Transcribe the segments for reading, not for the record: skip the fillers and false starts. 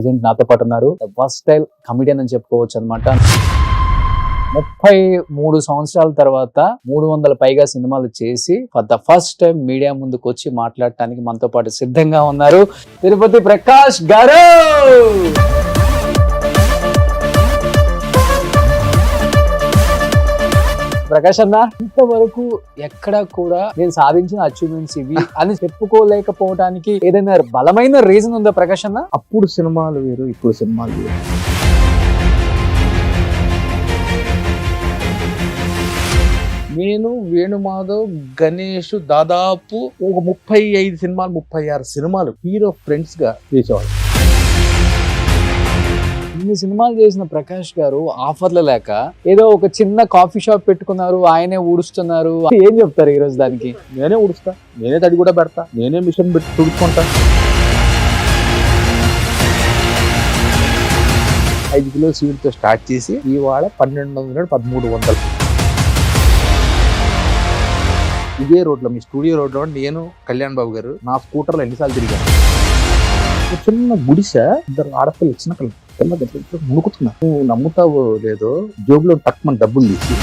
Present నాతో పాటు ఉన్నారు ఫస్ట్ స్టైల్ కమిడియన్ అని చెప్పుకోవచ్చు అనమాట. 33 సంవత్సరాల తర్వాత 300 పైగా సినిమాలు చేసి for the first time media ముందుకు వచ్చి మాట్లాడటానికి మనతో పాటు సిద్ధంగా ఉన్నారు తిరుపతి ప్రకాష్ గారు. ప్రకాష్ అన్న, ఇంతవరకు ఎక్కడా కూడా నేను సాధించిన అచీవ్మెంట్స్ ఇవి అని చెప్పుకోలేకపోవడానికి ఏదైనా బలమైన రీజన్ ఉందా ప్రకాష్ అన్న? అప్పుడు సినిమాలు వేరు, ఇప్పుడు సినిమాలు వేరు. నేను వేణుమాధవ్, గణేష్ దాదాపు ఒక 35 సినిమాలు 36 సినిమాలు హీరో ఫ్రెండ్స్ గా చేసేవాళ్ళు. ఇన్ని సినిమాలు చేసిన ప్రకాష్ గారు ఆఫర్లు లేక ఏదో ఒక చిన్న కాఫీ షాప్ పెట్టుకున్నారు, ఆయనే ఊడుస్తున్నారు. ఏం చెప్తారు ఈ రోజు దానికి? నేనే ఊడుస్తా, నేనే తడి కూడా పెడతా, నేనే మిషన్ పెట్టి తుడుచుకుంటా. 5 కిలో సీడ్తో స్టార్ట్ చేసి ఇవాళ 1200 1300. ఇదే రోడ్లో, మీ స్టూడియో రోడ్లో నేను, కళ్యాణ్ బాబు గారు నా స్కూటర్లో ఎన్నిసార్లు తిరిగాను. చిన్న గుడిసె, 2 ఆడపిల్లలు చిన్న పిల్లలు మునుకుతున్నా. నువ్వు నమ్ముతావో లేదో, జోబులో తక్కువ డబ్బులు తీసి.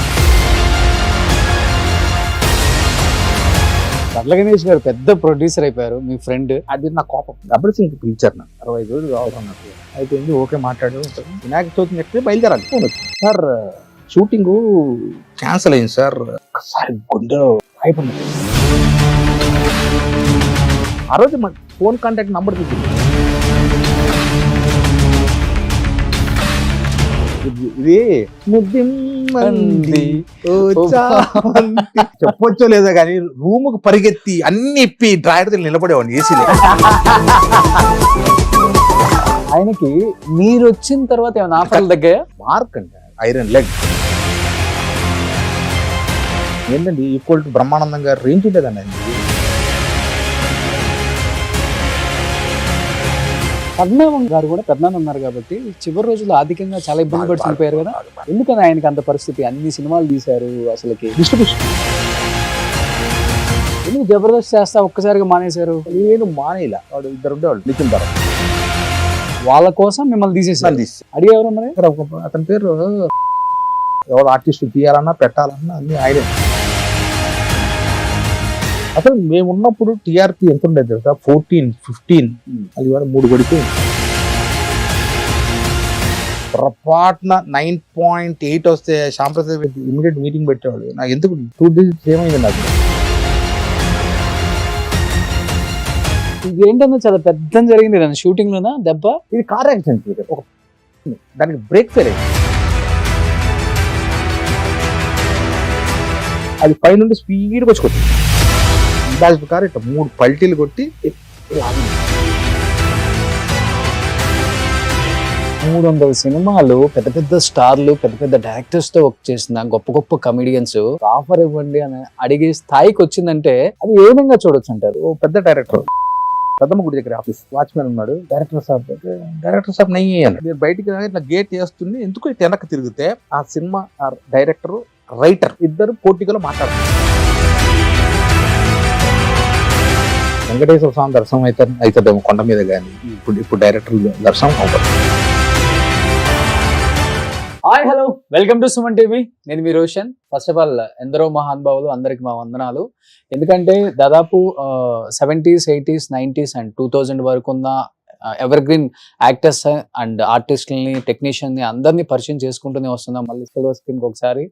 పట్ల గణేష్ గారు పెద్ద ప్రొడ్యూసర్ అయిపోయారు, మీ ఫ్రెండ్. అది నా కోపం. డబ్బులు సింగ్ పిలిచారు నాకు, 65 రోజులు కావాలన్నట్టు అయిపోయింది. ఓకే మాట్లాడు, వినాయక చవితి నెక్స్ట్ బయలుదేరాలి. సార్ షూటింగ్ క్యాన్సిల్ అయింది సార్. ఒకసారి గుండె అయిపోయింది. ఆ రోజు మన ఫోన్ కాంటాక్ట్ నంబర్ తీసుకుంది. ఇది చెప్పొచ్చో లేదో కానీ రూముకు పరిగెత్తి అన్ని ఇప్పి డ్రాయర్ నిలబడేవాడిని ఏసీలో. ఆయనకి మీరు వచ్చిన తర్వాత ఏమైనా ఆఫర్లు తగ్గాయా? మార్క్ అంటే ఐరన్ లెగ్ ఏంటండి, ఈక్వల్ టు బ్రహ్మానందం గారు రేంజ్ ఉండేదండి ఆయన. పద్మనాభం గారు కూడా పెద్దనాన్న ఉన్నారు కాబట్టి చివరి రోజుల్లో ఆర్థికంగా చాలా ఇబ్బంది పడి చనిపోయారు కదా. ఎందుకని ఆయనకి అంత పరిస్థితి? అన్ని సినిమాలు తీశారు, అసలుకి డిస్ట్రిబ్యూషన్ ఎందుకు జబర్దస్త్ చేస్తా ఒక్కసారిగా మానేశారు? నేను మానేలా. వాడు 2 ఉండేవాళ్ళు నితిన్ ధర, వాళ్ళ కోసం మిమ్మల్ని తీసేసారు. అడిగేవారు మరి? అతని పేరు ఎవరు ఆర్టిస్ట్ తీయాలన్నా పెట్టాలన్నా అన్ని ఆయనే. అసలు మేము ఉన్నప్పుడు టీఆర్పీ ఎంత ఉండేది తెలుసా? 14, 15. అది ఇవాళ 3 పడిపోయింది. పొరపాటున 9.8 వస్తే శాంప్రదాయ ఇమీడియట్ మీటింగ్ పెట్టేవాళ్ళు. నాకు ఎందుకు 2 digits ఏమైంది నాకు. ఇది ఏంటన్నా చాలా పెద్ద జరిగింది దాని షూటింగ్ లోనా దెబ్బ? ఇది కార్ యాక్సిడెంట్. ఒక దానికి బ్రేక్ ఫెయిల్ అయింది. అది పై నుండి స్పీడ్గా వచ్చి కొట్టింది. కారు ఇట్లా 3 పల్టీలు కొట్టి 300 సినిమాలు, పెద్ద పెద్ద స్టార్లు, పెద్ద పెద్ద డైరెక్టర్స్ తో వర్క్ చేసిన గొప్ప గొప్ప కమిడియన్స్ ఆఫర్ ఇవ్వండి అని అడిగే స్థాయికి వచ్చిందంటే అది ఏ విధంగా చూడొచ్చు అంటారు? ఓ పెద్ద డైరెక్టర్ పెద్దమ్మ గుడి దగ్గర ఆఫీస్ వాచ్మెన్ ఉన్నాడు. డైరెక్టర్ సాబ్ నయ్యి అని నేను బయటికి ఇట్లా గేట్ వేస్తుంది. ఎందుకు ఇటు వెనక్కి తిరిగితే ఆ సినిమా డైరెక్టర్, రైటర్ ఇద్దరు పోటీగా మాట్లాడుతున్నారు. వెంకటేశ్వర స్వామి దర్శనం అవుతుందేమో కొండ మీద, కానీ ఇప్పుడు డైరెక్టర్ దర్శనం అవుతుంది. Hi, hello, welcome to Suman TV. నేను మీ రోషన్. ఫస్ట్ ఆఫ్ ఆల్ ఎందరో మహానుభావులు, అందరికి మా వందనాలు. ఎందుకంటే దాదాపు 70s, 80s, 90s అండ్ 2000 వరకు ఉన్న ఎవర్ గ్రీన్ యాక్టర్స్ అండ్ ఆర్టిస్టులని, టెక్నీషియన్ని అందరినీ పరిచయం చేసుకుంటూనే వస్తున్నాం మళ్ళీ సిల్వర్ స్క్రీన్కి ఒకసారి.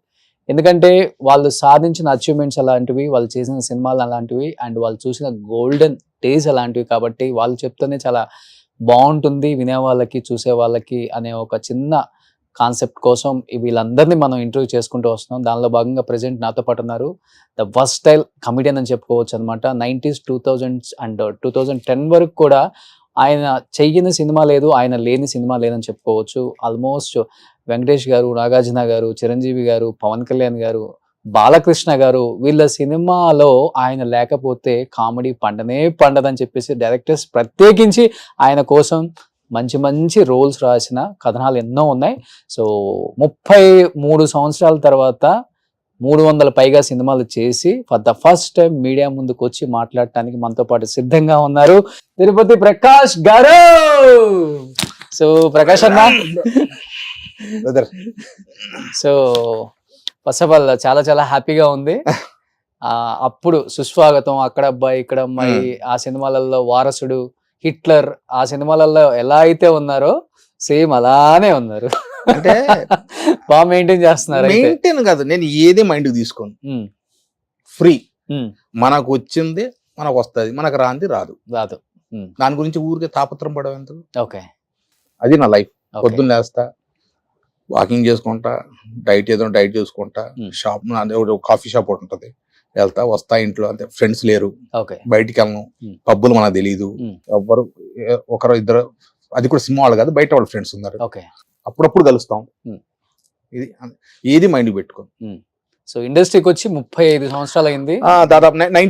ఎందుకంటే వాళ్ళు సాధించిన అచీవ్మెంట్స్ అలాంటివి, వాళ్ళు చేసిన సినిమాలు అలాంటివి, అండ్ వాళ్ళు చూసిన గోల్డెన్ డేస్ అలాంటివి. కాబట్టి వాళ్ళు చెప్తేనే చాలా బాగుంటుంది వినే వాళ్ళకి, చూసే వాళ్ళకి అనే ఒక చిన్న కాన్సెప్ట్ కోసం వీళ్ళందరినీ మనం ఇంటర్వ్యూ చేసుకుంటూ వస్తున్నాం. దానిలో భాగంగా ప్రెజెంట్ నాతో పాటు ఉన్నారు ద ఫస్ట్ స్టైల్ కమిడియన్ అని చెప్పుకోవచ్చు అనమాట. 90s, 2000s అండ్ 2010 వరకు కూడా ఆయన చెయ్యని సినిమా లేదు, ఆయన లేని సినిమా లేదని చెప్పుకోవచ్చు. ఆల్మోస్ట్ వెంకటేష్ గారు, నాగార్జున గారు, చిరంజీవి గారు, పవన్ కళ్యాణ్ గారు, బాలకృష్ణ గారు, వీళ్ళ సినిమాలో ఆయన లేకపోతే కామెడీ పండదని చెప్పేసి డైరెక్టర్స్ ప్రత్యేకించి ఆయన కోసం మంచి మంచి రోల్స్ రాసిన కథనాలు ఎన్నో ఉన్నాయి. సో 33 సంవత్సరాల తర్వాత 300 పైగా సినిమాలు చేసి for the first time media ముందుకు వచ్చి మాట్లాడటానికి మనతో పాటు సిద్ధంగా ఉన్నారు తిరుపతి ప్రకాష్ గారు. సో ప్రకాష్ అన్న, brother so first of all చాలా చాలా హ్యాపీగా ఉంది. అప్పుడు సుస్వాగతం, అక్కడ అబ్బాయి ఇక్కడ అమ్మాయి, ఆ సినిమాలలో వారసుడు, హిట్లర్, ఆ సినిమాలలో ఎలా అయితే ఉన్నారో సేమ్ అలానే ఉన్నారు. అంటే బాగా మెయింటైన్ చేస్తున్నారు. మెయింటైన్ కాదు, నేను ఏది మైండ్కి తీసుకోను, ఫ్రీ. మనకు వచ్చింది మనకు వస్తుంది, మనకు రాంది రాదు. దాని గురించి ఊరికే తాపత్రం పడవు ఎందుకు? ఓకే, అది నా లైఫ్. పొద్దున్న లేస్తా, వాకింగ్ చేసుకుంటా, డైట్ ఏదో డైట్ చేసుకుంటా, షాప్ కాఫీ షాప్ ఒకటి ఉంటుంది, వెళ్తా వస్తా. ఇంట్లో అంతే, ఫ్రెండ్స్ లేరు, బయటికి వెళ్ళను, పబ్బులు మనకు తెలియదు, ఎవ్వరు ఒకరు ఇద్దరు, అది కూడా సినిమా వాళ్ళు కాదు, బయట వాళ్ళ ఫ్రెండ్స్ ఉన్నారు, అప్పుడప్పుడు కలుస్తాం. ఇది ఏది మైండ్ పెట్టుకోను. సో ఇండస్ట్రీకి వచ్చి 35 సంవత్సరాలు అయింది, దాదాపు 33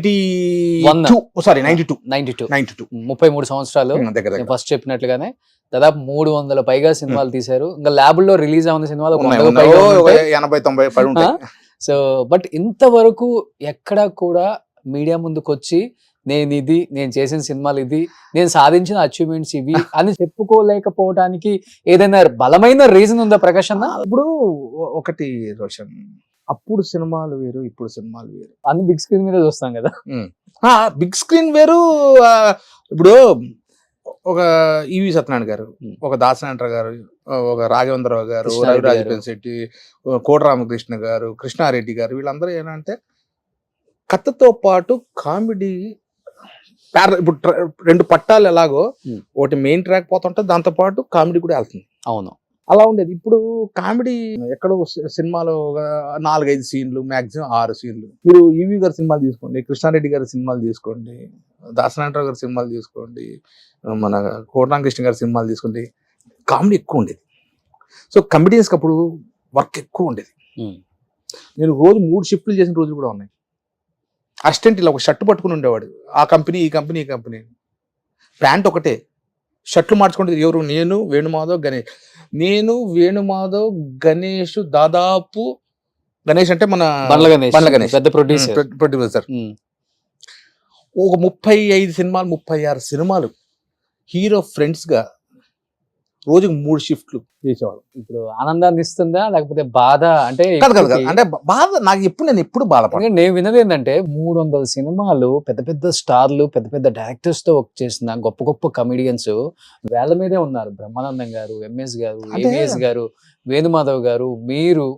సంవత్సరాలు. ఫస్ట్ చెప్పినట్లుగానే దాదాపు 300 పైగా సినిమాలు తీశారు. ఇంకా ల్యాబుల్లో రిలీజ్ అవుతున్న సినిమాలు 80-90 పడి ఉంటాయి. సో బట్ ఇంతవరకు ఎక్కడ కూడా మీడియా ముందుకు వచ్చి నేను చేసిన సినిమాలు ఇది, నేను సాధించిన అచీవ్మెంట్స్ ఇవి అని చెప్పుకోలేకపోవడానికి ఏదైనా బలమైన రీజన్ ఉందా ప్రకాష్ అన్న? ఇప్పుడు ఒకటి రోషన్, అప్పుడు సినిమాలు వేరు, ఇప్పుడు సినిమాలు వేరు. అన్ని బిగ్ స్క్రీన్ మీద చూస్తాం కదా. బిగ్ స్క్రీన్ వేరు. ఇప్పుడు ఒక ఈవి సత్యనారాయణ గారు, ఒక దాసనారాయణ గారు, ఒక రాఘవేంద్రరావు గారు, రవిరాజ పెన్శెట్టి, కోట రామకృష్ణ గారు, కృష్ణారెడ్డి గారు, వీళ్ళందరూ ఏంటంటే కథతో పాటు కామెడీ. ఇప్పుడు 2 పట్టాలు ఎలాగో, ఒకటి మెయిన్ ట్రాక్ పోతుంటే దాంతో పాటు కామెడీ కూడా వెళ్తుంది. అవును, అలా ఉండేది. ఇప్పుడు కామెడీ ఎక్కడో సినిమాలో 4-5 సీన్లు, మాక్సిమం 6 సీన్లు. మీరు ఈవి గారి సినిమాలు తీసుకోండి, కృష్ణారెడ్డి గారి సినిమాలు తీసుకోండి, దాసనారాయణరావు గారి సినిమాలు తీసుకోండి, మన కోటరామకృష్ణ గారి సినిమాలు తీసుకోండి, కామెడీ ఎక్కువ ఉండేది. సో కమెడియన్స్కి అప్పుడు వర్క్ ఎక్కువ ఉండేది. నేను రోజు 3 షిఫ్ట్లు చేసిన రోజులు కూడా ఉన్నాయి. అసిస్టెంట్ ఇలా ఒక షర్ట్ పట్టుకుని ఉండేవాడు, ఆ కంపెనీ ఈ కంపెనీ ఈ కంపెనీ, ప్యాంట్ ఒకటే, షర్ట్లు మార్చుకుంటే ఎవరు? నేను, వేణుమాధవ్, గణేష్. నేను, వేణుమాధవ్, గణేష్, దాదాపు గణేష్ అంటే మన బండ్ల గణేష్ పెద్ద ప్రొడ్యూసర్. ఒక 35 సినిమాలు, 36 సినిమాలు హీరో ఫ్రెండ్స్ గా రోజుకి 3 షిఫ్ట్లు చేసేవాడు. ఇప్పుడు ఆనందాన్ని ఇస్తుందా లేకపోతే బాధ? అంటే అంటే బాధ నాకు నేను ఎప్పుడు బాధపడ. నేను విన్నది ఏంటంటే 300 సినిమాలు, పెద్ద పెద్ద స్టార్లు, పెద్ద పెద్ద డైరెక్టర్స్ తో వర్క్ చేసిన గొప్ప గొప్ప కమెడియన్స్ వేళ్ల మీదే ఉన్నారు. బ్రహ్మానందం గారు, ఎంఎస్ గారు, ఏవిఎస్ గారు, వేణుమాధవ్ గారు, మీరు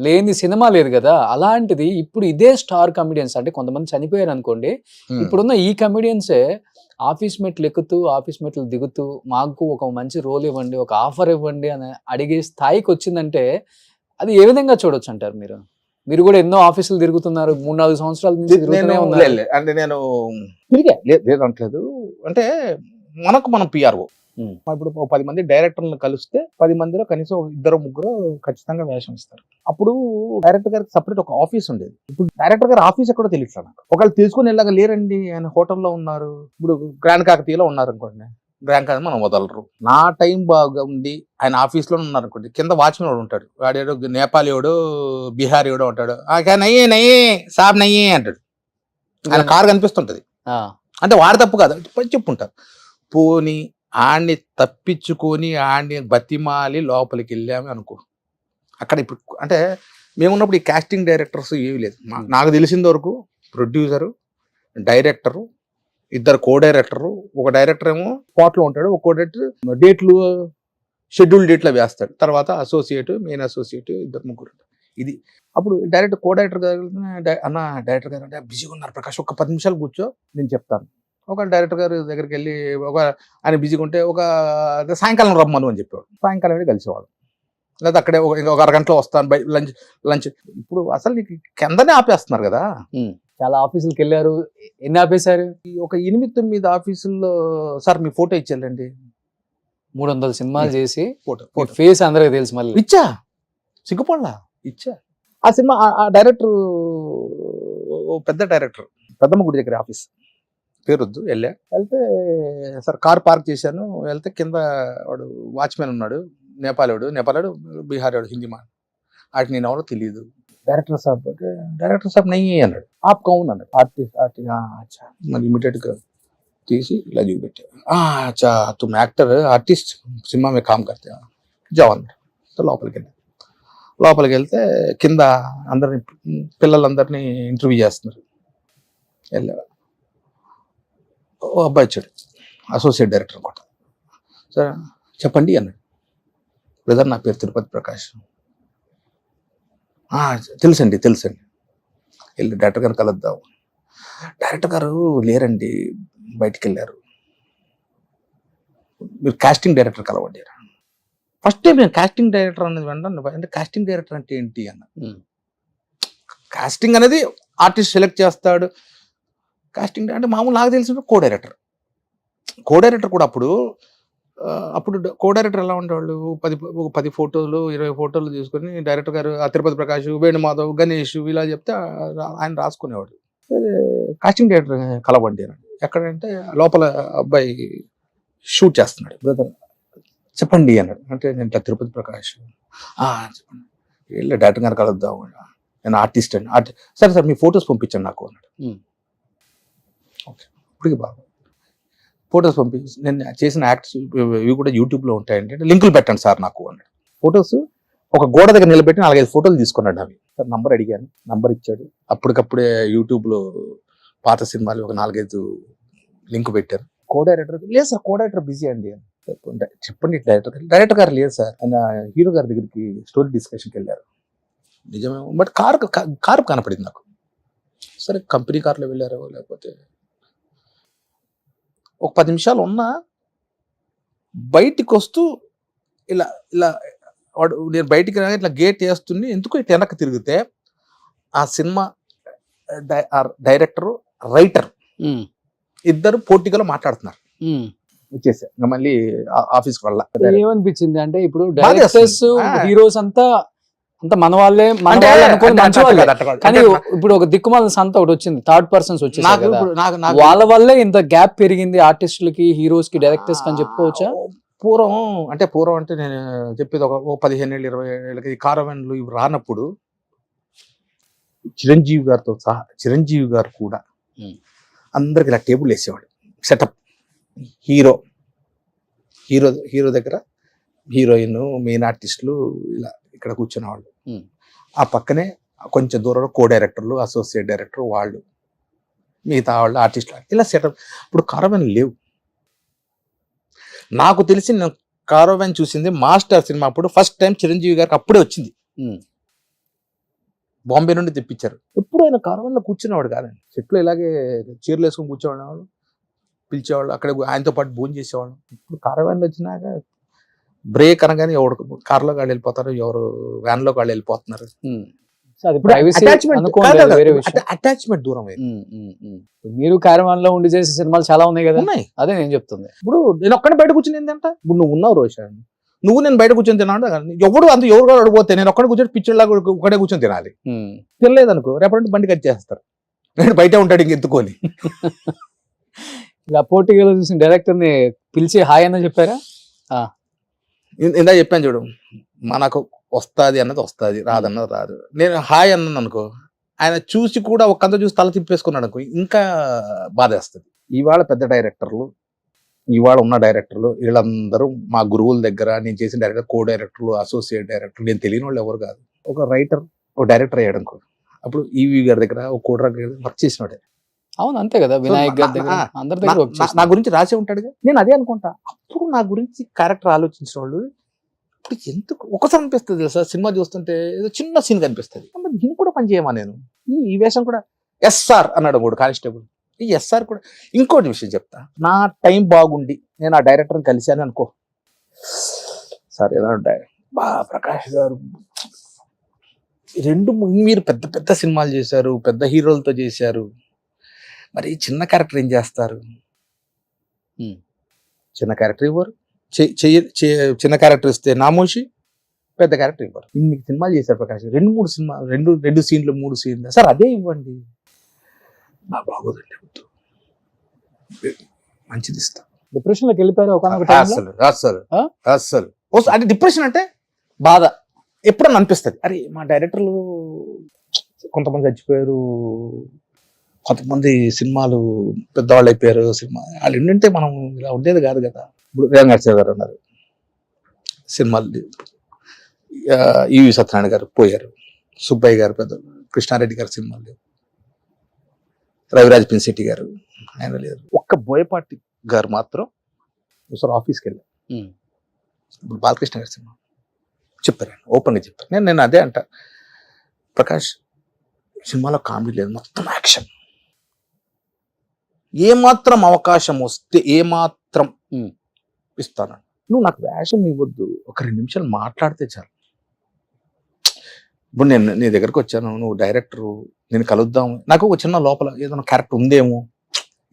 లేని సినిమా లేదు కదా. అలాంటిది ఇప్పుడు ఇదే స్టార్ కమెడియన్స్, అంటే కొంతమంది చనిపోయారు అనుకోండి, ఇప్పుడున్న ఈ కమెడియన్సే ఆఫీస్ మెట్లు ఎక్కుతూ, ఆఫీస్ మెట్లు దిగుతూ, మాకు ఒక మంచి రోల్ ఇవ్వండి, ఒక ఆఫర్ ఇవ్వండి అని అడిగే స్థాయికి వచ్చిందంటే అది ఏ విధంగా చూడొచ్చు అంటారు మీరు? మీరు కూడా ఎన్నో ఆఫీసులు తిరుగుతున్నారు, 3-4 సంవత్సరాల నుంచి తిరుగుతూనే ఉన్నారు. అంటే నేను లేదంటలేదు, అంటే మనం పిఆర్ఓ. ఇప్పుడు 10 మంది డైరెక్టర్లను కలిస్తే 10 మందిలో కనీసం 2-3 ఖచ్చితంగా వేషం ఇస్తారు. అప్పుడు డైరెక్టర్ గారికి సపరేట్ ఒక ఆఫీస్ ఉండేది. ఇప్పుడు డైరెక్టర్ గారి ఆఫీస్ ఎక్కడో తెలియట్లేదు నాకు. ఒకళ్ళు తీసుకుని వెళ్ళగా లేరండి, ఆయన హోటల్లో ఉన్నారు. ఇప్పుడు గ్రాండ్ కాకతీయలో ఉన్నారు అనుకోండి, గ్రాండ్ కాకతీయ మనం వదలరు. నా టైం బాగా ఉండి ఆయన ఆఫీస్ లో ఉన్నారు అనుకోండి, కింద వాచ్మెన్ వాడు ఉంటాడు, వాడేడో నేపాలీయోడు, బిహారీయోడో ఉంటాడు, నయ్యే నయ్యే సాబ్ నయ్యే అంటాడు. ఆయన కారు కనిపిస్తుంటది, అంటే వాడు తప్పు కాదు చెప్పుంటారు. పోనీ ఆడిని తప్పించుకొని ఆడిని బతిమాలి లోపలికి వెళ్ళాము అనుకో. అక్కడ ఇప్పుడు అంటే మేమున్నప్పుడు ఈ కాస్టింగ్ డైరెక్టర్స్ ఏమీ లేదు. నాకు తెలిసిన వరకు ప్రొడ్యూసరు, డైరెక్టరు, 2 కో డైరెక్టరు, ఒక డైరెక్టర్ ఏమో స్పాట్లో ఉంటాడు, ఒక కో డైరెక్టర్ డేట్లు షెడ్యూల్ డేట్లో వేస్తాడు, తర్వాత అసోసియేట్, మెయిన్ అసోసియేట్ 2-3. ఇది అప్పుడు డైరెక్టర్ కో డైరెక్టర్ గారు అన్న డైరెక్టర్ గారు అంటే బిజీగా ఉన్నారు ప్రకాష్, ఒక 10 నిమిషాలు కూర్చో నేను చెప్తాను. ఒక డైరెక్టర్ గారు దగ్గరికి వెళ్ళి ఆయన బిజీగా ఉంటే ఒక సాయంకాలం రమ్మను అని చెప్పేవాడు, సాయంకాలం వెళ్ళి కలిసేవాడు, లేదా అక్కడే ఒక అరగంటలో వస్తాను లంచ్. ఇప్పుడు అసలు నీకు కిందనే ఆపేస్తున్నారు కదా. చాలా ఆఫీసులకు వెళ్ళారు, ఎన్ని ఆపేశారు? ఒక 8-9 ఆఫీసుల్లో సార్ మీ ఫోటో ఇచ్చేళ్ళండి. 300 సినిమాలు చేసి ఫోటో ఫేస్ అందరికి తెలుసు, మళ్ళీ ఇచ్చా సిగ్గుపడలా ఇచ్చా. ఆ సినిమా ఆ డైరెక్టర్ పెద్ద డైరెక్టర్, పెద్దమ్మ గుడి దగ్గర ఆఫీస్, పేరొద్దు. వెళ్తే సార్ కార్ పార్క్ చేశాను, వెళ్తే కింద వాడు వాచ్మెన్ ఉన్నాడు, నేపాలీవాడు, బీహారీ వాడు, హిందీ మాట. వాటి నేను ఎవరో తెలియదు. డైరెక్టర్ సాబ్ నయ్యి అన్నాడు, ఆప్ కౌన్ అన్నాడు. ఆర్టిస్ట్ మళ్ళీ ఇమీడియట్గా తీసి ఇలా చూపెట్టారు. అచ్చా తుమ్ యాక్టర్ ఆర్టిస్ట్ సినిమా మీద కామ్ కర్తే జావ్ అన్నారు. సో లోపలికి వెళ్తే కింద అందరిని పిల్లలందరినీ ఇంటర్వ్యూ చేస్తున్నారు. వెళ్ళా ఓ అబ్బాయి వచ్చాడు, అసోసియేట్ డైరెక్టర్ అనమాట. సరే చెప్పండి అన్నాడు. బ్రదర్ నా పేరు తిరుపతి ప్రకాష్. తెలుసండి వెళ్ళి డైరెక్టర్ గారు కలుద్దాం. డైరెక్టర్ గారు లేరండి, బయటికి వెళ్ళారు. మీరు కాస్టింగ్ డైరెక్టర్ కలవండి. ఫస్ట్ టైం నేను కాస్టింగ్ డైరెక్టర్ అనేది వెంటనే అంటే కాస్టింగ్ డైరెక్టర్ అంటే ఏంటి అన్న. కాస్టింగ్ అనేది ఆర్టిస్ట్ సెలెక్ట్ చేస్తాడు. కాస్టింగ్ అంటే మామూలు నాకు తెలిసిన కో డైరెక్టర్ కూడా అప్పుడు కో డైరెక్టర్ ఎలా ఉండేవాళ్ళు, 10 ఫోటోలు 20 ఫోటోలు తీసుకొని డైరెక్టర్ గారు తిరుపతి ప్రకాష్, వేణుమాధవ్, గణేష్ ఇలా చెప్తే ఆయన రాసుకునేవాడు. కాస్టింగ్ డైరెక్టర్ కలవండి అని. ఎక్కడంటే లోపల అబ్బాయి షూట్ చేస్తున్నాడు. బ్రదర్ చెప్పండి అన్నాడు. అంటే నేను ఇట్లా తిరుపతి ప్రకాష్. చెప్పండి వెళ్ళి డైరెక్టర్ గారు కలుద్దాం, నేను ఆర్టిస్ట్ అండి. సరే సార్ మీ ఫొటోస్ పంపించండి నాకు అన్నాడు. ఓకే ఇప్పటికి బాగా ఫొటోస్ పంపించి నేను చేసిన యాక్ట్స్ ఇవి కూడా యూట్యూబ్లో ఉంటాయండి, లింకులు పెట్టండి సార్ నాకు అన్నాడు. ఫొటోస్ ఒక గోడ దగ్గర నిలబెట్టి 4-5 ఫోటోలు తీసుకున్నాడు. అవి సార్ నంబర్ అడిగాను, నంబర్ ఇచ్చాడు. అప్పటికప్పుడే యూట్యూబ్లో పాత సినిమాలు ఒక 4-5 లింక్ పెట్టారు. కో డైరెక్టర్ లేదు సార్, కో డైరెక్టర్ బిజీ అండి. చెప్పండి డైరెక్టర్ గారు లేదు సార్, ఆయన హీరో గారి దగ్గరికి స్టోరీ డిస్కషన్కి వెళ్ళారు. నిజమే, బట్ కారు కనపడింది నాకు. సరే కంపెనీ కార్లో వెళ్ళారో లేకపోతే ఒక 10 నిమిషాలు ఉన్నా బయటికి వస్తూ ఇలా వాడు నేను బయటికి రాగా ఇట్లా గేట్ వేస్తుంది, ఎందుకు ఇట్లా వెనక్కి తిరిగితే ఆ సినిమా డైరెక్టర్ రైటర్ ఇద్దరు పోటీగా మాట్లాడుతున్నారు. వచ్చేసా ఇంకా మళ్ళీ ఆఫీస్కి వెళ్ళా. ఏమనిపించింది అంటే ఇప్పుడు డైరెక్టర్స్ హీరోస్ అంతా మన వాళ్ళే అనుకోని మంచి వాళ్ళే, కానీ ఇప్పుడు ఒక దిక్కుమాల సంత ఒకటి వచ్చింది, థర్డ్ పర్సన్స్ వచ్చేసి వాళ్ళ వల్లే ఇంత గ్యాప్ పెరిగింది ఆర్టిస్టులకి, హీరోస్ కి, డైరెక్టర్స్ కి అని చెప్పుకోవచ్చా? పూర్వం అంటే నేను చెప్పేది ఒక 15 ఏళ్ళు 20 ఏళ్ళకి ఈ కారవన్లు ఇవి రానప్పుడు చిరంజీవి గారు కూడా అందరికి ఇలా టేబుల్ వేసేవాడు. సెటప్ హీరో దగ్గర హీరోయిన్, మెయిన్ ఆర్టిస్టులు ఇలా ఇక్కడ కూర్చునేవాళ్ళు. ఆ పక్కనే కొంచెం దూరంలో కో డైరెక్టర్లు, అసోసియేట్ డైరెక్టర్, వాళ్ళు మిగతా వాళ్ళు ఆర్టిస్టులు ఇలా సెటప్. ఇప్పుడు కారవన్ లేవు. నాకు తెలిసి నేను కారవన్ చూసింది మాస్టర్ సినిమా అప్పుడు ఫస్ట్ టైం చిరంజీవి గారికి అప్పుడే వచ్చింది. బాంబే నుండి తెప్పించారు. ఎప్పుడు ఆయన కారవన్లో కూర్చునేవాడు కాదండి, చెట్లు ఇలాగే చీరలు వేసుకొని కూర్చోవాళ్ళు, పిలిచేవాళ్ళు, అక్కడ ఆయనతో పాటు భోజనం చేసేవాళ్ళు. ఇప్పుడు కారవన్లు వచ్చినాక బ్రేక్ అనగానే ఎవరు కార్లో వాళ్ళు వెళ్ళిపోతారు, ఎవరు వ్యాన్ లో వాళ్ళు వెళ్ళిపోతున్నారు. అటాచ్మెంట్ దూరం అయింది. మీరు కారవాన్ లో ఉండి చేసే సినిమాలు చాలా ఉన్నాయి కదా. అదే నేను చెప్తుంది. ఇప్పుడు నేను ఒక్కడే బయట కూర్చుని ఏంటంటే, ఇప్పుడు నువ్వు ఉన్నావు రోషన్, నువ్వు నేను బయట కూర్చొని తిన్నాడు, ఎవరు కూడా అడిగిపోతే నేను ఒక్కడే కూర్చొని పిచ్చర్లాగా ఒక్కడే కూర్చొని తినాలి. తినలేదనుకో రేపటి బండి కట్ చేస్తారు, నేను బయట ఉంటాడు ఇంక ఎత్తుకొని. ఇలా పోటీగా చూసిన డైరెక్టర్ ని పిలిచి హాయ్ అన్న చెప్పారా? ఇందా చెప్పాను చూడు, మనకు వస్తుంది అన్నది వస్తుంది, రాదన్నది రాదు. నేను హాయ్ అన్నాను అనుకో, ఆయన చూసి కూడా ఒకంత చూసి తల తిప్పేసుకున్నాడు అనుకో, ఇంకా బాధేస్తుంది. ఇవాళ పెద్ద డైరెక్టర్లు, ఇవాళ ఉన్న డైరెక్టర్లు వీళ్ళందరూ మా గురువుల దగ్గర నేను చేసిన డైరెక్టర్, కో డైరెక్టర్లు, అసోసియేట్ డైరెక్టర్లు, నేను తెలియని వాళ్ళు ఎవరు కాదు. ఒక రైటర్ ఒక డైరెక్టర్ అయ్యాడు అనుకో, అప్పుడు ఈవి గారి దగ్గర ఒక కో డైరెక్టర్ వర్క్ చేసినాడే. అవును అంతే కదా, వినాయక్ గారి దగ్గర అందరి దగ్గర నా గురించి రాసే ఉంటాడుగా. నేను అదే అనుకుంటా, అప్పుడు నా గురించి క్యారెక్టర్ ఆలోచించిన వాళ్ళు ఇప్పుడు ఎందుకు ఒకసారి అనిపిస్తుంది తెలుసా, సినిమా చూస్తుంటే ఏదో చిన్న సీన్ కనిపిస్తుంది, దీన్ని కూడా పని చేయమా నేను, ఈ వేషం కూడా ఎస్ఆర్ అన్నాడు కూడా కానిస్టేబుల్. ఈ ఎస్ఆర్ కూడా ఇంకోటి విషయం చెప్తా, నా టైం బాగుండి నేను ఆ డైరెక్టర్ని కలిశాను అనుకో, సార్ ఏదో ప్రకాష్ గారు మీరు పెద్ద పెద్ద సినిమాలు చేశారు, పెద్ద హీరోలతో చేశారు, మరి చిన్న క్యారెక్టర్ ఏం చేస్తారు? చిన్న క్యారెక్టర్ ఇవ్వరు, చిన్న క్యారెక్టర్ ఇస్తే నామోషి, పెద్ద క్యారెక్టర్ ఇవ్వరు. ఇన్ని సినిమాలు చేశారు ప్రకాష్, 2-3 సినిమాలు, 2 సీన్లు 3 సీన్లు, సార్ అదే ఇవ్వండి. నా బాగోదండి, మంచిది ఇస్తా. డిప్రెషన్ లోకి వెళ్ళిపోయారు అసలు అంటే డిప్రెషన్ అంటే బాధ ఎప్పుడన్నా అనిపిస్తుంది, అరే మా డైరెక్టర్లు కొంతమంది చచ్చిపోయారు, కొంతమంది సినిమాలు పెద్దవాళ్ళు అయిపోయారు, సినిమా వాళ్ళు ఏంటంటే మనం ఇలా ఉండేది కాదు కదా. ఇప్పుడు రేంగాచార్య గారు ఉన్నారు, సినిమాలు ఈవి సత్యనారాయణ గారు పోయారు, సుబ్బయ్య గారు పెద్ద, కృష్ణారెడ్డి గారు సినిమాలు లేవు, రవిరాజ్ పిన్శెట్టి గారు ఆయన లేరు. ఒక్క బోయపాటి గారు మాత్రం ఒకసారి ఆఫీస్కి వెళ్ళారు. ఇప్పుడు బాలకృష్ణ గారి సినిమా చెప్పారు, ఓపెన్గా చెప్పారు. నేను అదే అంట, ప్రకాష్ సినిమాలో కామెడీ లేదు, మొత్తం యాక్షన్. ఏమాత్రం అవకాశం వస్తే ఏమాత్రం ఇస్తాను, నువ్వు నాకు వేషం ఇవ్వద్దు, ఒక 2 నిమిషాలు మాట్లాడితే చాలు. ఇప్పుడు నేను నీ దగ్గరకు వచ్చాను, నువ్వు డైరెక్టరు, నేను కలుద్దాం, నాకు ఒక చిన్న లోపల ఏదైనా క్యారెక్టర్ ఉందేమో,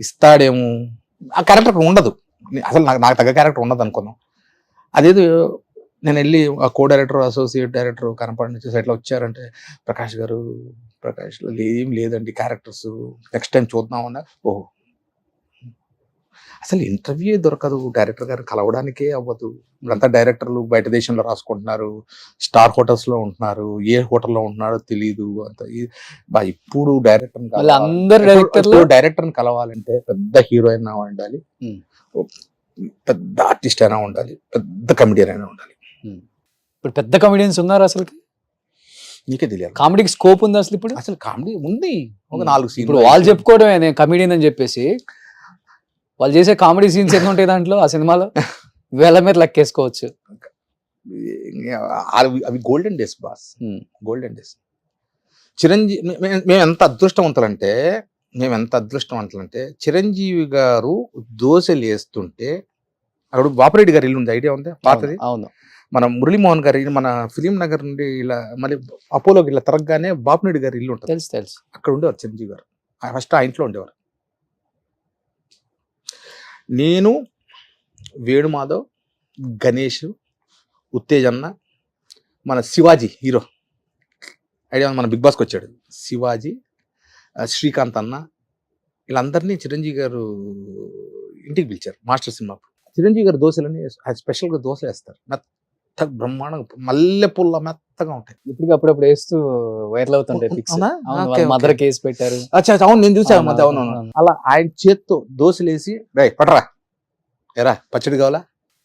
ఇస్తాడేమో, ఆ క్యారెక్టర్ ఉండదు అసలు, నాకు తగ్గ క్యారెక్టర్ ఉండదు అనుకున్నాం. అదేదో నేను వెళ్ళి ఆ కో డైరెక్టర్, అసోసియేట్ డైరెక్టర్ కనపడి నుంచి ఎట్లా వచ్చారంటే, ప్రకాష్ గారు, ప్రకాష్ ఏం లేదండి క్యారెక్టర్స్, నెక్స్ట్ టైం చూద్దామన్నా. ఓహో, అసలు ఇంటర్వ్యూ దొరకదు, డైరెక్టర్ గారు కలవడానికే అవ్వదు. ఇప్పుడంతా డైరెక్టర్లు బయట దేశంలో రాసుకుంటున్నారు, స్టార్ హోటల్స్ లో ఉంటున్నారు, ఏ హోటల్లో ఉంటున్నారో తెలియదు అంత. ఇప్పుడు డైరెక్టర్ని కలవాలంటే పెద్ద హీరోయిన్ అయినా ఉండాలి, పెద్ద ఆర్టిస్ట్ అయినా ఉండాలి, పెద్ద కమెడియన్ అయినా ఉండాలి. ఇప్పుడు పెద్ద కమెడియన్స్ ఉన్నారు అసలు, నీకే తెలియదు కామెడీకి స్కోప్ ఉంది అసలు. ఇప్పుడు అసలు కామెడీ ఉంది, ఒక 4 సీన్లు. ఇప్పుడు వాళ్ళు చెప్పుకోవడమే నేను కమెడియన్ అని చెప్పేసి, వాళ్ళు చేసే కామెడీ సీన్స్ ఎన్ని ఉంటాయి దాంట్లో, ఆ సినిమాలో వేల మీద లెక్కేసుకోవచ్చు. అవి golden days boss, golden days. Chiranjeevi, మేము ఎంత అదృష్టవంతులంటే చిరంజీవి గారు దోశలు వేస్తుంటే, అక్కడ బాపిరెడ్డి గారి ఇల్లు ఉంది, ఐడియా ఉంది పాతది. అవును, మన మురళీమోహన్ గారి, మన ఫిలిం నగర్ నుండి ఇలా మళ్ళీ అపోలోకి ఇలా తిరగగానే బాపిరెడ్డి గారి ఇల్లు ఉంటుంది, తెలుసు. అక్కడ ఉండేవారు చిరంజీవి గారు, ఫస్ట్ ఆ ఇంట్లో ఉండేవారు. నేను, వేణుమాధవ్, గణేష్, ఉత్తేజన్న, మన శివాజీ హీరో ఐడియా, మన బిగ్ బాస్కి వచ్చాడు శివాజీ, శ్రీకాంత్ అన్న, వీళ్ళందరినీ చిరంజీవి గారు ఇంటికి పిలిచారు మాస్టర్ సినిమా. చిరంజీవి గారు దోశలని స్పెషల్గా దోశ వేస్తారు, మెత్త బ్రహ్మాండంగా, మల్లెపూల మెత్తగా ఉంటాయి. ఇప్పటికి అప్పుడప్పుడు వేస్తూ వైరల్ అవుతుంటాయి పిక్స్. మదర్ కేసు పెట్టారు. అవును, నేను చూసాను మధ్య. అవును, అలా ఆయన చేత్తో దోశలు వేసి, రై పట్టరా ఎరా పచ్చడి కావాలా,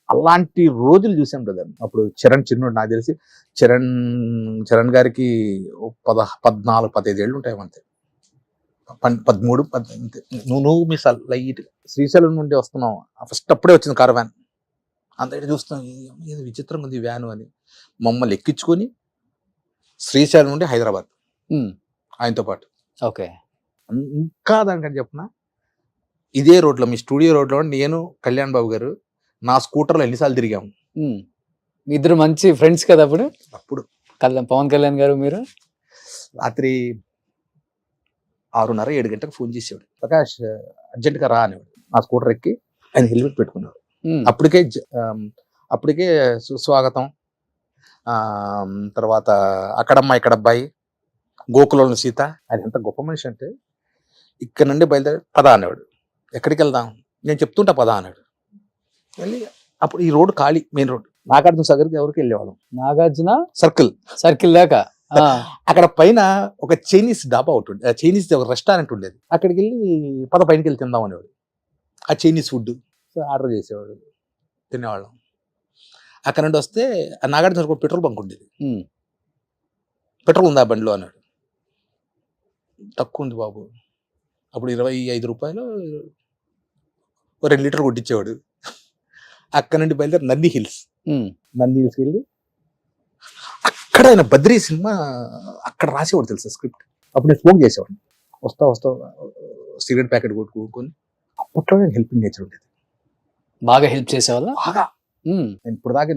అలాంటి రోజులు చూసాం బ్రదర్. అప్పుడు చరణ్ చిన్నోడు, నాకు తెలిసి చరణ్ గారికి 14-15 ఏళ్ళు ఉంటాయి అంతే, 13-18. నువ్వు మిస్ లైట్ శ్రీశైలం నుండి వస్తున్నావు, ఫస్ట్ అప్పుడే వచ్చింది కార్ వ్యాన్, అంత చూస్తున్నాం, ఏది విచిత్రంగా ఉంది వ్యాను అని. మమ్మల్ని ఎక్కించుకొని శ్రీశైలం నుండి హైదరాబాద్ ఆయనతో పాటు. ఓకే, ఇంకా దానికంటే చెప్పిన, ఇదే రోడ్లో, మీ స్టూడియో రోడ్లో నేను, కళ్యాణ్ బాబు గారు నా స్కూటర్లో ఎన్నిసార్లు తిరిగాము. మీ ఇద్దరు మంచి ఫ్రెండ్స్ కదా అప్పుడు. పవన్ కళ్యాణ్ గారు మీరు రాత్రి 6:30-7 గంటలకు ఫోన్ చేసేవాడు, ప్రకాష్ అర్జెంట్గా రా అనేవాడు. నా స్కూటర్ ఎక్కి ఆయన హెల్మెట్ పెట్టుకున్నాడు. అప్పటికే సుస్వాగతం, తర్వాత అక్కడమ్మ ఇక్కడబ్బాయి, గోకులంలో సీత. ఆయన ఎంత గొప్ప మనిషి అంటే, ఇక్కడ నుండి బయలుదేరి పద అనేవాడు, ఎక్కడికి వెళ్దాం, నేను చెప్తుంటా పద అన్నాడు. వెళ్ళి అప్పుడు ఈ రోడ్డు ఖాళీ, మెయిన్ రోడ్, నాగార్జున సాగర్కి ఎవరికి వెళ్ళేవాళ్ళం, నాగార్జున సర్కిల్ దాకా. అక్కడ పైన ఒక చైనీస్ డాబా ఒకటి ఉండేది, చైనీస్ ఒక రెస్టారెంట్ ఉండేది, అక్కడికి వెళ్ళి పద పైనకి వెళ్ళి తిందాం అనేవాడు. ఆ చైనీస్ ఫుడ్ ఆర్డర్ చేసేవాడు, తినేవాళ్ళం. అక్కడ నుండి వస్తే నాగార్జున సాగర్ పెట్రోల్ బంక్ ఉండేది, పెట్రోల్ ఉందా బండిలో అన్నాడు. తక్కువ ఉంది బాబు, అప్పుడు 25 రూపాయలు 2 లీటర్ కొట్టించేవాడు. అక్కడ నుండి బయలుదేరి నంది హిల్స్కి వెళ్ళి, అక్కడ ఆయన బద్రీ సినిమా అక్కడ రాసేవాడు తెలుసా స్క్రిప్ట్. అప్పుడు నేను స్మోక్ చేసేవాడు, వస్తా సిగరెట్ ప్యాకెట్ కొట్టుకొని. అప్పట్లో నేను హెల్పింగ్ నేచర్ ఉండేది, బాగా హెల్ప్ చేసేవాళ్ళ బాగా. నేను ఇప్పుడు దాకా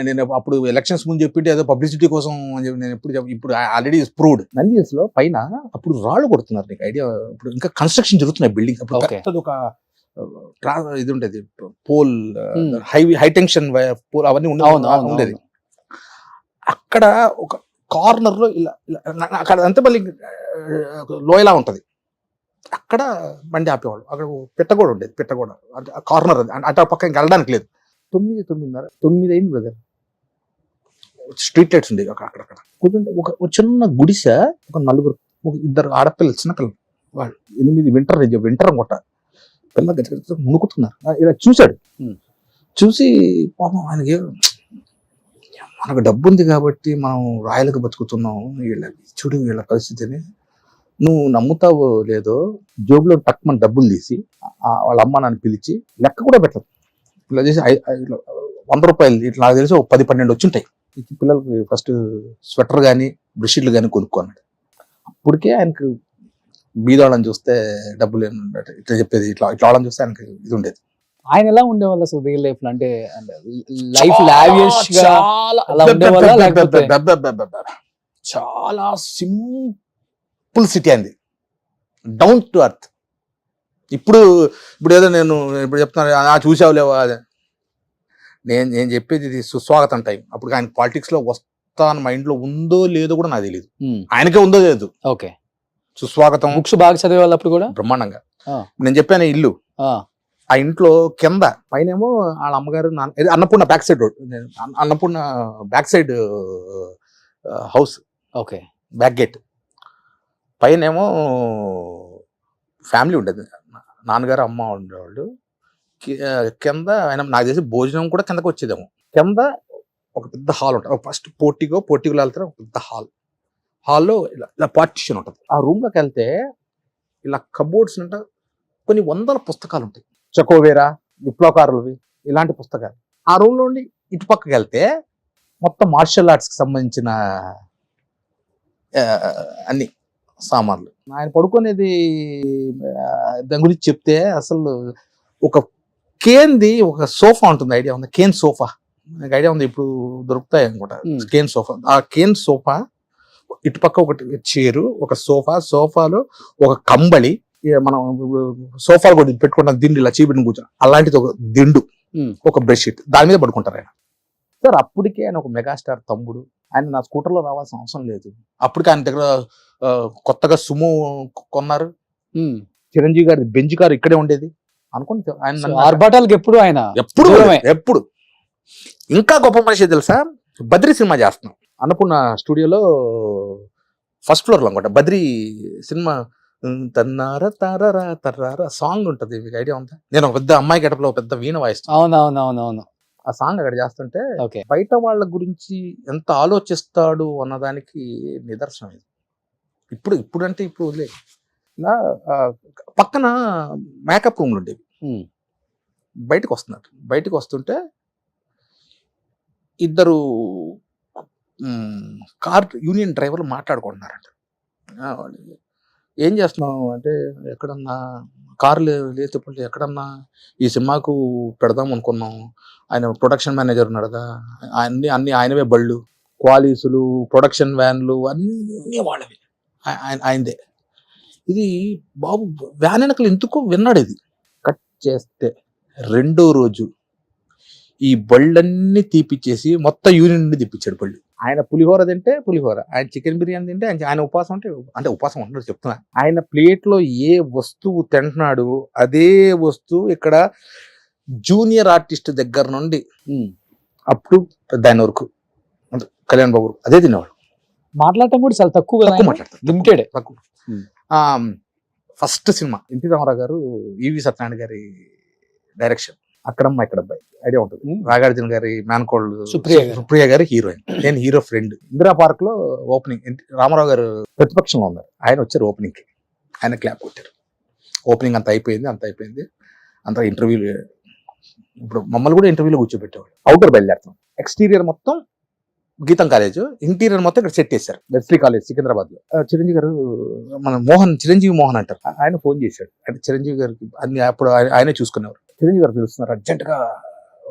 నేను అప్పుడు ఎలక్షన్స్ ముందు చెప్పింటే ఏదో పబ్లిసిటీ కోసం అని చెప్పి నేను ఇప్పుడు ఆల్రెడీ ప్రూవ్డ్. నంది హిల్స్ లో పైన అప్పుడు రాళ్ళు కొడుతున్నారు, నీకు ఐడియా? ఇప్పుడు ఇంకా కన్స్ట్రక్షన్ జరుగుతున్నాయి, బిల్డింగ్. అప్పుడు ఒక ఇది ఉండేది, పోల్, హై టెన్షన్ పోల్, అవన్నీ ఉండేది. అక్కడ ఒక కార్నర్ లో ఇలా అక్కడ అంతే, మళ్ళీ లోయలా ఉంటది, అక్కడ బండి ఆపేవాళ్ళు. అక్కడ పెట్టగోడ ఉండేది, పెట్టగోడ కార్నర్, అది అటు పక్క ఇంకా వెళ్ళడానికి లేదు. 9 అయింది బ్రదర్, స్ట్రీట్ లైట్స్ ఉండేవి అక్కడక్కడ. కొంచెం ఒక చిన్న గుడిసె, ఒక 4 2 ఆడపిల్లలు, చిన్న పిల్లలు, వాళ్ళు 8 వింటర్ అనుకుంటా, పిల్ల గజ మునుకుతున్నారు. ఇలా చూశాడు. చూసి పాపం ఆయనకి మనకు డబ్బు ఉంది కాబట్టి మనం రాయలకు బతుకుతున్నాం, చూడు వీళ్ళ పరిస్థితిని, నువ్వు నమ్ముతావో లేదో జోబులో టక్మని డబ్బులు తీసి వాళ్ళ అమ్మ నాన్న పిలిచి లెక్క కూడా పెట్టదు, ఇలా చేసి 100 రూపాయలు ఇట్లా నాకు తెలిసి 10-12 వచ్చుంటాయి. పిల్లలకి ఫస్ట్ స్వెటర్ కానీ బెడ్షీట్లు కానీ కొనుక్కున్నాడు. అప్పటికే ఆయనకు బీదవాళ్ళని చూస్తే డబ్బులు ఇట్లా చెప్పేది, ఇట్లా వాళ్ళని చూస్తే ఆయనకి ఇది ఉండేది. ఆయన ఎలా ఉండేవాళ్ళు అసలు రియల్ లైఫ్ లో? అంటే లైఫ్ లావిష్ గా అలా ఉండేవాళ్ళా లేకపోతే? చాలా సింపుల్ సిటీ అంది, డౌన్ టు అర్త్. ఇప్పుడు ఏదో నేను ఇప్పుడు చెప్తున్నాను చూసావులేవా, అదే నేను చెప్పేది ఇది సుస్వాగతం టైం. అప్పుడు ఆయన పాలిటిక్స్ లో వస్తా అని మైండ్ లో ఉందో లేదో కూడా నాకు తెలియదు, ఆయనకే ఉందో లేదు. ఓకే, సుస్వాగతం బుక్స్ బాగా చదివేవాళ్ళు అప్పుడు కూడా బ్రహ్మాండంగా. నేను చెప్పాను ఇల్లు, ఆ ఇంట్లో కింద పైనేమో వాళ్ళ అమ్మగారు Annapurna back side road, Annapurna back side house, okay back gate, పైనేమో ఫ్యామిలీ ఉండేది, నాన్నగారు అమ్మ ఉండేవాళ్ళు. కింద ఆయన నాకు తెలిసి భోజనం కూడా కిందకి వచ్చేదేమో. కింద ఒక పెద్ద హాల్ ఉంటుంది, ఫస్ట్ పోర్టిగో వెళ్తారు, ఒక పెద్ద హాల్లో ఇలా పార్టిషన్ ఉంటుంది. ఆ రూమ్ లోకి వెళ్తే ఇలా కబోర్డ్స్ అంటే కొన్ని 100 పుస్తకాలు ఉంటాయి, చకోవేరా, విప్లవకారులవి, ఇలాంటి పుస్తకాలు. ఆ రూమ్ లో ఉండి ఇటు పక్కకి వెళ్తే మొత్తం మార్షల్ ఆర్ట్స్ కి సంబంధించిన అన్ని సామాన్లు. ఆయన పడుకునేది దాని గురించి చెప్తే అసలు ఒక కేన్ది ఒక సోఫా ఉంటుంది, ఐడియా ఉంది? కేన్ సోఫా నాకు ఐడియా ఉంది, ఇప్పుడు దొరుకుతాయి అనుకుంటా. కేన్ సోఫా, ఆ కేన్ సోఫా ఇటుపక్క ఒకటి చైరు, ఒక సోఫాలో ఒక కంబళి, మనం సోఫాలు కూడా పెట్టుకుంటాం దిండు, ఇలా చీపిని కూర్చొని అలాంటిది ఒక దిండు, ఒక బెడ్షీట్, దాని మీద పడుకుంటారు ఆయన. సార్ అప్పటికే ఆయన ఒక మెగాస్టార్ తమ్ముడు, ఆయన నా స్కూటర్లో రావాల్సిన అవసరం లేదు. అప్పటికే ఆయన దగ్గర కొత్తగా సుమో కొన్నారు, చిరంజీవి గారి బెంజ్ కారు ఇక్కడే ఉండేది అనుకుంటే. ఆయన ఆర్భాటాలకు ఎప్పుడు ఇంకా గొప్ప మనిషి తెలుసా, బద్రీ సినిమా చేస్తున్నాం అన్నపూర్ణ స్టూడియోలో ఫస్ట్ ఫ్లోర్ లో అనుకుంటా. బద్రీ సినిమా తన్నారా తారారా తర్రారా సాంగ్ ఉంటది, మీకు ఐడియా ఉందా? నేను ఒక పెద్ద అమ్మాయి గడపలో పెద్ద వీణ వాయిస్తాను. అవునవునవునవును. ఆ సాంగ్ అక్కడ చేస్తుంటే బయట వాళ్ళ గురించి ఎంత ఆలోచిస్తాడు అన్నదానికి నిదర్శనం ఇది. ఇప్పుడు అంటే ఇప్పుడు వదిలేదు. ఇలా పక్కన మేకప్ రూమ్లు ఉండేవి. బయటకు వస్తుంటే ఇద్దరు కార్ యూనియన్ డ్రైవర్లు మాట్లాడుకుంటున్నారంట. ఏం చేస్తున్నావు అంటే, ఎక్కడన్నా కారు లేకపోతే ఎక్కడన్నా ఈ సినిమాకు పెడదాం అనుకున్నాం, ఆయన ప్రొడక్షన్ మేనేజర్ ఉన్నాడు కదా, అన్ని ఆయనవే బళ్ళు, క్వాలీసులు, ప్రొడక్షన్ వ్యాన్లు అన్నీ వాళ్ళవి, ఆయనదే. ఇది బాబు వ్యాన్ వెనకలు ఎందుకో విన్నాడు. ఇది కట్ చేస్తే 2వ రోజు ఈ బళ్ళన్నీ తీపిచ్చేసి మొత్తం యూనియన్ నుండి తీపిచ్చాడు బళ్ళు. ఆయన పులిహోర తింటే పులిహోర, ఆయన చికెన్ బిర్యానీ తింటే ఆయన ఉపవాసం అంటే ఉపవాసం ఉంటున్నాడు చెప్తున్నా. ఆయన ప్లేట్లో ఏ వస్తువు తింటున్నాడు అదే వస్తువు ఇక్కడ జూనియర్ ఆర్టిస్ట్ దగ్గర నుండి అప్పుడు పెద్ద ఆయన వరకు కళ్యాణ్ బాబు అదే తినేవాడు. మాట్లాడటం కూడా చాలా తక్కువ మాట్లాడతారు, లిమిటెడ్, తక్కువ. ఫస్ట్ సినిమా ఎన్టీ రామారావు గారు, ఈవి సత్యనారాయణ గారి డైరెక్షన్, అక్కడమ్మ ఇక్కడబ్బాయి ఐడియా ఉంటుంది. నాగార్జున గారి మేనకోళ్ళు సుప్రియ గారి హీరోయిన్, నేను హీరో ఫ్రెండ్. ఇందిరా పార్క్ లో ఓపెనింగ్, రామారావు గారు ప్రతిపక్షంలో ఉన్నారు, ఆయన వచ్చారు ఓపెనింగ్ కి, ఆయన క్లాప్ కొట్టారు. ఓపెనింగ్ అంత అయిపోయింది, అంత ఇంటర్వ్యూలు. ఇప్పుడు మమ్మల్ని కూడా ఇంటర్వ్యూలో కూర్చోబెట్టేవాడు. అవుటర్ బయలుదేరుతాం, ఎక్స్టీరియర్ మొత్తం గీతం కాలేజ్, ఇంటీరియర్ మొత్తం ఇక్కడ సెట్ చేశారు, వెస్ట్రీ కాలేజ్ సికింద్రాబాద్ లో. చిరంజీవి గారు, మన చిరంజీవి మోహన్ అంటారు, ఆయన ఫోన్ చేశాడు. అంటే చిరంజీవి గారికి అన్ని అప్పుడు ఆయనే చూసుకునేవారు. చిరంజీవి గారు పిలుస్తున్నారు, అర్జెంట్ గా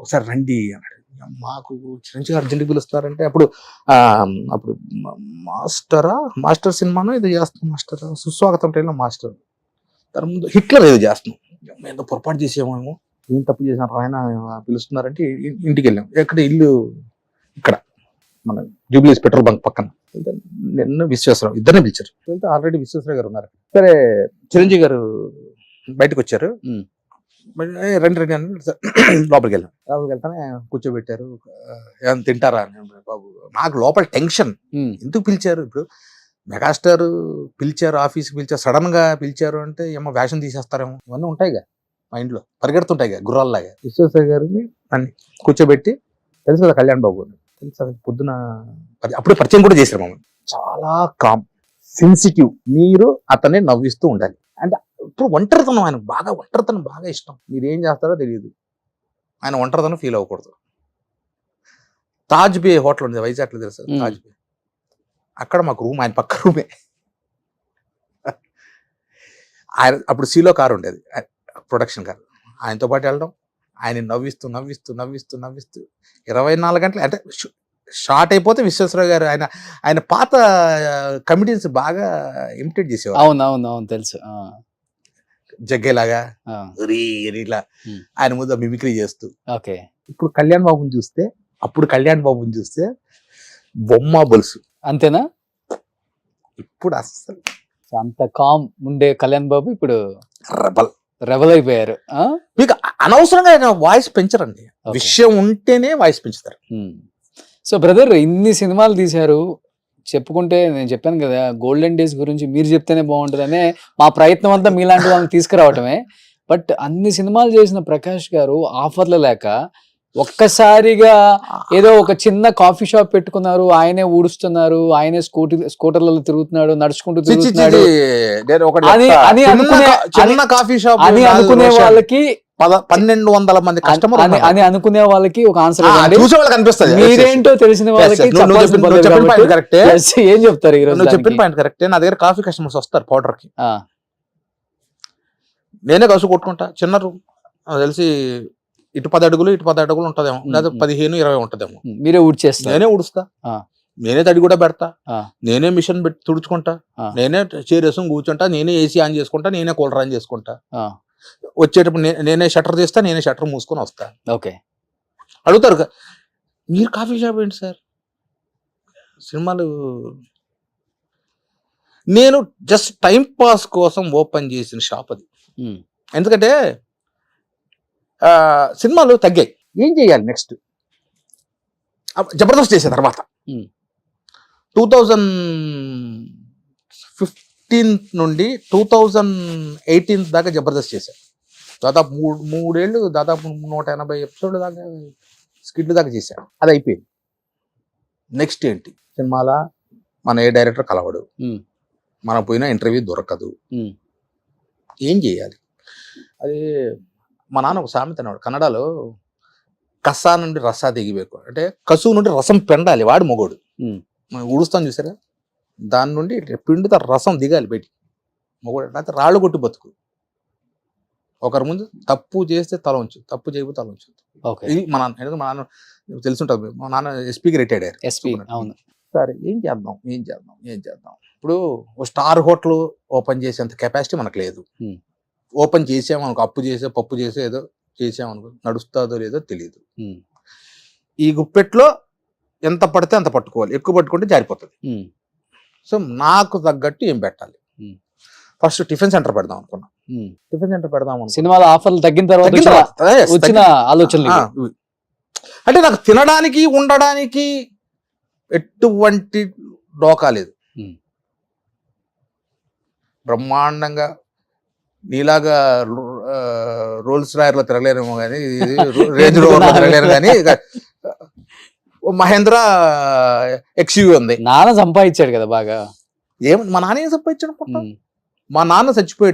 ఒకసారి రండి అన్నాడు. మాకు చిరంజీవి గారు అర్జెంట్ పిలుస్తున్నారంటే అప్పుడు మాస్టర్ సినిమాను ఇది చేస్తాం, మాస్టర్ సుస్వాగతం ట్రైన్లో మాస్టర్, దాని ముందు హిట్లర్ ఏదో చేస్తున్నాం, ఏదో పొరపాటు చేసేమేమో, ఏం తప్పు చేసినారు, ఆయన పిలుస్తున్నారంటే ఇంటికి వెళ్ళాం. ఎక్కడ ఇల్లు, ఇక్కడ మన జూబ్లీస్ పెట్రోల్ బంక్ పక్కన. నిన్న విశ్వేశ్వరరావు ఇద్దరిని పిలిచారు. ఆల్రెడీ విశ్వేశ్వరరావు గారు ఉన్నారు. సరే చిరంజీవి గారు బయటకు వచ్చారు, రండి అని లోపలికి వెళ్తానే కూర్చోబెట్టారు. ఏమైనా తింటారా అని. బాబు నాకు లోపల టెన్షన్, ఎందుకు పిలిచారు ఇప్పుడు, మెగాస్టార్ పిలిచారు, ఆఫీస్కి పిలిచారు, సడన్ గా పిలిచారు అంటే ఏమో వేషం తీసేస్తారేమో, ఇవన్నీ ఉంటాయిగా మైండ్లో, పరిగెడుతుంటాయిగా గుర్రాల్లాగా. విశ్వేశ్వర గారిని అన్ని కూర్చోబెట్టి, తెలుసు కదా కళ్యాణ్ బాబు గారు, తెలుసు పొద్దున అప్పుడే పరిచయం కూడా చేశారు మమ్మల్ని. చాలా కామ్, సెన్సిటివ్, మీరు అతన్ని నవ్విస్తూ ఉండాలి. అంటే ఇప్పుడు ఒంటరితనం, ఆయన బాగా ఒంటరితనం బాగా ఇష్టం. మీరు ఏం చేస్తారో తెలియదు, ఆయన ఒంటరితనం ఫీల్ అవ్వకూడదు. తాజ్ బే హోటల్ ఉంది వైజాగ్లో, తెలుసు తాజ్ బే, అక్కడ మాకు రూమ్, ఆయన పక్క రూమే. ఆయన అప్పుడు సీలో కారు ఉండేది, ప్రొడక్షన్ కారు, ఆయనతో పాటు వెళ్ళడం, ఆయన నవ్విస్తూ నవ్విస్తూ నవ్విస్తూ నవ్విస్తూ 24 గంటలు. అంటే షార్ట్ అయిపోతే విశ్వేశ్వరరావు గారు ఆయన పాత కమిటీస్ బాగా ఇమిటేట్ చేసేవారు. అవును తెలుసు. జగ్గేలాగా ఇలా ఆయన ముందు మిమిక్రీ చేస్తూ. ఓకే. ఇప్పుడు కళ్యాణ్ బాబుని చూస్తే, అప్పుడు కళ్యాణ్ బాబుని చూస్తే బొమ్మ బొలుసు, అంతేనా? ఇప్పుడు అస్సలు అంత కామ్ ఉండే కళ్యాణ్ బాబు ఇప్పుడు రెబల్ అయిపోయారు. మీకు అనవసరంగా ఆయన వాయిస్ పెంచరండి, విషయం ఉంటేనే వాయిస్ పెంచుతారు. సో బ్రదర్, ఇన్ని సినిమాలు తీశారు, చెప్పుకుంటే నేను చెప్పాను కదా గోల్డెన్ డేస్ గురించి మీరు చెప్తేనే బాగుంటుందనే మా ప్రయత్నం అంతా మీలాంటి వాళ్ళని తీసుకురావటమే. బట్ అన్ని సినిమాలు చేసిన ప్రకాష్ గారు ఆఫర్లు లేక ఒక్కసారిగా ఏదో ఒక చిన్న కాఫీ షాప్ పెట్టుకున్నారు, ఆయనే ఊడుస్తున్నారు, ఆయనే స్కూటర్లలో తిరుగుతున్నాడు, నడుచుకుంటూ తిరుగుతున్నాడు అని అనుకునే వాళ్ళకి 1200 మంది కస్టమర్ అని అనుకునే వాళ్ళకి ఒక ఆన్సర్ చూసే వాళ్ళకి అనిపిస్తుంది. మీరేంటో తెలిసిన వాళ్ళకి ఏం చెప్తారు? ఈ రోజు చెప్పిన పాయింట్ కరెక్టే. నా దగ్గర కాఫీ కస్టమర్స్ వస్తారు పౌడర్ కి, నేనే కసు కొట్టుకుంటా. చిన్న రూమ్ తెలిసి ఇటు 10 అడుగులు ఇటు 10 అడుగులు ఉంటదేమో, లేదా 15-20 ఉంటదేమో. మీరే ఊడ్చేస్తారు? నేనే ఊడుస్తా, నేనే తడి కూడా పెడతా, నేనే మిషన్ పెట్టి తుడుచుకుంటా, నేనే చైర్ వేసుకుని కూర్చుంటా, నేనే ఏసీ ఆన్ చేసుకుంటా, నేనే కూలర్ ఆన్ చేసుకుంటా. వచ్చేటప్పుడు నేనే షట్టర్ తీస్తా, నేనే షట్టర్ మూసుకొని వస్తా. ఓకే. అడుగుతారు మీరు కాఫీ షాప్ ఏంటి సార్? సినిమాలు నేను జస్ట్ టైం పాస్ కోసం ఓపెన్ చేసిన షాప్ అది. ఎందుకంటే సినిమాలు తగ్గాయి, ఏం చేయాలి నెక్స్ట్? జబర్దస్త్ చేసే తర్వాత 2015 నుండి 2018 దాకా జబర్దస్త్ చేశాను. దాదాపు 3 ఏళ్ళు, దాదాపు 180 ఎపిసోడ్ల దాకా స్కిట్లు దాకా చేశాను. అది అయిపోయింది. నెక్స్ట్ ఏంటి? సినిమాల మన ఏ డైరెక్టర్ కలవడు, మనం పోయిన ఇంటర్వ్యూ దొరకదు, ఏం చేయాలి? అది మా నాన్న ఒక సామెత అన్నాడు కన్నడలో, కసా నుండి రసా దిగిಬೇಕು అంటే కసువు నుండి రసం పెండాలి, వాడు మొగోడు. ఊడుస్తాను చూసారా, దాని నుండి పిండితో రసం దిగాలి బయటికి, మొగోడు. అయితే రాళ్ళు కొట్టి బతుకు. ఒకరి ముందు తప్పు చేస్తే తల ఉంచు, తప్పు చేయకపోతే తల ఉంచు. ఇది మా నాన్న. ఎందుకంటే మా నాన్న తెలుసుంటుంది, మా నాన్న ఎస్పీకి రిటైర్డ్ అయ్యారు. సరే ఏం చేద్దాం. ఇప్పుడు ఓ స్టార్ హోటల్ ఓపెన్ చేసేంత కెపాసిటీ మనకు లేదు. ఓపెన్ చేసామనుకో, అప్పు చేసే పప్పు చేసే ఏదో చేసామనుకో, నడుస్తుందో లేదో తెలియదు. ఈ గుప్పెట్లో ఎంత పడితే అంత పట్టుకోవాలి, ఎక్కువ పట్టుకుంటే జారిపోతుంది. సో నాకు తగ్గట్టు ఏం పెట్టాలి? ఫస్ట్ టిఫిన్ సెంటర్ పెడదాం అనుకున్నా. టిఫిన్ సెంటర్ పెడదాం సినిమాల ఆఫర్లు తగ్గిన తర్వాత వచ్చిన ఆలోచనలు. అంటే నాకు తినడానికి ఉండడానికి ఎటువంటి డోకా లేదు. బ్రహ్మాండంగా నీలాగా రోల్స్ రాయర్లో తిరగలేరేమో కానీ, రేంజ్ రోవర్లో తిరగలేరు కానీ, మహేంద్ర ఎక్స్యూవీ ఉంది. నాన్న సంపాదించాడు కదా బాగా. ఏమన్నా మా నాన్న ఏం సంపాదించాడు? మా నాన్న చచ్చిపోయే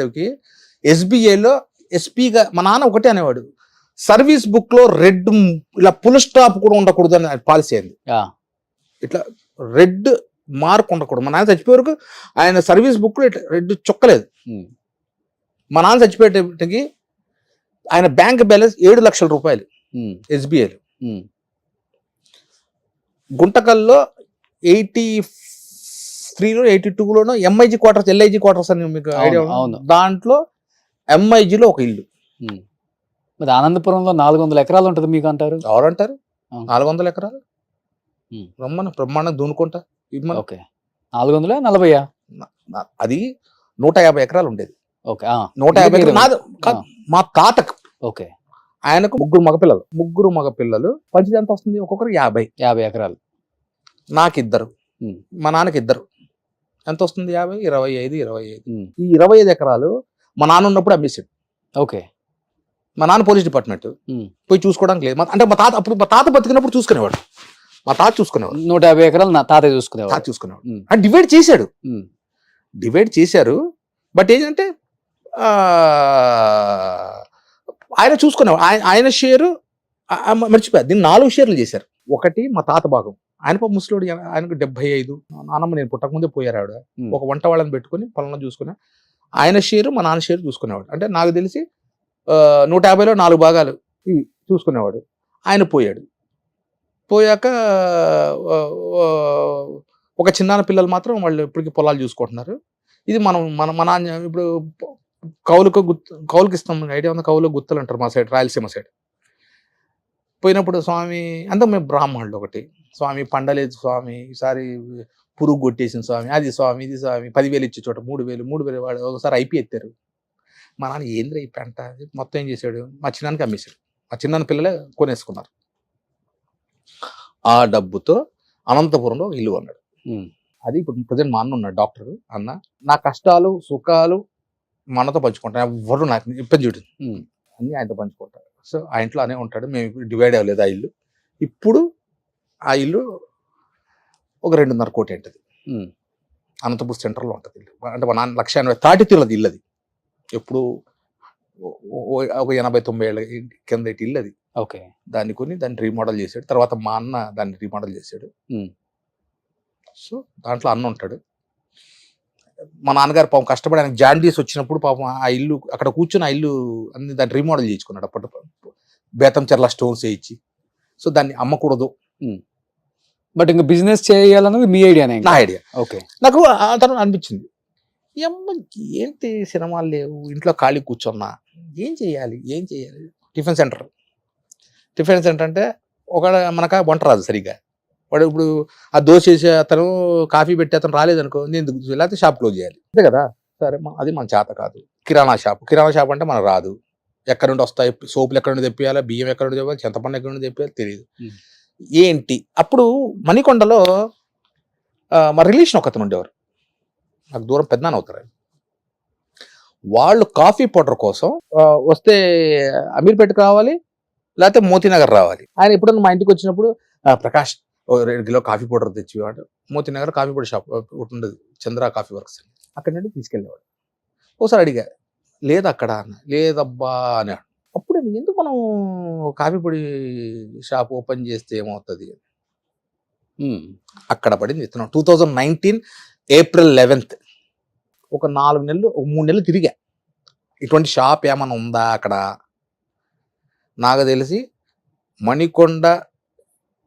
టైంకి ఎస్బీఐలో ఎస్పీగా మా నాన్న ఒకటే అనేవాడు, సర్వీస్ బుక్ లో రెడ్ ఇలా ఫుల్ స్టాప్ కూడా ఉండకూడదు అని పాలసీ అయింది. ఇట్లా రెడ్ మార్క్ ఉండకూడదు. మా నాన్న చచ్చిపోయే వరకు ఆయన సర్వీస్ బుక్ లో ఇట్లా రెడ్ చొక్కలేదు. మా నాన్న చచ్చిపోయేటప్పటికి ఆయన బ్యాంక్ బ్యాలెన్స్ 7 లక్షల రూపాయలు ఎస్బీఐలో. గుంటకల్లో 83లో 82లోనో ఎంఐజీ క్వార్టర్స్, ఎల్ఐజీ క్వార్టర్స్ అని మీకు ఐడియా? దాంట్లో ఎంఐజీలో ఒక ఇల్లు. మరి ఆనందపురంలో 400 ఎకరాలు ఉంటుంది మీకు అంటారు? ఎవరంటారు? 400 ఎకరాలు రమ్మని బ్రహ్మాండం దూనుకుంటా. 440? అది 150 ఎకరాలు ఉండేది. 150 ఎకరాలు మా తాతకు. ఆయనకు 3 మగపిల్లలు. పంచిది ఎంత వస్తుంది? ఒక్కొక్కరు 50 ఎకరాలు. నాకిద్దరు మా నాన్నకి ఇద్దరు. ఎంత వస్తుంది? 50, 25. ఈ 25 ఎకరాలు మా నాన్న ఉన్నప్పుడు అమ్మేశాడు. ఓకే. మా నాన్న పోలీస్ డిపార్ట్మెంట్, పోయి చూసుకోవడానికి లేదు. అంటే మా తాత బతికినప్పుడు చూసుకునేవాడు. మా తాత చూసుకునేవాడు. 150 ఎకరాలు నా తాత చూసుకునేవాడు. అంటే డివైడ్ చేశాడు. డివైడ్ చేశారు. బట్ ఏంటంటే ఆయన చూసుకునేవాడు. ఆయన షేరు మర్చిపోయారు. దీన్ని 4 షేర్లు చేశారు. ఒకటి మా తాత భాగం. ఆయన ముసలోడు, ఆయనకు 75. నాన్నమ్మ నేను పుట్టకముందే పోయారు ఆవిడ. ఒక వంట వాళ్ళని పెట్టుకుని పొలంలో చూసుకునే ఆయన షేరు, మా నాన్న షేరు చూసుకునేవాడు. అంటే నాకు తెలిసి 150లో 4 భాగాలు ఇవి చూసుకునేవాడు. ఆయన పోయాడు. పోయాక ఒక చిన్నాన్న పిల్లలు మాత్రం వాళ్ళు ఇప్పటికీ పొలాలు చూసుకుంటున్నారు. ఇది మన నాన్న ఇప్పుడు కౌలుకి ఇస్తాం. ఐడియా ఉంది? కౌలు గుత్తలు అంటారు మా సైడ్, రాయలసీమ సైడ్. పోయినప్పుడు స్వామి అంతా మేము బ్రాహ్మణులు. ఒకటి స్వామి పండలేదు స్వామి, ఈసారి పురుగు కొట్టేసిన స్వామి, అది స్వామి, ఇది స్వామి. 10,000 ఇచ్చే చోట 3,000 వాడు ఒకసారి ఐపీ ఎత్తారు. మా నాన్న ఏంద్ర ఈ పెంట మొత్తం ఏం చేశాడు? మా చిన్నానికి అమ్మేశాడు. మా చిన్నాన్న పిల్లలే కొనేసుకున్నారు. ఆ డబ్బుతో అనంతపురంలో ఒక ఇల్లు కొన్నాడు. అది ఇప్పుడు ప్రజెంట్ మా అన్న ఉన్నాడు, డాక్టర్ అన్న. నా కష్టాలు సుఖాలు మా అన్నతో పంచుకుంటాను. ఎవరు నాకు ఇబ్బంది చూడు అన్నీ ఆయనతో పంచుకుంటారు. సో ఆ ఇంట్లో అనే ఉంటాడు. మేము ఇప్పుడు డివైడ్ అవ్వలేదు ఆ ఇల్లు. ఇప్పుడు ఆ ఇల్లు ఒక 2.5 కోటి ఉంటుంది. అనంతపూర్ సెంటర్లో ఉంటుంది ఇల్లు. అంటే మా నాన్న 180 తాటి తీరది ఇల్లు. అది ఎప్పుడు ఒక 89 ఏళ్ళ కింద ఇల్లు అది. ఓకే. దాన్ని కొని దాన్ని రీమోడల్ చేశాడు. తర్వాత మా అన్న దాన్ని రీమోడల్ చేశాడు. సో దాంట్లో అన్న ఉంటాడు. మా నాన్నగారు పాపం కష్టపడి ఆయనకు జాండీస్ వచ్చినప్పుడు పాపం ఆ ఇల్లు అక్కడ కూర్చొని ఆ ఇల్లు అన్ని దాన్ని రీమోడల్ చేయించుకున్నాడు. అప్పటి బేతం చెర్ల స్టోన్స్ వేయించి. సో దాన్ని అమ్మకూడదు. బట్ ఇంకా బిజినెస్ చేయాలన్నది మీ ఐడియానే? నా ఐడియా. ఓకే. నాకు ఆ తర్వాత అనిపించింది, ఏంటి సినిమాలు లేవు, ఇంట్లో ఖాళీ కూర్చున్నా, ఏం చేయాలి? టిఫిన్ సెంటర్ అంటే ఒక మనకు వంట రాదు సరిగ్గా. వాడు ఇప్పుడు ఆ దోశ వేసే అతను, కాఫీ పెట్టే అతను రాలేదనుకో, నేను లేకపోతే షాప్ క్లోజ్ చేయాలి. అంతే కదా. సరే, అది మన చేత కాదు. కిరాణా షాప్ అంటే మనకు రాదు. ఎక్కడి నుండి వస్తాయి సోపులు, ఎక్కడి నుండి తెప్పియాలి, బియ్యం ఎక్కడి నుండి తెప్పాలి, చింతపండు ఎక్కడి నుండి తెప్పియాలి తెలియదు. ఏంటి అప్పుడు మణికొండలో మా రిలేషన్ ఒకతను ఉండేవారు, నాకు దూరం పెద్దనాన్న అవుతారు. వాళ్ళు కాఫీ పౌడర్ కోసం వస్తే అమీర్పేటకు రావాలి, లేకపోతే మోతీనగర్ రావాలి. ఆయన ఎప్పుడన్నా మా ఇంటికి వచ్చినప్పుడు, ప్రకాష్ 2 కిలో కాఫీ పౌడర్ తెచ్చివాడు. మోతీనగర్ కాఫీ పౌడర్ షాప్ ఒకటి ఉండదు, చంద్ర కాఫీ వర్క్స్. అక్కడి నుండి తీసుకెళ్ళేవాడు. ఒకసారి అడిగా, లేదు అక్కడ అన్న. లేదబ్బా అన్నాడు. అప్పుడు ఎందుకు మనం కాఫీ పొడి షాప్ ఓపెన్ చేస్తే ఏమవుతుంది? అక్కడ పడింది విత్తనం. 2019 ఏప్రిల్ 11th ఒక 4 నెలలు, ఒక 3 నెలలు తిరిగా. ఇటువంటి షాప్ ఏమైనా ఉందా అక్కడ? నాకు తెలిసి మణికొండ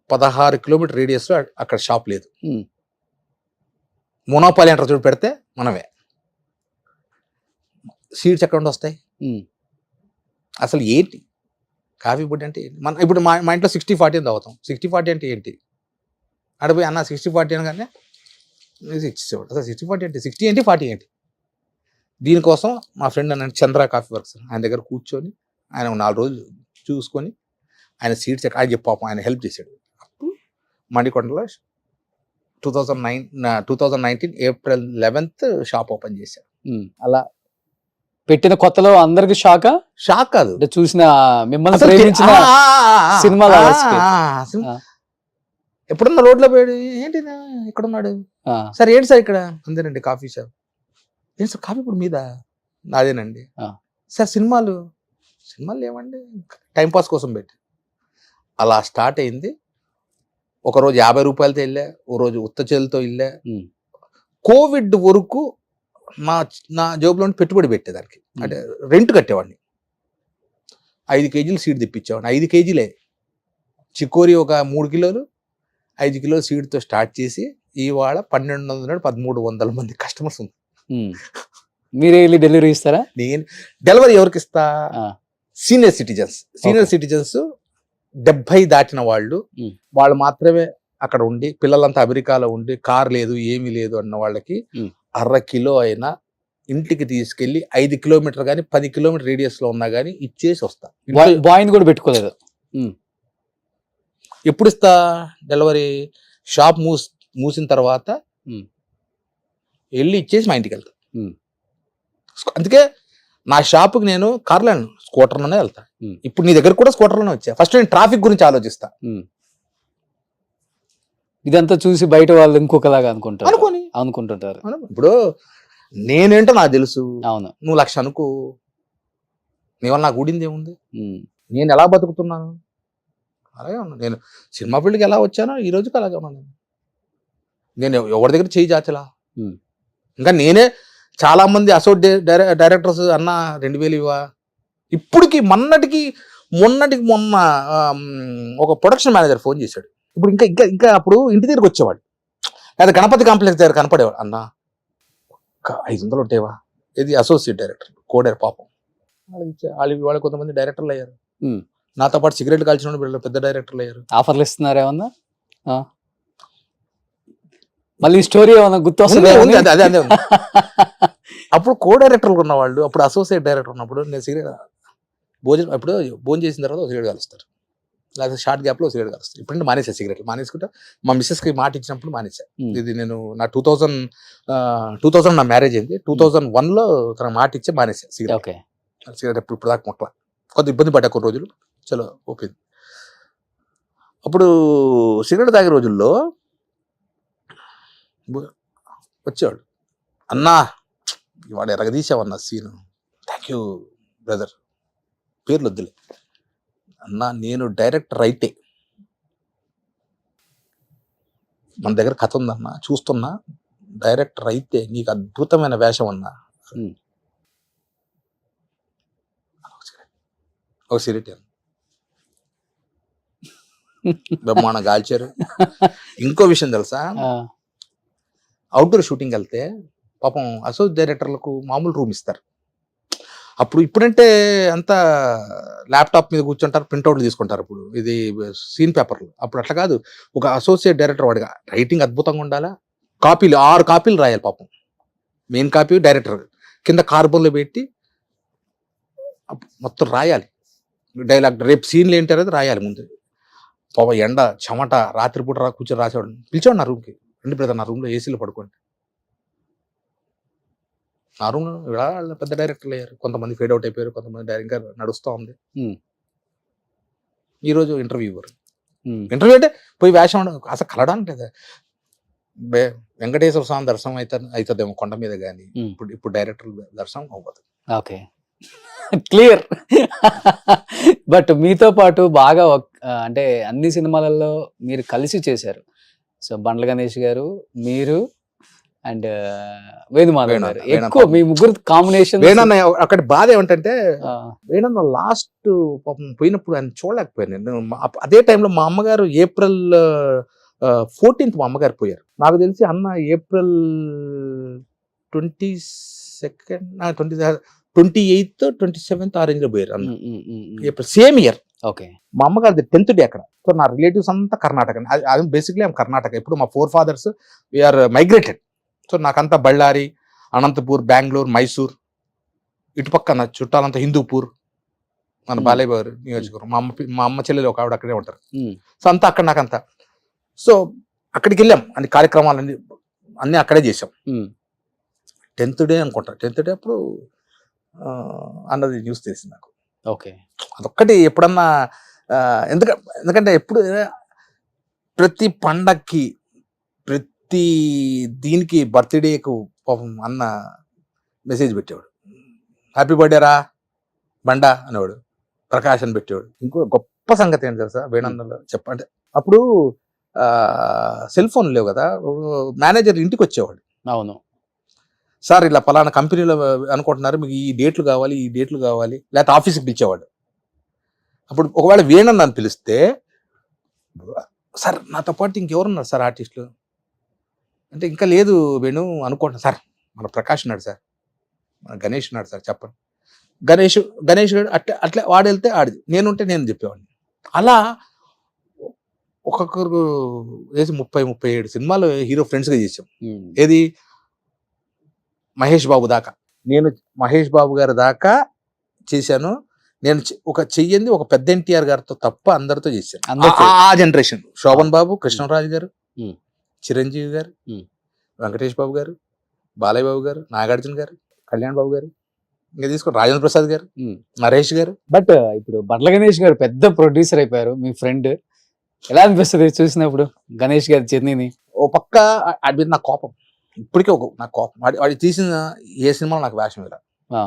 16 కిలోమీటర్ రేడియస్లో అక్కడ షాప్ లేదు. మోనోపాలి అంటారు చూడు, పెడితే మనమే. సీడ్స్ ఎక్కడ నుండి వస్తాయి? అసలు ఏంటి కాఫీ పొడి అంటే? మన ఇప్పుడు మా ఇంట్లో 60-40 అని తాగుతాం. 60-40 అంటే ఏంటి? అడిపోయి అన్న 60-40 అనగానే 60 అసలు 60-40 అంటే 60 ఏంటి 40 ఏంటి? దీనికోసం మా ఫ్రెండ్ అన్నాడు చంద్ర కాఫీ వర్క్స్, ఆయన దగ్గర కూర్చొని ఆయన 4 రోజులు చూసుకొని ఆయన సీడ్స్ ఆయన చెప్పాపం ఆయన హెల్ప్ చేశాడు. అప్పుడు మణికొండలో 2019 ఏప్రిల్ 11th షాప్ ఓపెన్ చేశారు. అలా పెట్టిన కొత్తలో అందరికి షాక్ కాదు, చూసిన మిమ్మల్ని ప్రేమించిన సినిమాలో ఎప్పుడన్నా రోడ్లో పోయాడు, ఏంటి ఇక్కడ ఉన్నాడు సార్, ఏంటి సార్ ఇక్కడ? అంతేనండి కాఫీ షాప్. ఏంటి సార్ కాఫీ ఇప్పుడు మీద? నాదేనండి. సార్ సినిమాలు ఏమండి? టైంపాస్ కోసం పెట్టి. అలా స్టార్ట్ అయింది. ఒకరోజు 50 రూపాయలతో వెళ్ళా, ఓ రోజు ఉత్త చేతులతో వెళ్ళా. కోవిడ్ వరకు నా జోబులో పెట్టుబడి పెట్టేదానికి, అంటే రెంట్ కట్టేవాడిని. 5 కేజీలు సీడ్ తెప్పించేవాడిని. 5 కేజీలే చికోరి, ఒక 3 కిలోలు, 5 కిలోల సీడ్తో స్టార్ట్ చేసి ఇవాళ 1200-1300 మంది కస్టమర్స్ ఉంది. మీరే వెళ్ళి డెలివరీ ఇస్తారా? నేను డెలివరీ ఎవరికి ఇస్తా? సీనియర్ సిటిజన్స్ 70 దాటిన వాళ్ళు మాత్రమే అక్కడ ఉండి, పిల్లలంతా అమెరికాలో ఉండి, కార్ లేదు ఏమీ లేదు అన్న వాళ్ళకి 1/2 కిలో అయినా ఇంటికి తీసుకెళ్లి 5 కిలోమీటర్ కానీ 10 కిలోమీటర్ రేడియస్ లో ఉన్నా కానీ ఇచ్చేసి వస్తా. బాయ్ని కూడా పెట్టుకోలేదు. ఎప్పుడు ఇస్తా డెలివరీ? షాప్ మూసిన తర్వాత ఉమ్. వెళ్ళి ఇచ్చేసి మా ఇంటికి వెళ్తా. ఉమ్. అందుకే నా షాపుకి నేను కార్లో స్కూటర్లోనే వెళ్తా. ఉమ్. ఇప్పుడు నీ దగ్గర కూడా స్కూటర్లోనే వచ్చా. ఫస్ట్ నేను ట్రాఫిక్ గురించి ఆలోచిస్తా ఇదంతా చూసి బయట వాళ్ళు ఇంకొకలాగా అనుకుంటారు అనుకుంటారు. ఇప్పుడు నేనేంటో నాకు తెలుసు. అవును, నువ్వు 1,00,000 అనుకో, నీ వల్ల నాకు ఊడింది ఏముంది? నేను ఎలా బతుకుతున్నాను అలాగే ఉన్నాను. నేను సినిమా ఫీల్డ్కి ఎలా వచ్చానో ఈ రోజుకి అలాగే ఉన్నాను. నేను ఎవరి దగ్గర చేయి చాచలా. ఇంకా నేనే చాలా మంది అసోసియేట్ డైరెక్టర్స్ అన్న 2,000 ఇవ్వా. ఇప్పటికి మొన్న ఒక ప్రొడక్షన్ మేనేజర్ ఫోన్ చేశాడు. ఇప్పుడు ఇంకా ఇంకా ఇంకా అప్పుడు ఇంటి దగ్గరికి వచ్చేవాడు, లేదా గణపతి కాంప్లెక్స్ దగ్గర కనపడేవాడు. అన్న ఒక 500 ఉంటాయివా. ఇది అసోసియేట్ డైరెక్టర్ కోడేరు పాపం. వాళ్ళు కొంతమంది డైరెక్టర్లు అయ్యారు. నాతో పాటు సిగరెట్ కాల్చిన వీళ్ళు పెద్ద డైరెక్టర్లు అయ్యారు. ఆఫర్లు ఇస్తున్నారు ఏమన్నా? మళ్ళీ స్టోరీ ఏమన్నా గుర్తు అదే అప్పుడు కో డైరెక్టర్లు ఉన్న వాళ్ళు, అప్పుడు అసోసియేట్ డైరెక్టర్ ఉన్నప్పుడు నేను సిగరెట్ భోజనం చేసిన తర్వాత సిగరెట్ కలుస్తారు, లేకపోతే షార్ట్ గ్యాప్లో సిగరెట్ కలుస్తారు. ఇప్పుడు మానేసా సిగరెట్లు. మానేసుకుంటా మా మిస్సెస్కి మాట ఇచ్చినప్పుడు మానేసా. ఇది నేను నా 2000 నా మ్యారేజ్ అయింది. 2001లో తన మాట ఇచ్చే మానేసా సిగరెట్. సిగరెట్ ఇప్పుడు దాకా మొక్కల కొంత ఇబ్బంది పడ్డా కొన్ని రోజులు. చలో ఓకే. అప్పుడు సిగరెట్ తాగే రోజుల్లో వచ్చేవాడు, అన్నా ఇవాడు ఎరగదీసావన్నా సీను, థ్యాంక్ యూ బ్రదర్, పేర్లు వద్దులే అన్నా, నేను డైరెక్టర్ అయితే మన దగ్గర కథ ఉందన్నా, చూస్తున్నా, డైరెక్టర్ అయితే నీకు అద్భుతమైన వేషం అన్నా. ఒక సిగరెట్ బ్రహ్మాండ గాల్చారు. ఇంకో విషయం తెలుసా, అవుట్డోర్ షూటింగ్ వెళ్తే పాపం అసోసియేట్ డైరెక్టర్లకు మామూలు రూమ్ ఇస్తారు. అప్పుడు ఇప్పుడంటే అంతా ల్యాప్టాప్ మీద కూర్చుంటారు, ప్రింట్అవుట్లు తీసుకుంటారు. ఇప్పుడు ఇది సీన్ పేపర్లు. అప్పుడు అట్లా కాదు. ఒక అసోసియేట్ డైరెక్టర్ వాడిగా రైటింగ్ అద్భుతంగా ఉండాలా. 6 కాపీలు రాయాలి పాపం. మెయిన్ కాపీ డైరెక్టర్ కింద కార్బన్లో పెట్టి మొత్తం రాయాలి. డైలాగ్ రేపు సీన్లు ఏంటారో రాయాలి ముందు. పాపం ఎండ చెమట రాత్రిపూట కూర్చొని రాసేవాడు. పిలిచేవాడు నా రూమ్కి, రండి బ్రదర్ నా రూమ్లో ఏసీలో పడుకోండి. ఆ రూమ్ పెద్ద డైరెక్టర్లు అయ్యారు. కొంతమంది ఫేడ్ అవుట్ అయిపోయారు, కొంతమంది డైరెక్ట్గా నడుస్తూ ఉంది. ఈరోజు ఇంటర్వ్యూ అంటే పోయి వేషం అసలు కలడానికి లేదా. వెంకటేశ్వర స్వామి దర్శనం అవుతుందేమో కొండ మీద, కానీ ఇప్పుడు డైరెక్టర్ దర్శనం అవ్వదు. Okay, clear. బట్ మీతో పాటు బాగా అంటే అన్ని సినిమాలలో మీరు కలిసి చేశారు. సో బండ్ల గణేష్ గారు, మీరు అండ్ వేణుమాధవ్ గారు, ఎక్కువ మీ ముగ్గురు కాంబినేషన్. వేణన్న అక్కడ బాధ ఏమిటంటే, వేణన్న లాస్ట్ పోయినప్పుడు ఆయన చూడలేకపోయాను. అదే టైంలో మా అమ్మగారు April 14th మా అమ్మగారు పోయారు. నాకు తెలిసి అన్న April 22nd 28th 27th ఆ రేంజ్ లో పోయారు అన్న. April same year. ఓకే, మా అమ్మగారిది 10th డే అక్కడ. సో నా రిలేటివ్స్ అంతా కర్ణాటక. అది బేసిక్లీ ఐఎమ్ కర్ణాటక. ఇప్పుడు మా 4 fathers వీఆర్ మైగ్రేటెడ్. సో నాకంతా బళ్ళారి, అనంతపూర్, బెంగళూరు, మైసూర్, ఇటుపక్కన చుట్టాలంతా హిందూపూర్, మన బాలయ్య గారు నియోజకవర్గం. మా అమ్మ చెల్లెలు ఒక ఆవిడ అక్కడే ఉంటారు. సో అంతా అక్కడ నాకంతా. సో అక్కడికి వెళ్ళాం, అన్ని కార్యక్రమాలన్నీ అక్కడే చేసాం. 10th డే అనుకుంటా. 10th డే అప్పుడు అన్నది న్యూస్ తెలిసింది నాకు. ఓకే, అదొక్కటి ఎప్పుడన్నా ఎందుకంటే ఎప్పుడు ప్రతి పండక్కి ప్రతి దీనికి బర్త్డేకు పాపం అన్న మెసేజ్ పెట్టేవాడు, హ్యాపీ బర్త్డే రా బండా అనేవాడు, ప్రకాశ్ అని పెట్టేవాడు. ఇంకో గొప్ప సంగతి ఏంటి తెలుసా వేణన్నలో చెప్పంటే, అప్పుడు సెల్ ఫోన్ లేవు కదా, మేనేజర్ ఇంటికి వచ్చేవాడు. అవును సార్ ఇలా పలానా కంపెనీలో అనుకుంటున్నారు, మీకు ఈ డేట్లు కావాలి, ఈ డేట్లు కావాలి, లేకపోతే ఆఫీస్కి పిలిచేవాడు. అప్పుడు ఒకవేళ వేణన్న అని పిలిస్తే, సార్ నాతో పాటు ఇంకెవరున్నారు సార్ ఆర్టిస్టులు అంటే, ఇంకా లేదు వేణు అనుకుంటున్నా సార్, మన ప్రకాష్ ఉన్నాడు సార్, మన గణేష్ ఉన్నాడు సార్ చెప్పండి. గణేష్ అట్లా వాడు వెళ్తే ఆడిది, నేనుంటే నేను చెప్పేవాడిని. అలా ఒక్కొక్కరు వేసి 30-37 సినిమాలు హీరో ఫ్రెండ్స్గా చేసాం. ఏది మహేష్ బాబు దాకా, నేను మహేష్ బాబు గారి దాకా చేశాను. నేను చెయ్యింది ఒక పెద్ద ఎన్టీఆర్ గారితో తప్ప అందరితో చేశాను. ఆ జనరేషన్ శోభన్ బాబు, కృష్ణరాజు గారు, చిరంజీవి గారు, Hmm. వెంకటేష్ బాబు గారు, బాలయ్య బాబు గారు, నాగార్జున గారు, కళ్యాణ్ బాబు గారు, ఇంకా తీసుకుని రాజేంద్ర ప్రసాద్ గారు, నరేష్ గారు. బట్ ఇప్పుడు బండ్ల గణేష్ గారు పెద్ద ప్రొడ్యూసర్ అయిపోయారు, మీ ఫ్రెండ్. ఎలా అనిపిస్తుంది చూసినప్పుడు గణేష్ గారి జర్నీని? ఓ పక్క వాడి మీద నాకు కోపం, ఇప్పటికే నాకు కోపం. వాడి తీసిన ఏ సినిమాలో నాకు వేషం ఇలా. ఆ.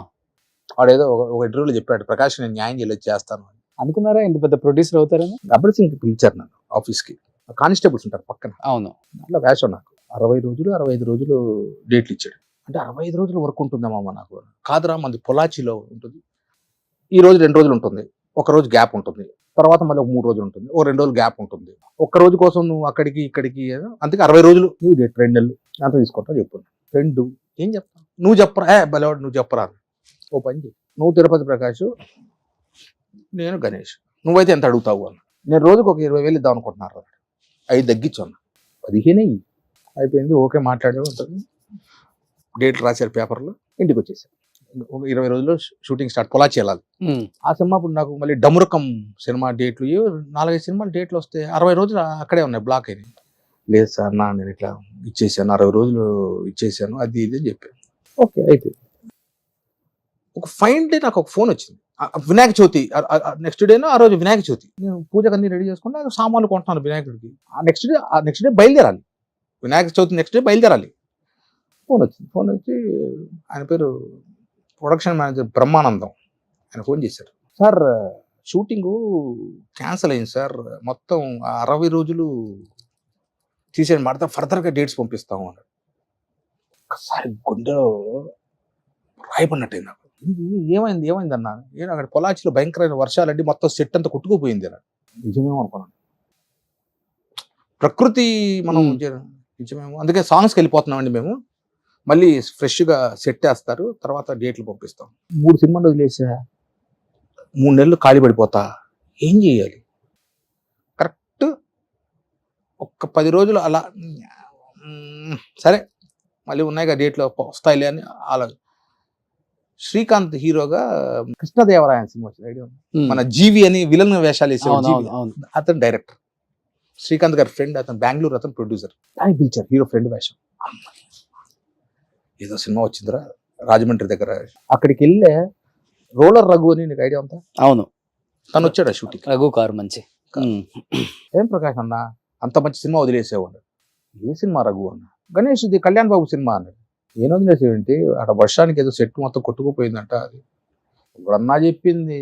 వాడు ఏదో ఒక ఇంటర్వ్యూలో చెప్పాడు, ప్రకాష్ నేను న్యాయం చేయలేదు చేస్తాను అని. అనుకున్నారా ఇంత పెద్ద ప్రొడ్యూసర్ అవుతారని? గబ్బర్ సింగ్ పిలిచారు నన్ను ఆఫీస్కి, కానిస్టేబుల్స్ ఉంటారు పక్కన. అవును. అట్లా వేషం నాకు 60 రోజులు 65 రోజులు డేట్లు ఇచ్చాడు. అంటే 65 రోజులు వర్క్ ఉంటుందమ్మా నాకు. కాదురా, మంది పొలాచిలో ఉంటుంది. ఈ రోజు 2 రోజులు ఉంటుంది, ఒక రోజు గ్యాప్ ఉంటుంది, తర్వాత మళ్ళీ ఒక 3 రోజులు ఉంటుంది, ఒక 2 రోజులు గ్యాప్ ఉంటుంది. ఒక్క రోజు కోసం నువ్వు అక్కడికి ఇక్కడికి, అందుకే 60 రోజులు నువ్వు 2 నెలలు అంత తీసుకుంటావు చెప్పు. 2 ఏం చెప్తావు నువ్వు, చెప్పరా బలవాడు నువ్వు చెప్పరా. ఓ పని చేయి, నువ్వు తిరుపతి ప్రకాష్, నేను గణేష్, నువ్వైతే ఎంత అడుగుతావు అన్న. నేను రోజుకు ఒక 20,000 ఇద్దాం అనుకుంటున్నారు. 5 తగ్గించాను, 15 అయిపోయింది. ఓకే మాట్లాడే ఉంటుంది, డేట్లు రాశారు పేపర్లో, ఇంటికి వచ్చేసారు. ఒక 20 రోజుల్లో షూటింగ్ స్టార్ట్, పొలాచి వెళ్ళాలి. ఆ సినిమా ఇప్పుడు నాకు మళ్ళీ డమురకం సినిమా డేట్లు 4-5 సినిమాలు డేట్లు వస్తే 60 రోజులు అక్కడే ఉన్నాయి, బ్లాక్ అయినాయి. లేదు సార్ నేను ఇట్లా ఇచ్చేసాను, 60 రోజులు ఇచ్చేసాను, అది ఇది అని చెప్పాను. ఓకే అయితే ఒక ఫైన్ డే నాకు ఒక ఫోన్ వచ్చింది, వినాయక చవితి నెక్స్ట్ డేనో, ఆ రోజు వినాయక చవితి. నేను పూజకు అన్ని రెడీ చేసుకుంటే సామాన్లు కొంటున్నాను వినాయకుడికి. ఆ నెక్స్ట్ డే బయలుదేరాలి, వినాయక చవితి నెక్స్ట్ డే బయలుదేరాలి. ఫోన్ వచ్చింది, ఫోన్ వచ్చి ఆయన పేరు ప్రొడక్షన్ మేనేజర్ బ్రహ్మానందం, ఆయన ఫోన్ చేశారు. సార్ షూటింగు క్యాన్సిల్ అయింది సార్, మొత్తం 60 రోజులు తీసేయండి, మాడతా ఫర్దర్గా డేట్స్ పంపిస్తాము అన్నాడు. ఒకసారి గుండె రాయబడినట్టు నాకు. ఏమైంది అన్నా, నేను అక్కడ పొలాచిలో భయంకరమైన వర్షాలండి, మొత్తం సెట్ అంతా కొట్టుకుపోయింది అన్నాడు. నిజమేమో అనుకున్నాను, ప్రకృతి మనం నిజమేమో, అందుకే సాంగ్స్కి వెళ్ళిపోతున్నామండి మేము, మళ్ళీ ఫ్రెష్గా సెట్ వేస్తారు, తర్వాత డేట్లు పంపిస్తాం. 3 సినిమాలు వదిలేసా, 3 నెలలు ఖాళీ పడిపోతా, ఏం చేయాలి? కరెక్ట్ ఒక్క 10 రోజులు అలా, సరే మళ్ళీ ఉన్నాయి కదా డేట్లు వస్తాయిలే అని అలా. శ్రీకాంత్ హీరోగా కృష్ణదేవరాయన సినిమా వచ్చింది, ఐడియా ఉంది? మన జీవి అని విలన్ వేషాలు వేసేవాడు, అతను డైరెక్టర్, శ్రీకాంత్ గారి ఫ్రెండ్, అతను బెంగళూరు, అతను ప్రొడ్యూసర్. ఆయన పిలిచారు హీరో ఫ్రెండ్ వేషం. ఏదో సినిమా వచ్చిందిరా రాజమండ్రి దగ్గర, అక్కడికి వెళ్ళే రోలర్ రఘు అని నీకు ఐడియా ఉందా? అవును, తను వచ్చాడు ఆ షూటింగ్. రఘు కారు మంచి. ఏం ప్రకాష్ అన్న అంత మంచి సినిమా వదిలేసేవాడు. ఏ సినిమా రఘు అన్న? గణేష్ ఇది కళ్యాణ్ బాబు సినిమా అన్నాడు. ఏం వదిలేసేవేంటి, అక్కడ వర్షానికి ఏదో సెట్ మొత్తం కొట్టుకుపోయిందంట. అది ఇప్పుడన్నా చెప్పింది,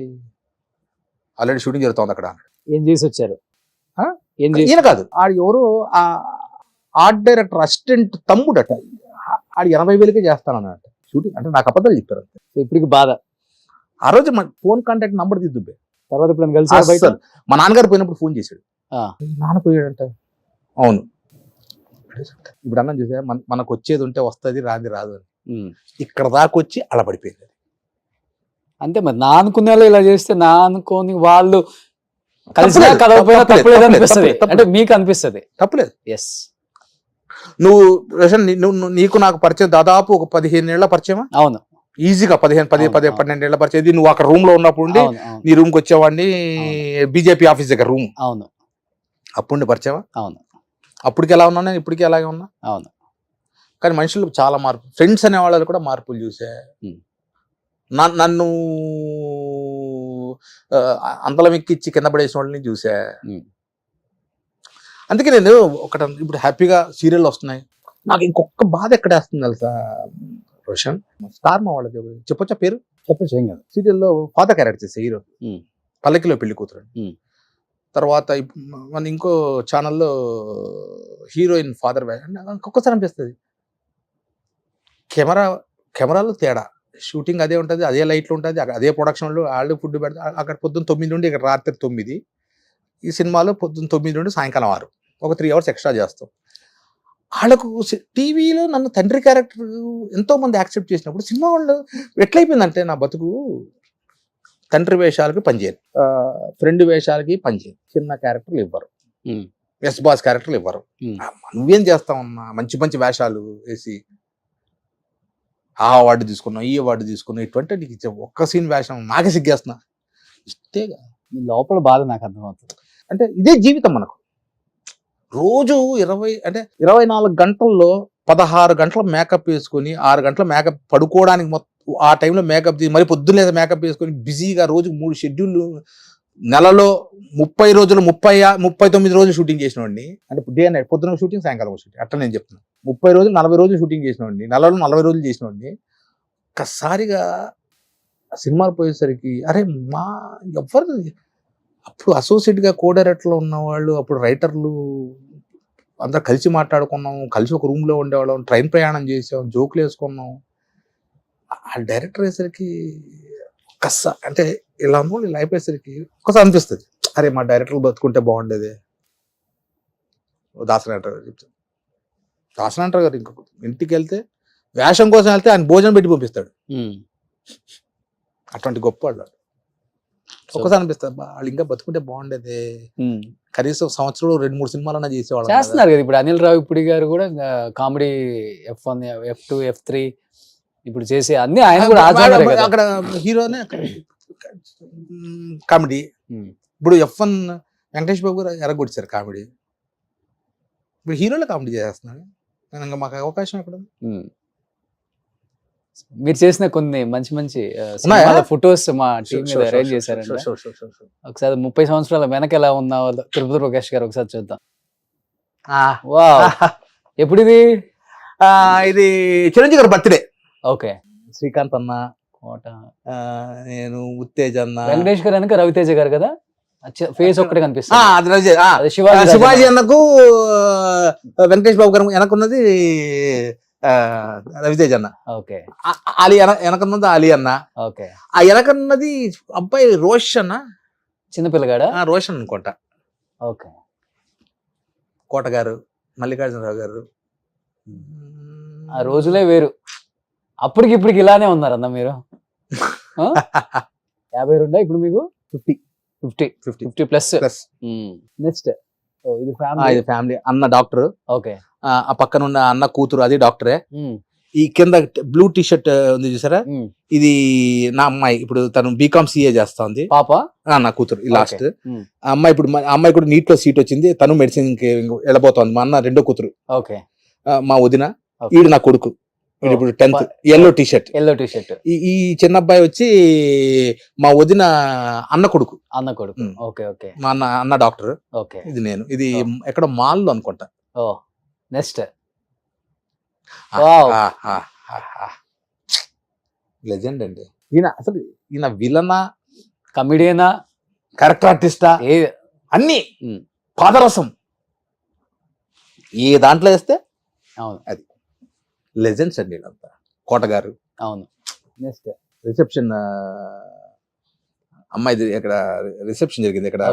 ఆల్రెడీ షూటింగ్ జరుగుతుంది అక్కడ అన్నాడు. ఏం చేసి వచ్చారు? ఈయన కాదు, ఆడు ఎవరు ఆర్ట్ డైరెక్టర్ అసిస్టెంట్ తమ్ముడట, ఆడు 80,000కే చేస్తానన్నట షూటింగ్. అంటే నాకు అబద్ధాలు చెప్పారు అంతే. ఇప్పటికి బాధ. ఆ రోజు ఫోన్ కాంటాక్ట్ నంబర్ దిద్దుబే. తర్వాత ఇప్పుడు కలిసి మా నాన్నగారు పోయినప్పుడు ఫోన్ చేశాడు, నాన్న పోయాడంట. అవును, ఇప్పుడు అన్నం చూసా, మనకు వచ్చేది ఉంటే వస్తుంది, రాంది రాదు అని. ఇక్కడ దాకా వచ్చి అలా పడిపోయింది. అంతే మరి, నా అనుకునే వాళ్ళు ఇలా చేస్తే, నా అనుకోని వాళ్ళు కలిసినా కలవకపోయినా తప్పులేదు అనిపిస్తుంది. అంటే మీకు అనిపిస్తుంది తప్పులేదు. ఎస్, నువ్వు నీకు నాకు పరిచయం దాదాపు ఒక 15 ఏళ్ల పరిచయమా? అవును, ఈజీగా 12 ఏళ్ల పరిచయం. నువ్వు అక్కడ రూమ్ లో ఉన్నప్పుడు నీ రూమ్ కి వచ్చేవాడిని, బీజేపీ ఆఫీస్ దగ్గర రూమ్. అవును, అప్పుడు పరిచయమా? అవును. అప్పటికి ఎలా ఉన్నా, నేను ఇప్పటికీ అలాగే ఉన్నా. అవును, కానీ మనుషులు చాలా మార్పు, ఫ్రెండ్స్ అనే వాళ్ళు కూడా మార్పులు చూసా. నన్ను అంతలం ఎక్కిచ్చి కింద పడేసిన వాళ్ళని చూసా. అందుకే నేను ఇప్పుడు హ్యాపీగా సీరియల్ వస్తున్నాయి. నాకు ఇంకొక బాధ ఎక్కడ వేస్తుంది తెలుసా రోషన్? స్టార్ మా వాళ్ళది చెప్పొచ్చా పేరు? చెప్పచ్చు, ఏం కాదు. సీరియల్లో ఫాదర్ క్యారెక్టర్ చేసే హీరో, పల్లకిలో పెళ్లి కూతురు. తర్వాత మన ఇంకో ఛానల్లో హీరోయిన్ ఫాదర్. ఒక్కొక్కసారి అనిపిస్తుంది కెమెరాలో తేడా, షూటింగ్ అదే ఉంటుంది, అదే లైట్లు ఉంటుంది, అదే ప్రొడక్షన్లో వాళ్ళు ఫుడ్ పెడతారు. అక్కడ పొద్దున్న 9 నుండి ఇక్కడ రాత్రి 9. ఈ సినిమాలో పొద్దున్న 9 నుండి సాయంకాలం 6, ఒక 3 hours ఎక్స్ట్రా చేస్తాం. వాళ్ళకు టీవీలో నన్ను తండ్రి క్యారెక్టర్ ఎంతో మంది యాక్సెప్ట్ చేసినప్పుడు, సినిమా వాళ్ళు ఎట్లయిపోయిందంటే, నా బతుకు తండ్రి వేషాలకి పనిచేయరు, ఫ్రెండ్ వేషాలకి పనిచేయరు, చిన్న క్యారెక్టర్లు ఇవ్వరు, ఎస్ బాస్ క్యారెక్టర్లు ఇవ్వరు. నువ్వేం చేస్తావన్నా మంచి మంచి వేషాలు వేసి ఆ అవార్డు తీసుకున్నావు, ఈ అవార్డు తీసుకున్నావు, ఇటువంటి నీకు ఇచ్చే ఒక్క సీన్ వేషం నాకే సిగ్గేస్తున్నా. ఇష్టేగా మీ లోపల బాధ నాకు అర్థమవుతుంది. అంటే ఇదే జీవితం మనకు. రోజు 24 గంటల్లో 16 గంటల మేకప్ వేసుకొని 6 గంటల మేకప్ పడుకోవడానికి మొత్తం ఆ టైంలో మేకప్ మరి పొద్దున్నే మేకప్ వేసుకొని బిజీగా రోజుకు 3 షెడ్యూల్, నెలలో 30 రోజులు 39 రోజులు షూటింగ్ చేసినవాడిని. అంటే డే అండ్ నైట్, పొద్దున షూటింగ్, సాయంకాలం షూటింగ్, అట్లా నేను చెప్తున్నాను. 30 రోజులు 40 రోజులు షూటింగ్ చేసినవాడిని, నెలలో 40 రోజులు చేసినవాడిని. ఒక్కసారిగా సినిమాలు పోయేసరికి అరే ఎవరు అప్పుడు అసోసియేట్గా కో-డైరెక్టర్లో ఉన్నవాళ్ళు, అప్పుడు రైటర్లు అందరు కలిసి మాట్లాడుకున్నాం, కలిసి ఒక రూమ్లో ఉండేవాళ్ళం, ట్రైన్ ప్రయాణం చేసాం, జోకులు వేసుకున్నాం. ఆ డైరెక్టర్ అయ్యేసరికి అంటే ఇలా లైఫ్ అయ్యేసరికి ఒక్కసారి అనిపిస్తుంది, అరే మా డైరెక్టర్లు బతుకుంటే బాగుండేది. దాసనారాయణ గారు చెప్తారు, దాసనారాయణ గారు ఇంకొక ఇంటికి వెళ్తే వేషం కోసం వెళ్తే ఆయన భోజనం పెట్టి పంపిస్తాడు. అటువంటి గొప్ప వాళ్ళు. ఒక్కసారి అనిపిస్తుంది వాళ్ళు ఇంకా బతుకుంటే బాగుండేది, కనీసం సంవత్సరం 2-3 సినిమాలన్నా చేసేవాళ్ళు. చేస్తున్నారు కదా ఇప్పుడు అనిల్ రావిపూడి గారు కూడా కామెడీ F1, F2, F3 ఇప్పుడు చేసే అన్ని ఆయన కూడా అక్కడ హీరోనే కామెడీ. ఇప్పుడు F1 వెంకటేష్ బాబు గారు ఎరగొచ్చారు కామెడీ, ఇప్పుడు హీరోలో కామెడీ చేస్తున్నాడు. ఇంకా మాకు అవకాశం ఎక్కడ? మీరు చేసిన కొన్ని మంచి మంచి ఫొటోస్ మా టీం మీద అరేంజ్ చేశారండి. ఒకసారి 30 సంవత్సరాల వెనక ఎలా ఉన్నా తిరుపతి ప్రకాష్ గారు ఒకసారి చూద్దాం. ఎప్పుడు ఇది? ఇది చిరంజీవి గారి బర్త్డే. ఓకే. శ్రీకాంత్ అన్న, నేను, ఉత్తేజ్ అన్న, వెంకటేష్ గారు వెనక రవితేజ గారు కదా, ఫేస్ ఒక్కటే కనిపిస్తుంది. శివాజీ అన్నకు వెంకటేష్ బాబు గారు వెనకున్నది రవితేజ్ అన్న. ఓకే. అలీ వెనకన్నది అలీ అన్న. ఓకే. ఆ వెనకన్నది అబ్బాయి రోషన్, చిన్నపిల్లగాడా? రోషన్ అనుకుంటా. ఓకే. కోట గారు, మల్లికార్జునరావు గారు. ఆ రోజులే వేరు. అప్పటికి ఇప్పటికి ఇలానే ఉన్నారన్న మీరు. 52 ఇప్పుడు మీకు? 50 ప్లస్. నెక్స్ట్ ఇది ఫ్యామిలీ. అన్న డాక్టర్. ఓకే. ఆ పక్కన ఉన్న అన్న కూతురు అది డాక్టరే. ఈ కింద బ్లూ టీ షర్ట్ ఉంది చూసారా, ఇది నా అమ్మాయి. ఇప్పుడు తను బీకామ్ CA చేస్తుంది. పాప నా కూతురు లాస్ట్. అమ్మాయి ఇప్పుడు అమ్మాయి కూడా నీట్ లో సీట్ వచ్చింది, తను మెడిసిన్ కి వెళ్ళబోతోంది. మా అన్న రెండో కూతురు. ఓకే. మా వదిన, ఈడు నా కొడుకు. ఇప్పుడు 10th. Yellow T shirt. ఈ చిన్న అబ్బాయి వచ్చి మా వదిన అన్న కొడుకు. ఓకే. ఓకే. మా అన్న డాక్టర్. ఓకే. ఇది నేను. ఇది ఎక్కడ మాల్లో అనుకుంటా. నెక్స్ట్ లెజెండ్ అండి ఈయన. అసలు ఈయన విలనా, కమిడియనా, క్యారెక్టర్ ఆర్టిస్టా, అన్ని పాదరసం ఏ దాంట్లో వేస్తే అవును అది లెజెండ్స్ అండి వీళ్ళంతా. కోట గారు. అవును. నెక్స్ట్ రిసెప్షన్ అమ్మాయి ఇక్కడ రిసెప్షన్ జరిగింది ఇక్కడ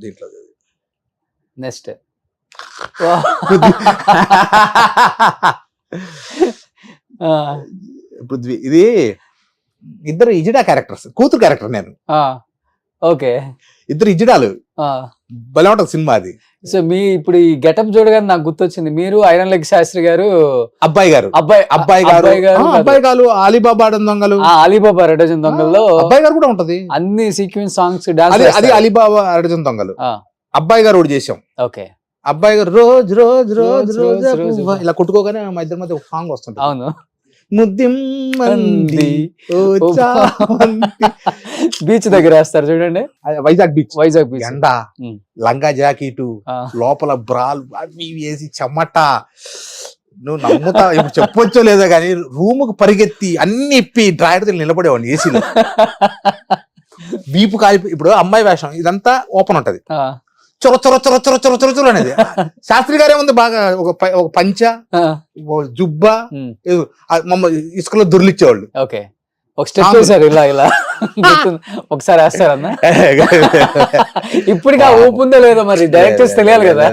దీంట్లో. నెక్స్ట్ పృథ్వీ. ఇది ఇద్దరు ఇజిడా క్యారెక్టర్స్, కూతురు క్యారెక్టర్ నేను. ఓకే. ఇద్దరు ఇజిడాలు. భలే ఉంటుంది సినిమా అది. సో మీ ఇప్పుడు ఈ గెటప్ చూడగానే నాకు గుర్తొచ్చింది, మీరు ఐరన్ లెగ్ శాస్త్రి గారు, అబ్బాయి గారు అలీబాబా దొంగలు, అలీబాబా అరడజన్ దొంగల్లో అబ్బాయి గారు కూడా ఉంటది. అన్ని సీక్వెన్స్ సాంగ్స్ అది అలీబాబా అరడజన్ దొంగలు. అబ్బాయి గారు కూడా చేసాం. ఓకే. అబ్బాయి గారు రోజు రోజు రోజు రోజు ఇలా కొట్టుకోగానే మా ఇద్దరి మధ్య ఒక సాంగ్ వస్తుంది. అవును. ముద్దిమ్మంది బీచ్ దగ్గర వేస్తారు చూడండి, వైజాగ్ బీచ్. ఎండ, లంగా జాకెట్, లోపల బ్రాల్ అవి వేసి చెమట. నువ్వు నమ్ముతా, ఇప్పుడు చెప్పొచ్చో లేదో కానీ రూముకు పరిగెత్తి అన్ని ఇప్పి డ్రాయర్ నిలబడేవాడిని ఏసీలో. వీపు కాలి. ఇప్పుడు అమ్మాయి వేషం ఇదంతా ఓపెన్ ఉంటది, చొర చొర చొర చొర చొర చొర చొర అనేది. శాస్త్రి గారే ఉంది బాగా, ఒక పంచ, జుబ్బా, ఇసుకలో దొర్లిచ్చేవాళ్ళు. ఓకే. ఒక స్టెప్ వేసారు ఇలా ఇలా, ఒకసారి వేస్తారన్న. ఇప్పటికి ఆ ఊపు ఉందో లేదో మరి డైరెక్టర్స్ తెలియాలి కదా.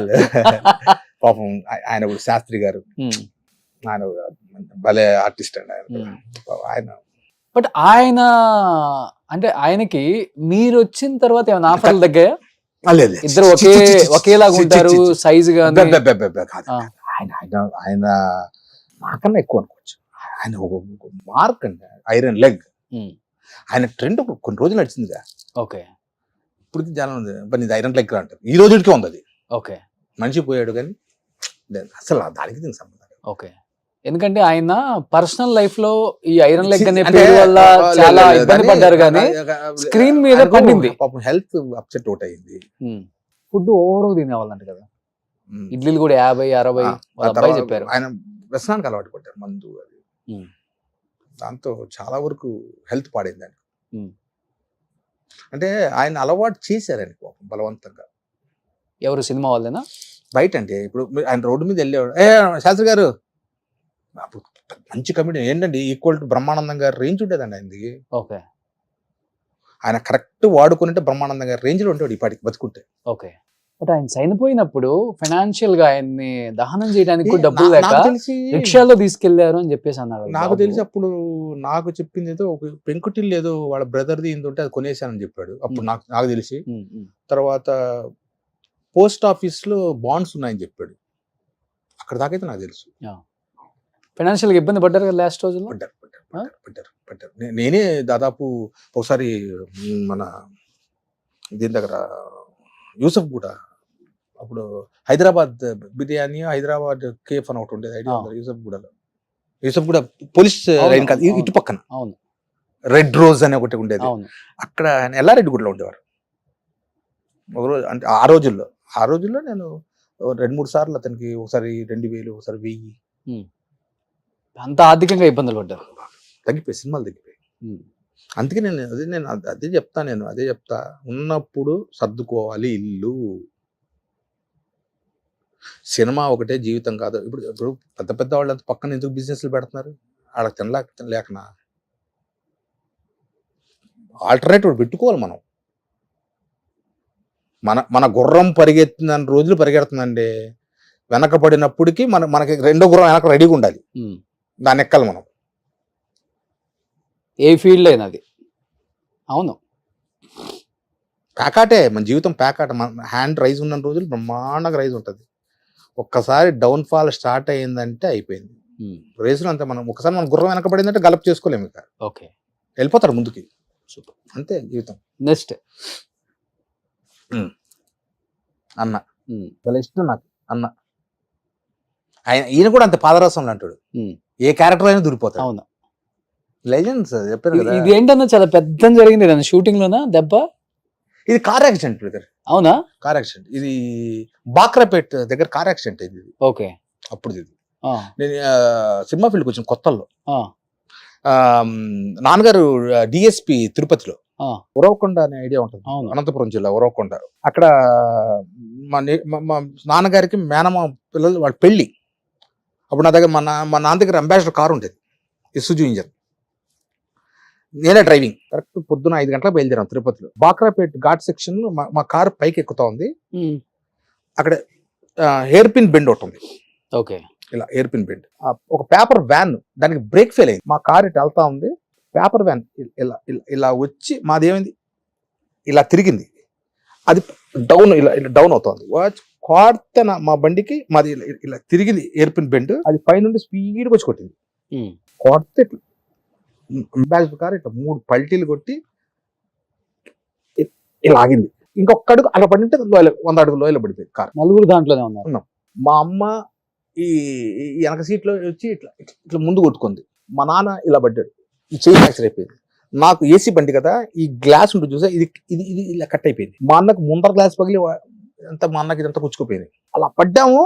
పాపం ఆయన కూడా శాస్త్రి గారు, ఆయన భలే ఆర్టిస్ట్ అండి ఆయన. బట్ ఆయన అంటే ఆయనకి మీరు వచ్చిన తర్వాత ఏమైనా ఆఫర్లు తగ్గాయా? ఇద్దరు ఒకేలాగా ఉంటారు సైజ్ గా. ఆయన నాకన్నా ఎక్కువ అనుకోవచ్చు. ఆయన ఒక మార్క్ అండి, ఐరన్ లెగ్. ఆయన ట్రెండ్ కొన్ని రోజులు నడిచిందిగా. ఓకే. ఇప్పుడు చాలా ఉంది, ఇది ఐరన్ లెగ్ అంటారు. ఈ రోజుకి ఉంది అది. ఓకే. మనిషి పోయాడు కానీ అసలు దానికి దీనికి సంబంధం లేదు. ఓకే. ఎందుకంటే ఆయన పర్సనల్ లైఫ్ లో ఈ ఐరన్ లెగ్ అనే అంటే, పేరు వల్ల చాలా లేదు, ఇబ్బంది కానీ పడ్డారు కానీ స్క్రీన్ మీద ఆయనకు పండింది. పాపం హెల్త్ అప్సెట్ అవుట్ అయింది. ఫుడ్ ఓవర్ తినేవాళ్ళంట కదా, ఉమ్. ఇడ్లీలు కూడా 50-60 ఆ వాళ్ళ తర్వాత అబ్బాయి చెప్పారు. ఆయన వ్యసనానికి అలవాటు పడ్డారు, మందు అది. ఉమ్. దాంతో చాలా వరకు హెల్త్ పాడైంది ఆయన. ఉమ్. అంటే ఆయన అలవాటు చేశారు ఆయన పాపం బలవంతంగా. ఎవరు సినిమా వాళ్ళేనా? బయట అంటే ఇప్పుడు ఆయన రోడ్డు మీద వెళ్ళేవాడు, శాస్త్రి గారు అప్పుడు మంచి కమిటీ ఏంటండి, ఈక్వల్ టు బ్రహ్మానందం గారి రేంజ్ ఉండేదండి ఆయనది. ఓకే. ఆయన కరెక్ట్ వాడుకుంటే బ్రహ్మానందం గారి రేంజ్ లో ఉంటాడు ఇప్పటికి బతుకుంటే. ఓకే. బట్ ఆయన చనిపోయినప్పుడు ఫైనాన్షియల్ గా ఆయన్ని దహనం చేయడానికి కూడా డబ్బులు లేక నాకు తెలిసి రిక్షాలో తీసుకెళ్లారు అని చెప్పేసి అన్నారు. నాకు తెలిసి అప్పుడు నాకు చెప్పింది ఏదో ఒక పెంకుటిల్లు ఏదో వాళ్ళ బ్రదర్ది ఇంత ఉంటే అది కొనేసానని చెప్పాడు అప్పుడు. నాకు తెలిసి తర్వాత పోస్ట్ ఆఫీస్ లో బాండ్స్ ఉన్నాయని చెప్పాడు. అక్కడ దాకైతే నాకు తెలుసు. ఫైనాన్షియల్ గా ఇబ్బంది పడ్డారు కదా లాస్ట్ రోజుల్లో. పడ్డారు. నేనే దాదాపు ఒకసారి మన దీని దగ్గర యూసఫ్ కూడా అప్పుడు హైదరాబాద్ బిర్యానీ, హైదరాబాద్ కేఫ్ అని ఒకటి ఉండేది, ఐడియా ఉందా? యూసఫ్ కూడా పోలీస్ లైన్ కాదు, ఇటు పక్కన అవును రెడ్ రోజ్ అని ఒకటి ఉండేది. అక్కడ ఆయన ఎల్లారెడ్డి గుడిలో ఉండేవారు ఒకరోజు. అంటే ఆ రోజుల్లో నేను 2-3 సార్లు అతనికి ఒకసారి 2000, ఒకసారి 1000. అంత ఆర్థికంగా ఇబ్బందులు పడ్డారు. తగ్గిపోయి సినిమాలు తగ్గిపోయి. అందుకే నేను అదే చెప్తా ఉన్నప్పుడు సర్దుకోవాలి ఇల్లు. సినిమా ఒకటే జీవితం కాదు. ఇప్పుడు పెద్ద వాళ్ళంతా పక్కన ఎందుకు బిజినెస్లు పెడుతున్నారు? వాళ్ళకి తినలేకనా? ఆల్టర్నేటివ్ పెట్టుకోవాలి మనం. మన గుర్రం పరిగెత్తిన రోజులు పరిగెడుతుందండి. వెనకబడినప్పటికీ మనకి రెండో గుర్రం వెనక రెడీగా ఉండాలి, దాన్ని ఎక్కాలి మనం. ఏ ఫీల్డ్ అయినా అది. అవును, ప్యాకాటే మన జీవితం, ప్యాకాట. మన హ్యాండ్ రైజ్ ఉన్న రోజులు బ్రహ్మాండంగా రైజ్ ఉంటుంది. ఒక్కసారి డౌన్ ఫాల్ స్టార్ట్ అయ్యిందంటే అయిపోయింది. రేసులో అంతే. ఒకసారి మన గుర్రం వెనకబడిందంటే గలప్ చేసుకోలేము ఇక. ఓకే, వెళ్ళిపోతారు ముందుకి. సూపర్, అంతే జీవితం. నెక్స్ట్ అన్న చాలా ఇష్టం నాకు. అన్న ఈయన కూడా అంతే పాదరసంలో అంటాడు, ఏ క్యారెక్టర్ అయినా దూరిపోతాడు. అవును, లెజెండ్స్ చెప్పారు కదా. ఇది ఏంటన్నా చాలా పెద్ద జరిగింది షూటింగ్ లోనా దెబ్బ? ఇది కార్ యాక్సిడెంట్ బ్రదర్. అవునా? Car accident. ఇది బాక్రాపేట్ దగ్గర కార్ యాక్సిడెంట్ అయింది. ఓకే. అప్పుడు ఇది నేను సినిమా ఫీల్డ్కి వచ్చిన కొత్తల్లో నాన్నగారు డిఎస్పి తిరుపతిలో, ఉరవకొండ అనే ఐడియా ఉంటుంది, అనంతపురం జిల్లా ఉరవకొండ. అక్కడ మా నాన్నగారికి మేనమా పిల్లలు వాళ్ళ పెళ్ళి. అప్పుడు నా దగ్గర మా నాన్న దగ్గర అంబాసిడర్ కారు ఉండేది, ఇసుజు ఇంజన్. నేనే డ్రైవింగ్. కరెక్ట్ పొద్దున 5 గంటలకు బయలుదేరాం తిరుపతిలో. బాక్రాపేట్ ఘాట్ సెక్షన్ మా కారు పైకి ఎక్కుతా ఉంది. అక్కడ హెయిర్ పిన్ బెండ్ ఒకటి ఉంది. ఓకే, ఇలా హెయిర్ పిన్ బెండ్. ఒక పేపర్ వ్యాన్ దానికి బ్రేక్ ఫెయిల్ అయింది. మా కారు ఇటు వెళ్తా ఉంది, పేపర్ వ్యాన్ ఇలా వచ్చి మాదేమైంది, ఇలా తిరిగింది. అది ఇలా డౌన్ అవుతుంది. కొడితే మా బండికి మాది ఇలా తిరిగింది ఎయిర్ పిన్ బెండ్. అది పైనుండి స్పీడ్గా వచ్చి కొట్టింది. కొడితే కారు ఇట్లా 3 పల్టీలు కొట్టి ఇలా ఆగింది. ఇంకొక అడుగు అలా పడింటే 100 అడుగులు లోయలో పడిపోయింది కారు. నలుగురు దాంట్లోనే ఉన్నాం. మా అమ్మ ఈ వెనక సీట్లో వచ్చి ఇట్లా ముందు కొట్టుకుంది. మా నాన్న ఇలా పడ్డాడు, ఈ చెయ్యి ఫ్రాక్చర్ అయిపోయింది. నాకు ఏసీ బండి కదా, ఈ గ్లాస్ ఉంటుంది చూసా, ఇది ఇలా కట్ అయిపోయింది. మా అన్నకు ముందర గ్లాస్ పగిలి మా అన్నకి ఇదంతా పుచ్చుకుపోయింది. అలా పడ్డాము.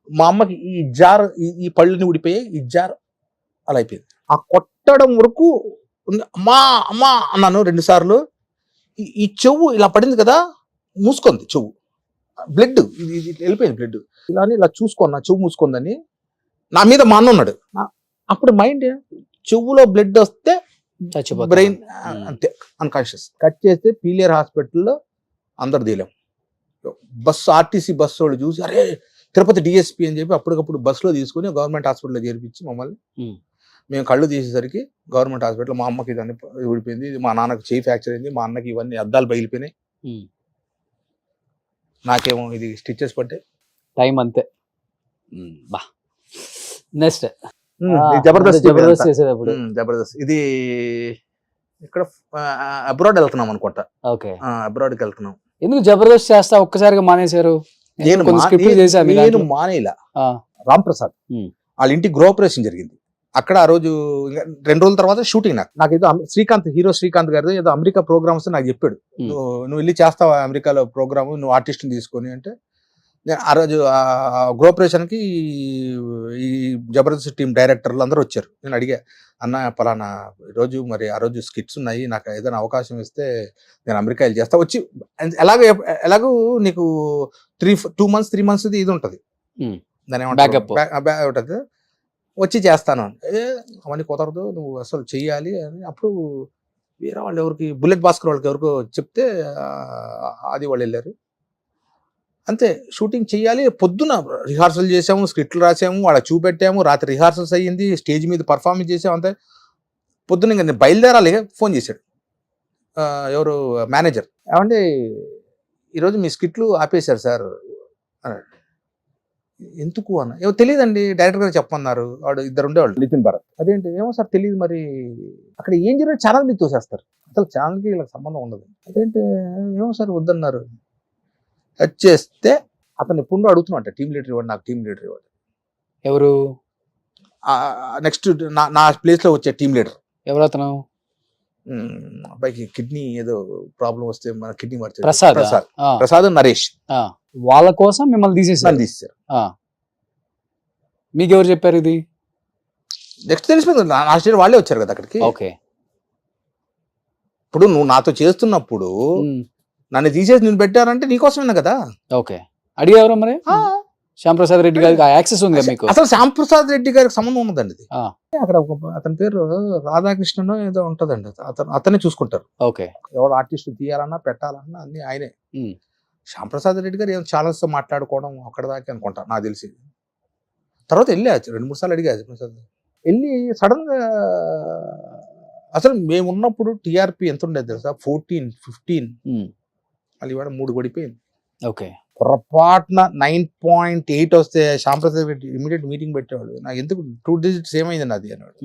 మా అమ్మకి ఈ జార్, ఈ పళ్ళుని ఊడిపోయి ఈ జార్ అలా అయిపోయింది. ఆ కొట్టడం వరకు అమ్మా అమ్మా అన్నాను 2 సార్లు. ఈ చెవు ఇలా పడింది కదా, మూసుకుంది చెవు, బ్లడ్ వెళ్ళిపోయింది. బ్లడ్ ఇలా చూసుకున్నా, చెవు మూసుకుందని. నా మీద మా అన్న ఉన్నాడు. అప్పుడు మైండ్ చెవులో బ్లడ్ వస్తే బ్రెయిన్ అంతే అన్కాన్షియస్. కట్ చేస్తే పీలియర్ హాస్పిటల్లో అందరు తీయలేం. ఆర్టీసీ బస్సు వాళ్ళు చూసి అరే తిరుపతి డిఎస్పీ అని చెప్పి అప్పటికప్పుడు బస్సులో తీసుకుని గవర్నమెంట్ హాస్పిటల్లో చేర్పించి మమ్మల్ని, మేము కళ్ళు తీసేసరికి గవర్నమెంట్ హాస్పిటల్ మా అమ్మకి ఇదన్నీ ఊడిపోయింది, మా నాన్నకి చెయ్యి ఫ్రాక్చర్ అయింది, మా అన్నకి ఇవన్నీ అద్దాలు పగిలిపోయినాయి, నాకేమో ఇది స్టిచెస్ పడ్డాయి. టైం అంతే. నెక్స్ట్ జబర్దస్త్ చేసేటప్పుడు జబర్దస్త్ ఇది ఇక్కడ అబ్రాడ్ వెళ్తున్నాం అనుకుంటా. ఓకే, అబ్రాడ్కి వెళ్తున్నాం. ఎందుకు జబర్దస్త్ చేస్తా ఒక్కసారిగా మానేశారు? నేను కొన్ని స్క్రిప్ట్లు చేశారు మీ నేను దాంట్లో. మానేలా ఆ, రామ్ ప్రసాద్ ఉమ్. వాళ్ళ ఇంటి గృహప్రవేశం జరిగింది అక్కడ. ఆ రోజు ఇంకా 2 రోజుల తర్వాత షూటింగ్. నాకు ఏదో హీరో శ్రీకాంత్ గారితో ఏదో అమెరికా ప్రోగ్రామ్స్ నాకు చెప్పాడు. ఉమ్. నువ్వు వెళ్ళి చేస్తావా అమెరికాలో ప్రోగ్రామ్, నువ్వు ఆర్టిస్ట్ని తీసుకొని అంటే. నేను ఆ రోజు గృహప్రవేశానికి ఈ జబర్దస్త్ టీం డైరెక్టర్లు అందరూ వచ్చారు. నేను అడిగా, అన్న పలానా ఈరోజు మరి ఆ రోజు స్కిట్స్ ఉన్నాయి, నాకు ఏదైనా అవకాశం ఇస్తే నేను అమెరికా వెళ్ళి చేస్తా. వచ్చి ఎలాగో నీకు 2 months 3 months ఇది ఉంటుంది, ఉమ్. దాని Backup. ఉంటుంది, వచ్చి చేస్తాను అని. అవన్నీ కుదరదు, నువ్వు అసలు చెయ్యాలి అని. అప్పుడు వేరే వాళ్ళు ఎవరికి, బుల్లెట్ భాస్కర్ వాళ్ళకి ఎవరికో చెప్తే అది వాళ్ళు వెళ్ళారు. అంతే, షూటింగ్ చెయ్యాలి. పొద్దున రిహార్సల్ చేసాము, స్క్రిప్ట్లు రాసాము, వాళ్ళకి చూపెట్టాము, రాత్రి రిహార్సల్స్ అయ్యింది, స్టేజ్ మీద పర్ఫార్మెన్స్ చేసాము. అంతే, పొద్దున్న ఇంకా నేను బయలుదేరాలి. ఫోన్ చేశాడు ఎవరు మేనేజర్, ఏమంటే ఈరోజు మీ స్క్రిప్ట్లు ఆపేశారు సార్ అన్నాడు. ఎందుకు అన్న, ఏమో తెలియదండి, డైరెక్టర్ గారు చెప్పమన్నారు. వాడు 2 ఉండేవాళ్ళు, నితిన్ భారత్. అదేంటి, ఏమో సార్ తెలియదు, మరి అక్కడ ఏం జరిగిన ఛానల్ మీద తోసేస్తారు, అసలు ఛానల్కి వీళ్ళకి సంబంధం ఉండదు. అదేంటి, ఏమో సార్ వద్దన్నారు. టచ్ చేస్తే అతను ఎప్పుడు అడుగుతున్నా, టీమ్ లీడర్ ఇవ్వండి, నాకు టీమ్ లీడర్ ఇవ్వండి. ఎవరు నెక్స్ట్ నా ప్లేస్ లో వచ్చే టీమ్ లీడర్ ఎవరు అతను? అబ్బాయికి కిడ్నీ ఏదో ప్రాబ్లం వస్తే మన కిడ్నీ మార్చారు, ప్రసాద్. ప్రసాద్ నరేష్. వాళ్ళ కోసం మిమ్మల్ని తీసేసారు. తీశారు. మీకు ఎవరు చెప్పారు ఇది? నెక్స్ట్ తెలిసిపోయింది, నా స్టేజ్ వాళ్ళే వచ్చారు కదా అక్కడికి. ఓకే. ఇప్పుడు నువ్వు నాతో చేస్తున్నప్పుడు నన్ను తీసేసి నేను పెట్టారంటే నీకోసమేనా కదా. ఓకే, అడిగారు మరి శ్యాంప్రసాద్ రెడ్డి గారికి యాక్సెస్ ఉంది కదా మీకు? అసలు శ్యాంప్రసాద్ రెడ్డి గారికి సంబంధం ఉన్నదండి ఇది. అక్కడ అతని పేరు రాధాకృష్ణన్ ఏదో ఉంటదండి, అతనే చూసుకుంటారు. ఓకే. ఎవరు ఆర్టిస్ట్ తీయాలన్నా పెట్టాలన్నా అన్ని ఆయనే. శ్యాంప్రసాద్ రెడ్డి గారు ఏదో ఛానల్స్ తో మాట్లాడుకోవడం అక్కడ దాకా అనుకుంటా నాకు తెలిసి. తర్వాత వెళ్ళా 2-3 సార్లు అడిగా ప్రసాద్, వెళ్ళి సడన్ గా అసలు మేము ఉన్నప్పుడు టీఆర్పీ ఎంత ఉండేది తెలుసా, 14-15. అది ఇవాళ 3 పడిపోయింది. ఓకే. పొరపాటున 9.8 వస్తే శ్యాంప్రసాద్ రెడ్డి ఇమీడియట్ మీటింగ్ పెట్టేవాడు. నాకు ఎందుకు 2 digits ఏమైంది నాది అన్నాడు.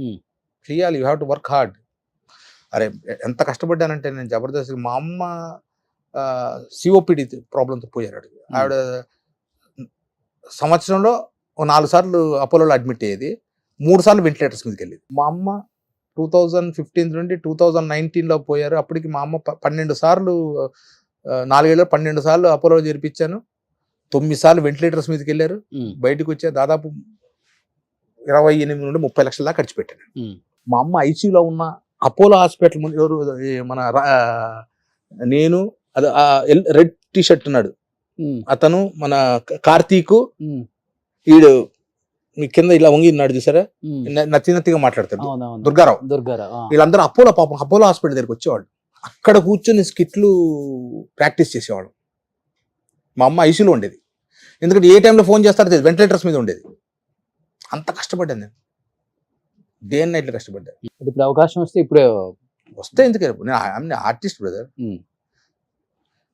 చేయాలి, you have to work hard. అరే ఎంత కష్టపడ్డానంటే నేను జబర్దస్త్, మా అమ్మ సిఓపిడి ప్రాబ్లంతో పోయారు. ఆవిడ సంవత్సరంలో 4 సార్లు అపోలోలో అడ్మిట్ అయ్యేది, 3 సార్లు వెంటిలేటర్స్ మీదకి వెళ్ళేది. మా అమ్మ 2015 నుండి 2019లో పోయారు. అప్పటికి మా అమ్మ 12 సార్లు, 4 ఏళ్ళు 12 సార్లు అపోలో చేర్పించాను, 9 సార్లు వెంటిలేటర్స్ మీదకి వెళ్ళారు. బయటకు వచ్చా దాదాపు 28 నుండి 30 లక్షల దాకా ఖర్చు పెట్టాను. మా అమ్మ ఐసీయూలో ఉన్న అపోలో హాస్పిటల్ ముందు ఎవరు, మన నేను అది రెడ్ టీ షర్ట్ ఉన్నాడు అతను, మన కార్తీక్, ఈడు మీ కింద ఇలా వంగి ఉన్నాడు చూసారా, నచ్చినట్టుగా మాట్లాడతాడు దుర్గారావు. వీళ్ళందరూ అపోలో హాస్పిటల్ దగ్గరికి వచ్చేవాళ్ళు. అక్కడ కూర్చొని స్కిట్లు ప్రాక్టీస్ చేసేవాడు. మా అమ్మ ఐసీలో ఉండేది, ఎందుకంటే ఏ టైంలో ఫోన్ చేస్తారో తెలియదు, వెంటిలేటర్స్ మీద ఉండేది. అంత కష్టపడ్డాను నేను, డే అండ్ నైట్లో కష్టపడ్డాను. ఇప్పుడు అవకాశం వస్తే ఇప్పుడే వస్తే ఎందుకు, నేను ఆర్టిస్ట్ బ్రదర్.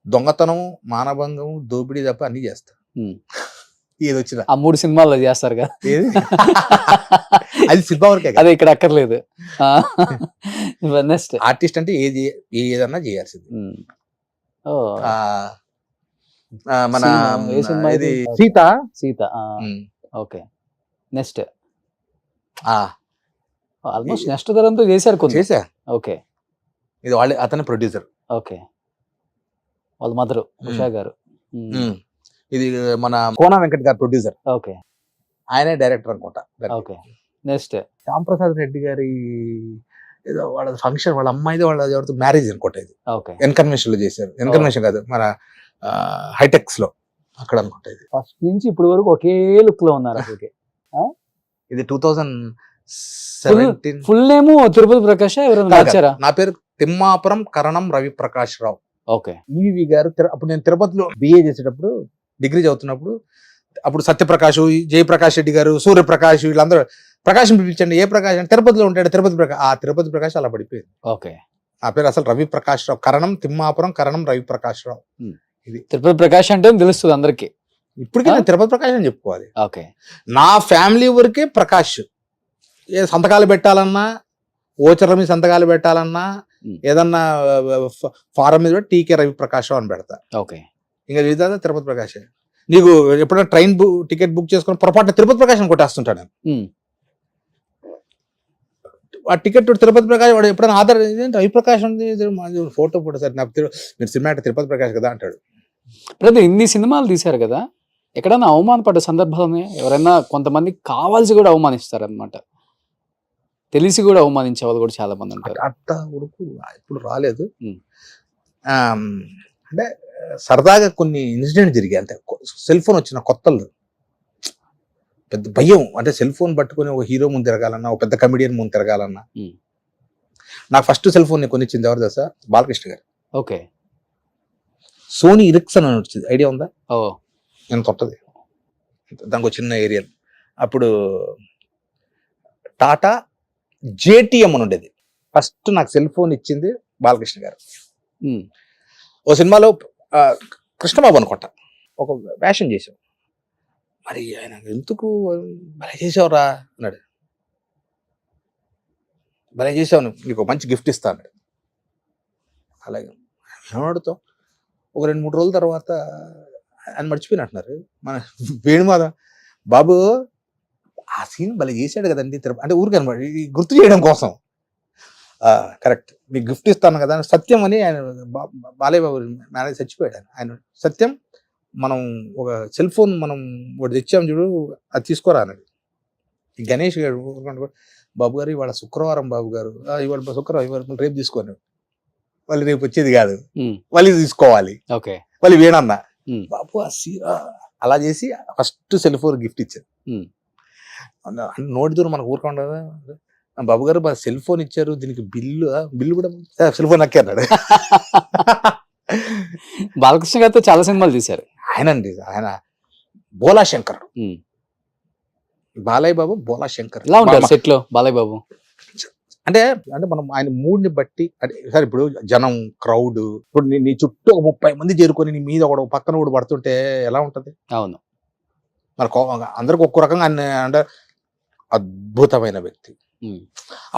దొంగతనం, మానభంగం, దోపిడీ తప్ప అన్ని చేస్తా. ఏది వచ్చినా ఆ 3 సినిమాల్లో చేస్తారు కదా, అది సినిమా వరకే, అదే ఇక్కడ అక్కర్లేదు. నెక్స్ట్ ఆర్టిస్ట్ అంటే ఏదన్నా చేయాల్సింది. మన ఇది Sita. Okay. Next almost next తరంతో చేశారు చేశా. ఓకే. ఇది అతని ప్రొడ్యూసర్. ఓకే. వాళ్ళ మదరు ఉషా గారు. ఇది మన కోన వెంకట్ గారు ప్రొడ్యూసర్. ఓకే. ఆయనే డైరెక్టర్ అనుకుంటా. ఓకే. నెక్స్ట్ శ్యాంప్రసాద్ రెడ్డి గారి ఏదో వాళ్ళ ఫంక్షన్, వాళ్ళ అమ్మాయిది వాళ్ళ ఎవరితో మ్యారేజ్ అనుకుంటా. ఇది ఎన్కన్వెన్షన్ లో చేశారు. ఎన్కన్వెన్షన్ కాదు, మన హైటెక్స్ లో అక్కడ అనుకుంటా. ఇది ఫస్ట్ నుంచి ఇప్పుడు వరకు ఒకే లుక్ లో ఉన్నారు. ఇది 2017. Full name Tirupati Prakash. ఎవరైనా నా పేరు తిమ్మాపురం కరణం రవి ప్రకాష్ రావు. ఓకే. ఈవి గారు అప్పుడు నేను తిరుపతిలో బిఏ చేసేటప్పుడు, డిగ్రీ చదువుతున్నప్పుడు, అప్పుడు సత్యప్రకాష్, జయప్రకాష్ రెడ్డి గారు, సూర్యప్రకాష్, వీళ్ళందరూ ప్రకాశం పిలిపించండి. ఏ ప్రకాష్ అంటే తిరుపతిలో ఉంటాడు, తిరుపతి ప్రకాష్. ఆ తిరుపతి ప్రకాష్ అలా పడిపోయింది. ఓకే. నా పేరు అసలు రవి ప్రకాష్ రావు, కరణం తిమ్మాపురం కరణం రవి ప్రకాష్ రావు. ఇది తిరుపతి ప్రకాష్ అంటే తెలుస్తుంది అందరికి. ఇప్పటికీ నేను తిరుపతి ప్రకాష్ అని చెప్పుకోవాలి. ఓకే. నా ఫ్యామిలీ వరకే ప్రకాష్. ఏ సంతకాలు పెట్టాలన్నా, ఓచర్ల మీద సంతకాలు పెట్టాలన్నా, ఏదన్నా ఫారం మీద టీకే రవి ప్రకాష్ అని పెడతా. ఓకే. ఇంకా విధాత తిరుపతి ప్రకాష్. నీకు ఎప్పుడైనా ట్రైన్ టికెట్ బుక్ చేసుకుని పొరపాటున తిరుపతి ప్రకాశం కొట్టేస్తుంటాను నేను. ఉమ్. ఆ టికెట్ తిరుపతి ప్రకాశం వాడు ఎప్పుడైనా ఆధార్ రవిప్రకాశ్ ఉంది ఫోటో సార్ నాకు మీరు సినిమా అంటే తిరుపతి ప్రకాశ్ కదా అంటాడు. బ్రదర్ ఇన్ని సినిమాలు తీశారు కదా, ఎక్కడైనా అవమానపడ్డ సందర్భాలు ఎవరైనా కొంతమంది కావాల్సి కూడా అవమానిస్తారు అనమాట, తెలిసి కూడా అవమానించే వాళ్ళు కూడా చాలా మంది ఉంటారు. అట్ట వరకు ఇప్పుడు రాలేదు. ఉమ్. అంటే సరదాగా కొన్ని ఇన్సిడెంట్ జరిగాయి అంతే. సెల్ ఫోన్ వచ్చిన కొత్తలు పెద్ద భయం, అంటే సెల్ ఫోన్ పట్టుకుని ఒక హీరో ముందు తిరగాలన్నా, ఒక పెద్ద కమెడియన్ ముందు తిరగాలన్నా. నాకు ఫస్ట్ సెల్ ఫోన్ కొనిచ్చింది ఎవరు తెలుసా? బాలకృష్ణ గారు. ఓకే. సోనీ ఇరిక్సన్ అని వచ్చింది, ఐడియా ఉందా? ఓ, ఎంత ఉంటుంది దానికి ఒక చిన్న ఏరియా. అప్పుడు టాటా జేటీఎం అని ఉండేది. ఫస్ట్ నాకు సెల్ ఫోన్ ఇచ్చింది బాలకృష్ణ గారు. ఓ సినిమాలో కృష్ణబాబు అనుకుంటా ఒక వేషం చేసాం. మరి ఆయన ఎందుకు భలే చేసావురా అన్నాడు. భలే చేసావు, నీకు మంచి గిఫ్ట్ ఇస్తా అన్నాడు. అలాగే ఏమడుతాం. ఒక 2-3 రోజుల తర్వాత ఆయన మర్చిపోయినట్టున్నారు. మన వేణుమాధ బాబు ఆ సీన్ భలే చేశాడు కదండి అంటే ఊరికే గుర్తు చేయడం కోసం. కరెక్ట్, మీకు గిఫ్ట్ ఇస్తాను కదా. సత్యం అని ఆయన బాలయ్య బాబు మేనేజ్ చచ్చిపోయాడు. ఆయన సత్యం మనం ఒక సెల్ ఫోన్ మనం ఒకటి తెచ్చాము చూడు, అది తీసుకోరా అన్నాడు. గణేష్ గారు బాబు గారు ఇవాళ శుక్రవారం, బాబు గారు ఇవాళ శుక్రవారం, ఇవాళ రేపు తీసుకోను, వాళ్ళు రేపు వచ్చేది కాదు, వాళ్ళు తీసుకోవాలి, వాళ్ళు వేణన్న బాబు అలా చేసి ఫస్ట్ సెల్ ఫోన్ గిఫ్ట్ ఇచ్చారు. నోటి దూరం మనకు ఊరుకుండా బాబు గారు సెల్ ఫోన్ ఇచ్చారు, దీనికి బిల్లు కూడా సెల్ ఫోన్ నక్కే అన్నాడు. బాలకృష్ణ గారితో చాలా సినిమాలు తీశారు ఆయనండి. ఆయన బోలా శంకర్, బాలయ్య బాబు బోలా శంకర్. ఎలా ఉంటారు సెట్ లో బాలయ్య బాబు? అంటే మనం ఆయన మూడ్ని బట్టి, అంటే సార్ ఇప్పుడు జనం క్రౌడ్, ఇప్పుడు నీ చుట్టూ ఒక 30 మంది చేరుకొని నీ మీద ఒక పక్కన కూడా పడుతుంటే ఎలా ఉంటది? అవును. మరి అందరికి ఒక్కో రకంగా ఆయన అంటే అద్భుతమైన వ్యక్తి.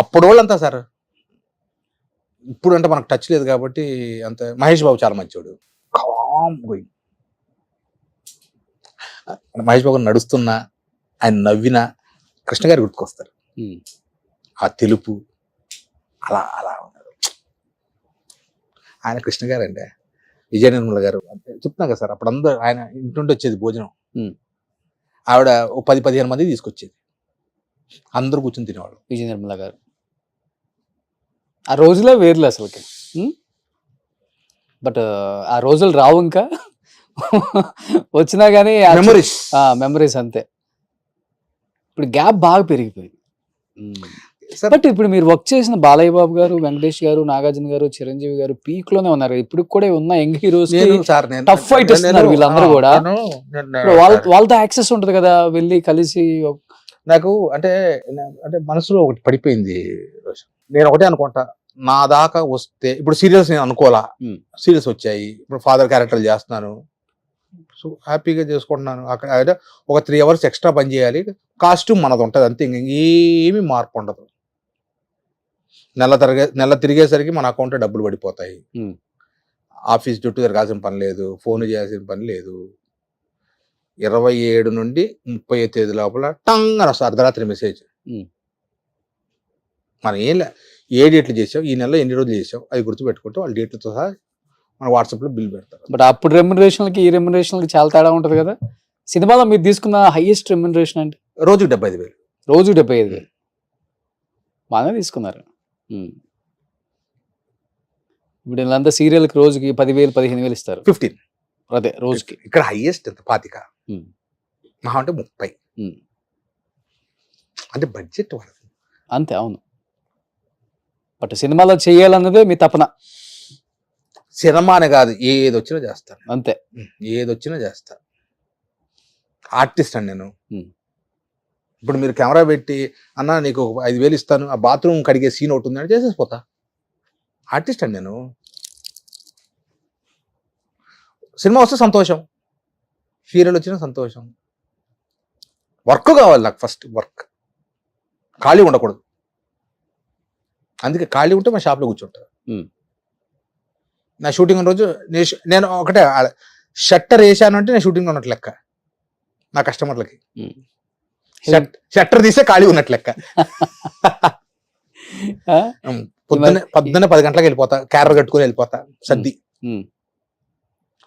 అప్పుడు వాళ్ళంతా సార్, ఇప్పుడు అంటే మనకు టచ్ లేదు కాబట్టి అంత. మహేష్ బాబు చాలా మంచివాడు, కామ్ గోయింగ్. మహేష్ బాబు నడుస్తున్నా, ఆయన నవ్వినా కృష్ణ గారు గుర్తుకొస్తారు. ఆ తెలుపు అలా అలా ఉన్నారు ఆయన. కృష్ణ గారు అంటే విజయ నిర్మల గారు చెప్తున్నా కదా సార్, అప్పుడు అందరూ ఆయన ఇంటి నుండి వచ్చేది భోజనం. ఆవిడ 10-15 మంది తీసుకొచ్చేది, అందరూ కూర్చొని తినేవాడు. విజయ నిర్మల గారు ఆ రోజులే వేర్లే అసలుకి. బట్ ఆ రోజులు రావు ఇంకా, వచ్చినా కానీ మెమరీస్ అంతే. ఇప్పుడు గ్యాప్ బాగా పెరిగిపోయింది. బట్ ఇప్పుడు మీరు వర్క్ చేసిన బాలయ్య బాబు గారు, వెంకటేష్ గారు, నాగార్జున గారు, చిరంజీవి గారు పీక్ లోనే ఉన్నారు. ఇప్పుడు కూడా ఉన్న యంగ్ హీరోస్ టఫ్ ఫైట్ ఇస్తున్నారు వీళ్ళందరూ కూడా. వాళ్ళతో యాక్సెస్ ఉంటది కదా, వెళ్ళి కలిసి. నాకు అంటే మనసులో ఒకటి పడిపోయింది. నేను ఒకటే అనుకుంటా, నా దాకా వస్తే ఇప్పుడు సీరియల్స్ నేను అనుకోవాలా, సీరియల్స్ వచ్చాయి, ఇప్పుడు ఫాదర్ క్యారెక్టర్లు చేస్తున్నాను, సో హ్యాపీగా చేసుకుంటున్నాను. అక్కడ ఒక 3 hours ఎక్స్ట్రా పని చేయాలి, కాస్ట్యూమ్ మనది ఉంటుంది అంతే, ఇంకేమీ మార్పు ఉండదు. నెల తిరిగేసరికి మన అకౌంట్లో డబ్బులు పడిపోతాయి. ఆఫీస్ చుట్టూ తిరగాల్సిన పని లేదు, ఫోన్ చేయాల్సిన పని లేదు. 27 నుండి 30 తేదీ లోపల టంగ్ అని వస్తుంది అర్ధరాత్రి మెసేజ్. మనం ఏ డేట్లు చేసావు, ఈ నెలలో ఎన్ని రోజులు చేసావు, అది గుర్తుపెట్టుకుంటే వాళ్ళ డేట్లతో సహా మన వాట్సాప్లో బిల్ పెడతారు. బట్ అప్పుడు రెమ్యునరేషన్లకి ఈ రెమ్యునరేషన్లకి చాలా తేడా ఉంటుంది కదా. సినిమాలో మీరు తీసుకున్న హైయెస్ట్ రెమ్యునరేషన్ అంటే రోజుకి 75,000. రోజుకి 75,000 బాగానే తీసుకున్నారు. ఇప్పుడు వీళ్ళంతా సీరియల్కి రోజుకి 10,000 15,000 ఇస్తారు. 15 అదే రోజుకి. ఇక్కడ హైయెస్ట్ ఎంత 25 మహా అంటే 30. అంటే బడ్జెట్ వాళ్ళది అంతే. అవును. బట్ సినిమాలో చేయాలన్నదే మీ తపన. సినిమానే కాదు, ఏది వచ్చినా చేస్తాను అంతే. ఏది వచ్చినా చేస్తా. ఆర్టిస్ట్ అండి నేను. ఇప్పుడు మీరు కెమెరా పెట్టి అన్న నీకు 5,000 ఇస్తాను, ఆ బాత్రూమ్ కడిగే సీన్ ఒకటి ఉందని చేసేసిపోతా. ఆర్టిస్ట్ అండి నేను. సినిమా వస్తే సంతోషం, సీరియల్ వచ్చినా సంతోషం. వర్క్ కావాలి నాకు, ఫస్ట్ వర్క్. ఖాళీ ఉండకూడదు. అందుకే ఖాళీ ఉంటే మా షాప్లో కూర్చుంటా. నా షూటింగ్ రోజు నేను ఒకటే షట్టర్ వేసాను అంటే నేను షూటింగ్ ఉన్నట్టు లెక్క నా కస్టమర్లకి. Hmm. షట్టర్ తీసే ఖాళీ ఉన్నట్టు లెక్క. పొద్దున్నే 10 గంటలకు వెళ్ళిపోతా, క్యారర్ కట్టుకుని వెళ్ళిపోతా సర్ది.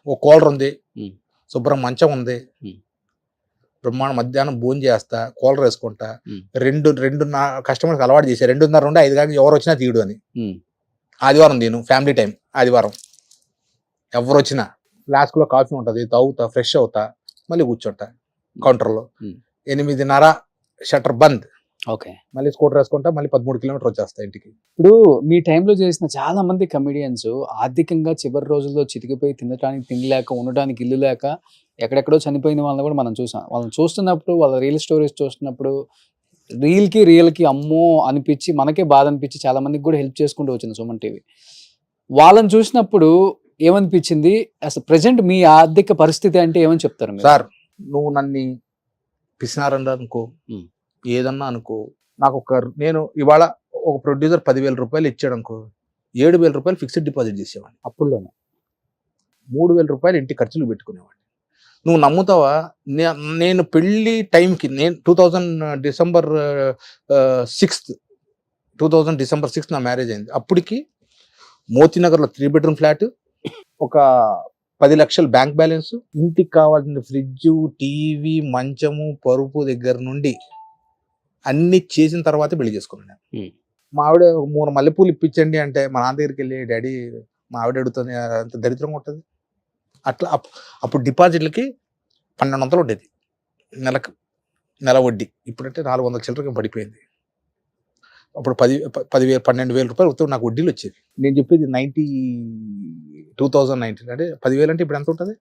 ఓ కూలర్ ఉంది, శుభ్రం మంచం ఉంది, బ్రహ్మాండ మధ్యాహ్నం భోజనం చేస్తా, కూలర్ వేసుకుంటా. రెండు నా కస్టమర్స్ అలవాటు చేశారు 2:30 నుండి 5 గంటలకు ఎవరు వచ్చినా తీయడు అని. ఆదివారం నేను ఫ్యామిలీ టైం, ఆదివారం ఎవరు వచ్చినా ఫ్లాస్క్లో కాఫీ ఉంటుంది, తాగుతా, ఫ్రెష్ అవుతా, మళ్ళీ కూర్చుంటా కౌంటర్లో. 8:30 షట్టర్ బంద్, ఓకే. మళ్ళీ స్కూటర్ వేసుకుంటా, మళ్ళీ 13 కిలోమీటర్ వచ్చేస్తా ఇంటికి. ఇప్పుడు మీ టైంలో చేసిన చాలా మంది కమెడియన్స్ ఆర్థికంగా చివరి రోజుల్లో చితికిపోయి తినడానికి తిండి లేక, ఉండడానికి ఇల్లు లేక ఎక్కడెక్కడో చనిపోయిన వాళ్ళని కూడా మనం చూసాం. వాళ్ళని చూస్తున్నప్పుడు, వాళ్ళ రియల్ స్టోరీస్ చూస్తున్నప్పుడు రియల్కి అమ్మో అనిపించి, మనకే బాధ అనిపించి చాలా మందికి కూడా హెల్ప్ చేసుకుంటూ వచ్చింది సుమన్ టీవీ. వాళ్ళని చూసినప్పుడు ఏమనిపించింది? అసలు ప్రెసెంట్ మీ ఆర్థిక పరిస్థితి అంటే ఏమని చెప్తారు మీరు? సార్, నువ్వు నన్ను పిసినారని అనుకో, ఏదన్నా అనుకో, నాకు నేను ఇవాళ ఒక ప్రొడ్యూసర్ 10,000 రూపాయలు ఇచ్చాడు అనుకో, 7,000 రూపాయలు ఫిక్స్డ్ డిపాజిట్ చేసేవాడిని అప్పుల్లోనే. 3,000 రూపాయలు ఇంటి ఖర్చులు పెట్టుకునేవాడిని. నువ్వు నమ్ముతావా? నేను పెళ్లి టైంకి, నేను 2000 డిసెంబర్ 6 నా మ్యారేజ్ అయింది. అప్పటికి మోతీనగర్లో 3 బెడ్రూమ్ ఫ్లాట్, ఒక 10 లక్షల బ్యాంక్ బ్యాలెన్స్, ఇంటికి కావాల్సిన ఫ్రిడ్జ్, టీవీ, మంచము, పరుపు దగ్గర నుండి అన్ని చేసిన తర్వాత పెళ్లి చేసుకున్నాను. మా ఆవిడ 3 మల్లెపూలు ఇప్పించండి అంటే మా నాన్న దగ్గరికి వెళ్ళి, డాడీ మా ఆవిడ అడుగుతుంది, అంత దరిద్రంగా ఉంటుంది. అట్లా అప్పుడు డిపాజిట్లకి 1,200 ఉండేది నెల వడ్డీ. ఇప్పుడంటే 400 చిల్లరకి పడిపోయింది. అప్పుడు 12,000 రూపాయలు నాకు వడ్డీలు వచ్చేది. నేను చెప్పేది 2019 అంటే 10,000 అంటే ఇప్పుడు ఎంత ఉంటుంది?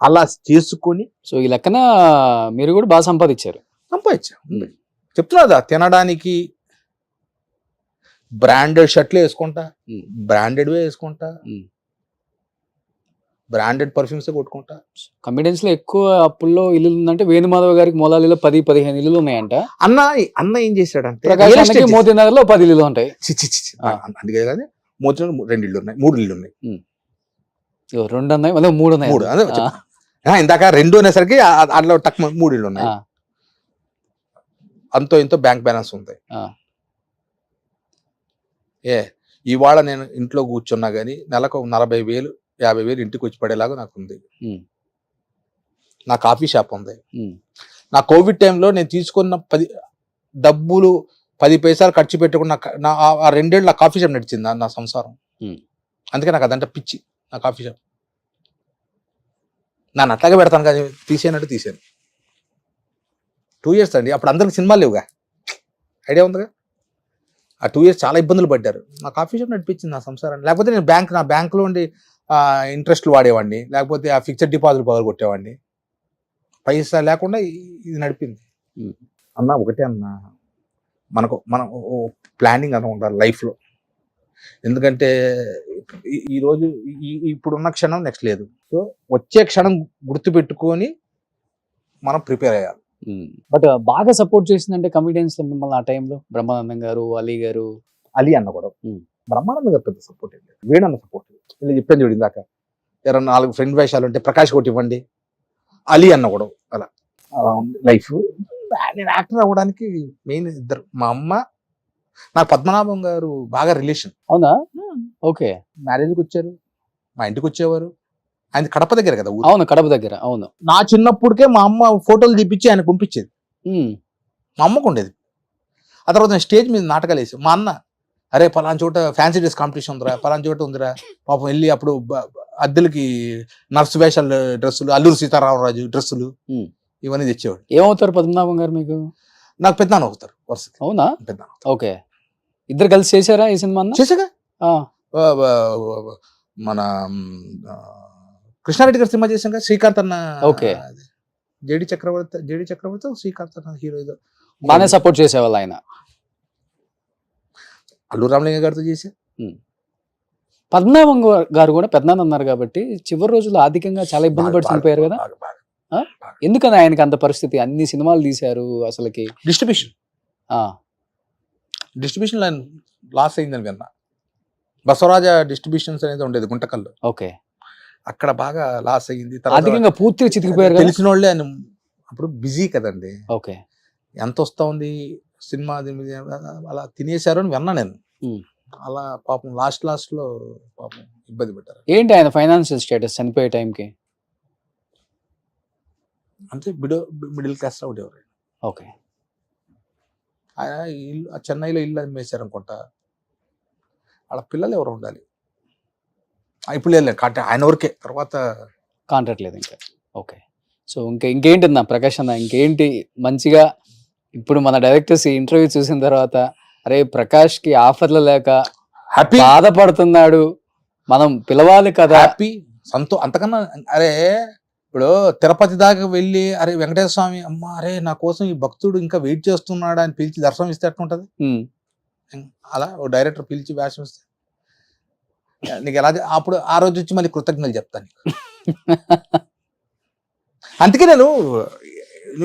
అలా చేసుకొని, సో ఈ లెక్కన మీరు కూడా బాగా సంపాదించారు. చెప్తున్నా, తినడానికి బ్రాండెడ్ షర్ట్లు వేసుకుంటా, బ్రాండెడ్ వేసుకుంటా, బ్రాండెడ్ పర్ఫ్యూమ్స్ కొట్టుకుంటా. కమిడియన్స్ లో ఎక్కువ అప్పుల్లో ఇల్లు ఉందంటే వేణుమాధవ్ గారికి మొలాలిలో 10-15 ఇల్లులు ఉన్నాయంట. అన్న ఏం చేశాడంటే, మోతీనగర్ లో 10 ఇల్లులు ఉంటాయి. అందుకే కానీ మోతీనగర్ 2 ఇళ్ళు ఉన్నాయి, 3 ఇళ్ళు ఉన్నాయి. 2 ఉన్నాయి, మళ్ళీ 3 ఉన్నాయి. ఇందాక 2 అనేసరికి అందులో టక్ 3 ఇళ్ళు ఉన్నాయి. అంతో ఇంతో బ్యాంక్ బ్యాలెన్స్ ఉంది. ఇవాళ నేను ఇంట్లో కూర్చున్నా గానీ నెలకు 40,000 50,000 ఇంటికి వచ్చి పడేలాగా నాకు ఉంది. నా కాఫీ షాప్ ఉంది. నా కోవిడ్ టైంలో నేను తీసుకున్న డబ్బులు 10 పైసలు ఖర్చు పెట్టుకున్న ఆ 2 ఏళ్ళు నా కాఫీ షాప్ నడిచింది, నా సంసారం. అందుకే నాకు అదంటే పిచ్చి, నా కాఫీ షాప్. నన్ను అట్లాగే పెడతాను కానీ తీసేనట్టు తీసాను. 2 years అండి. అప్పుడు అందరికి సినిమాలు లేవుగా, ఐడియా ఉందిగా. ఆ 2 years చాలా ఇబ్బందులు పడ్డారు. నా కాఫీ షాప్ నడిపించింది నా సంసారాన్ని. లేకపోతే నేను నా బ్యాంకులో ఉండి ఇంట్రెస్ట్లు వాడేవాడిని, లేకపోతే ఆ ఫిక్స్డ్ డిపాజిట్ పవర్ కొట్టేవాడిని. పైసా లేకుండా ఇది నడిపింది. అన్న ఒకటే అన్న, మనం ప్లానింగ్ అని ఉండాలి లైఫ్లో. ఎందుకంటే ఈరోజు ఇప్పుడున్న క్షణం నెక్స్ట్ లేదు. సో వచ్చే క్షణం గుర్తుపెట్టుకొని మనం ప్రిపేర్ అయ్యాలి. బట్ బాగా సపోర్ట్ చేసిందంటే కమిడియన్స్ లో మిమ్మల్ని ఆ టైంలో బ్రహ్మానందం గారు, అలీ అన్న కూడా. బ్రహ్మానందం గారు పెద్ద సపోర్ట్ లేదు, వేణన్న సపోర్ట్. ఇలా చెప్పాను చూడు ఇందాక, 4 ఫ్రెండ్ వేషాలు ఉంటే ప్రకాష్ కొట్టి ఇవ్వండి, అలీ అన్న కూడా. అలా ఉంది లైఫ్. నేను యాక్టర్ అవ్వడానికి మెయిన్ ఇద్దరు, మా అమ్మ, నాకు పద్మనాభం గారు బాగా రిలేషన్. అవునా? ఓకే. మ్యారేజ్కి వచ్చారు, మా ఇంటికి వచ్చేవారు. ఆయన కడప దగ్గర కదా. అవును, కడప దగ్గర. అవును. నా చిన్నప్పుడుకే మా అమ్మ ఫోటోలు తీపిచ్చి ఆయన పంపించేది. మా అమ్మకు ఉండేది. ఆ తర్వాత నేను స్టేజ్ మీద నాటకాలు వేసి, మా అన్న, అరే పలానా చోట ఫ్యాన్సీ డ్రెస్ కాంపిటీషన్ ఉందిరా, పలానా చోట ఉందిరా, పాపం వెళ్ళి అప్పుడు అద్దెలకి నర్సు వేషాల డ్రెస్సులు, అల్లూరు సీతారామరాజు డ్రెస్సులు ఇవన్నీ తెచ్చేవాడు. ఏమవుతారు పద్మనాభం గారు మీకు? నాకు పెద్దనాన్న అవుతారు వరుసకి. అవునా? పెద్దనాన్న. ఓకే. ఇద్దరు కలిసి చేశారా ఈ సినిమా? చేసాగా. మన కృష్ణారెడ్డి గారు సినిమా చేసాం కదా, శ్రీకాంత్ అన్న. ఓకే. జేడి చక్రవర్తి శ్రీకాంత్ అన్న హీరో. బాగానే సపోర్ట్ చేసేవాళ్ళు ఆయన. అల్లు రామలింగ గారితో చేసి. పద్మనాభం గారు కూడా పెద్దనాన్న అన్నారు కాబట్టి చివరి రోజుల్లో ఆర్థికంగా చాలా ఇబ్బంది పడి చనిపోయారు కదా. ఎందుకని ఆయనకి అంత పరిస్థితి? అన్ని సినిమాలు తీశారు, అసలుకి డిస్ట్రిబ్యూషన్ లైన్ లాస్ అయిందని విన్నా. బసవరాజ డిస్ట్రిబ్యూషన్స్ అనేది ఉండేది గుంటకల్లో. ఓకే. అక్కడ బాగా లాస్ అయ్యింది. తర్వాత అధికంగా పూర్తిగా చితికిపోయారు కదా. తెలిసిన వాళ్ళే ఆయన అప్పుడు బిజీ కదండి. ఓకే. ఎంత వస్తా ఉంది సినిమా అలా తినేశారు అని విన్నా నేను. ఉమ్. అలా పాపం లాస్ట్ లో పాపం ఇబ్బంది పెట్టారు. ఏంటి ఆయన ఫైనాన్షియల్ స్టేటస్ చనిపోయే టైంకి? అంటే మిడిల్ క్లాస్ లో ఉండేవారు. ఓకే. ఆయన ఇల్లు చెన్నైలో ఇల్లు అమ్మేశారు అనుకుంటా. వాళ్ళ పిల్లలు ఎవరు ఉండాలి. ఇప్పుడు లేదు ఆయన వరకే, తర్వాత కాంట్రాక్ట్ లేదు ఇంకా. ఓకే. సో ఇంకేంటి అన్న ప్రకాష్ అన్న, ఇంకేంటి మంచిగా ఇప్పుడు మన డైరెక్టర్స్ ఈ ఇంటర్వ్యూ చూసిన తర్వాత అరే ప్రకాష్ కి ఆఫర్లు లేక హ్యాపీ బాధపడుతున్నాడు, మనం పిలవాలి కదా. హ్యాపీ అంతకన్నా అరే ఇప్పుడు తిరుపతి దాకా వెళ్ళి అరే వెంకటేశ్వర స్వామి అమ్మ అరే నా కోసం ఈ భక్తుడు ఇంకా వెయిట్ చేస్తున్నాడు అని పిలిచి దర్శనం ఇస్తే ఎట్లుంటది. అలా ఓ డైరెక్టర్ పిలిచి వేషం ఇస్తే నీకు ఎలా అప్పుడు ఆ రోజు వచ్చి మళ్ళీ కృతజ్ఞతలు చెప్తాను నీకు. అందుకే నేను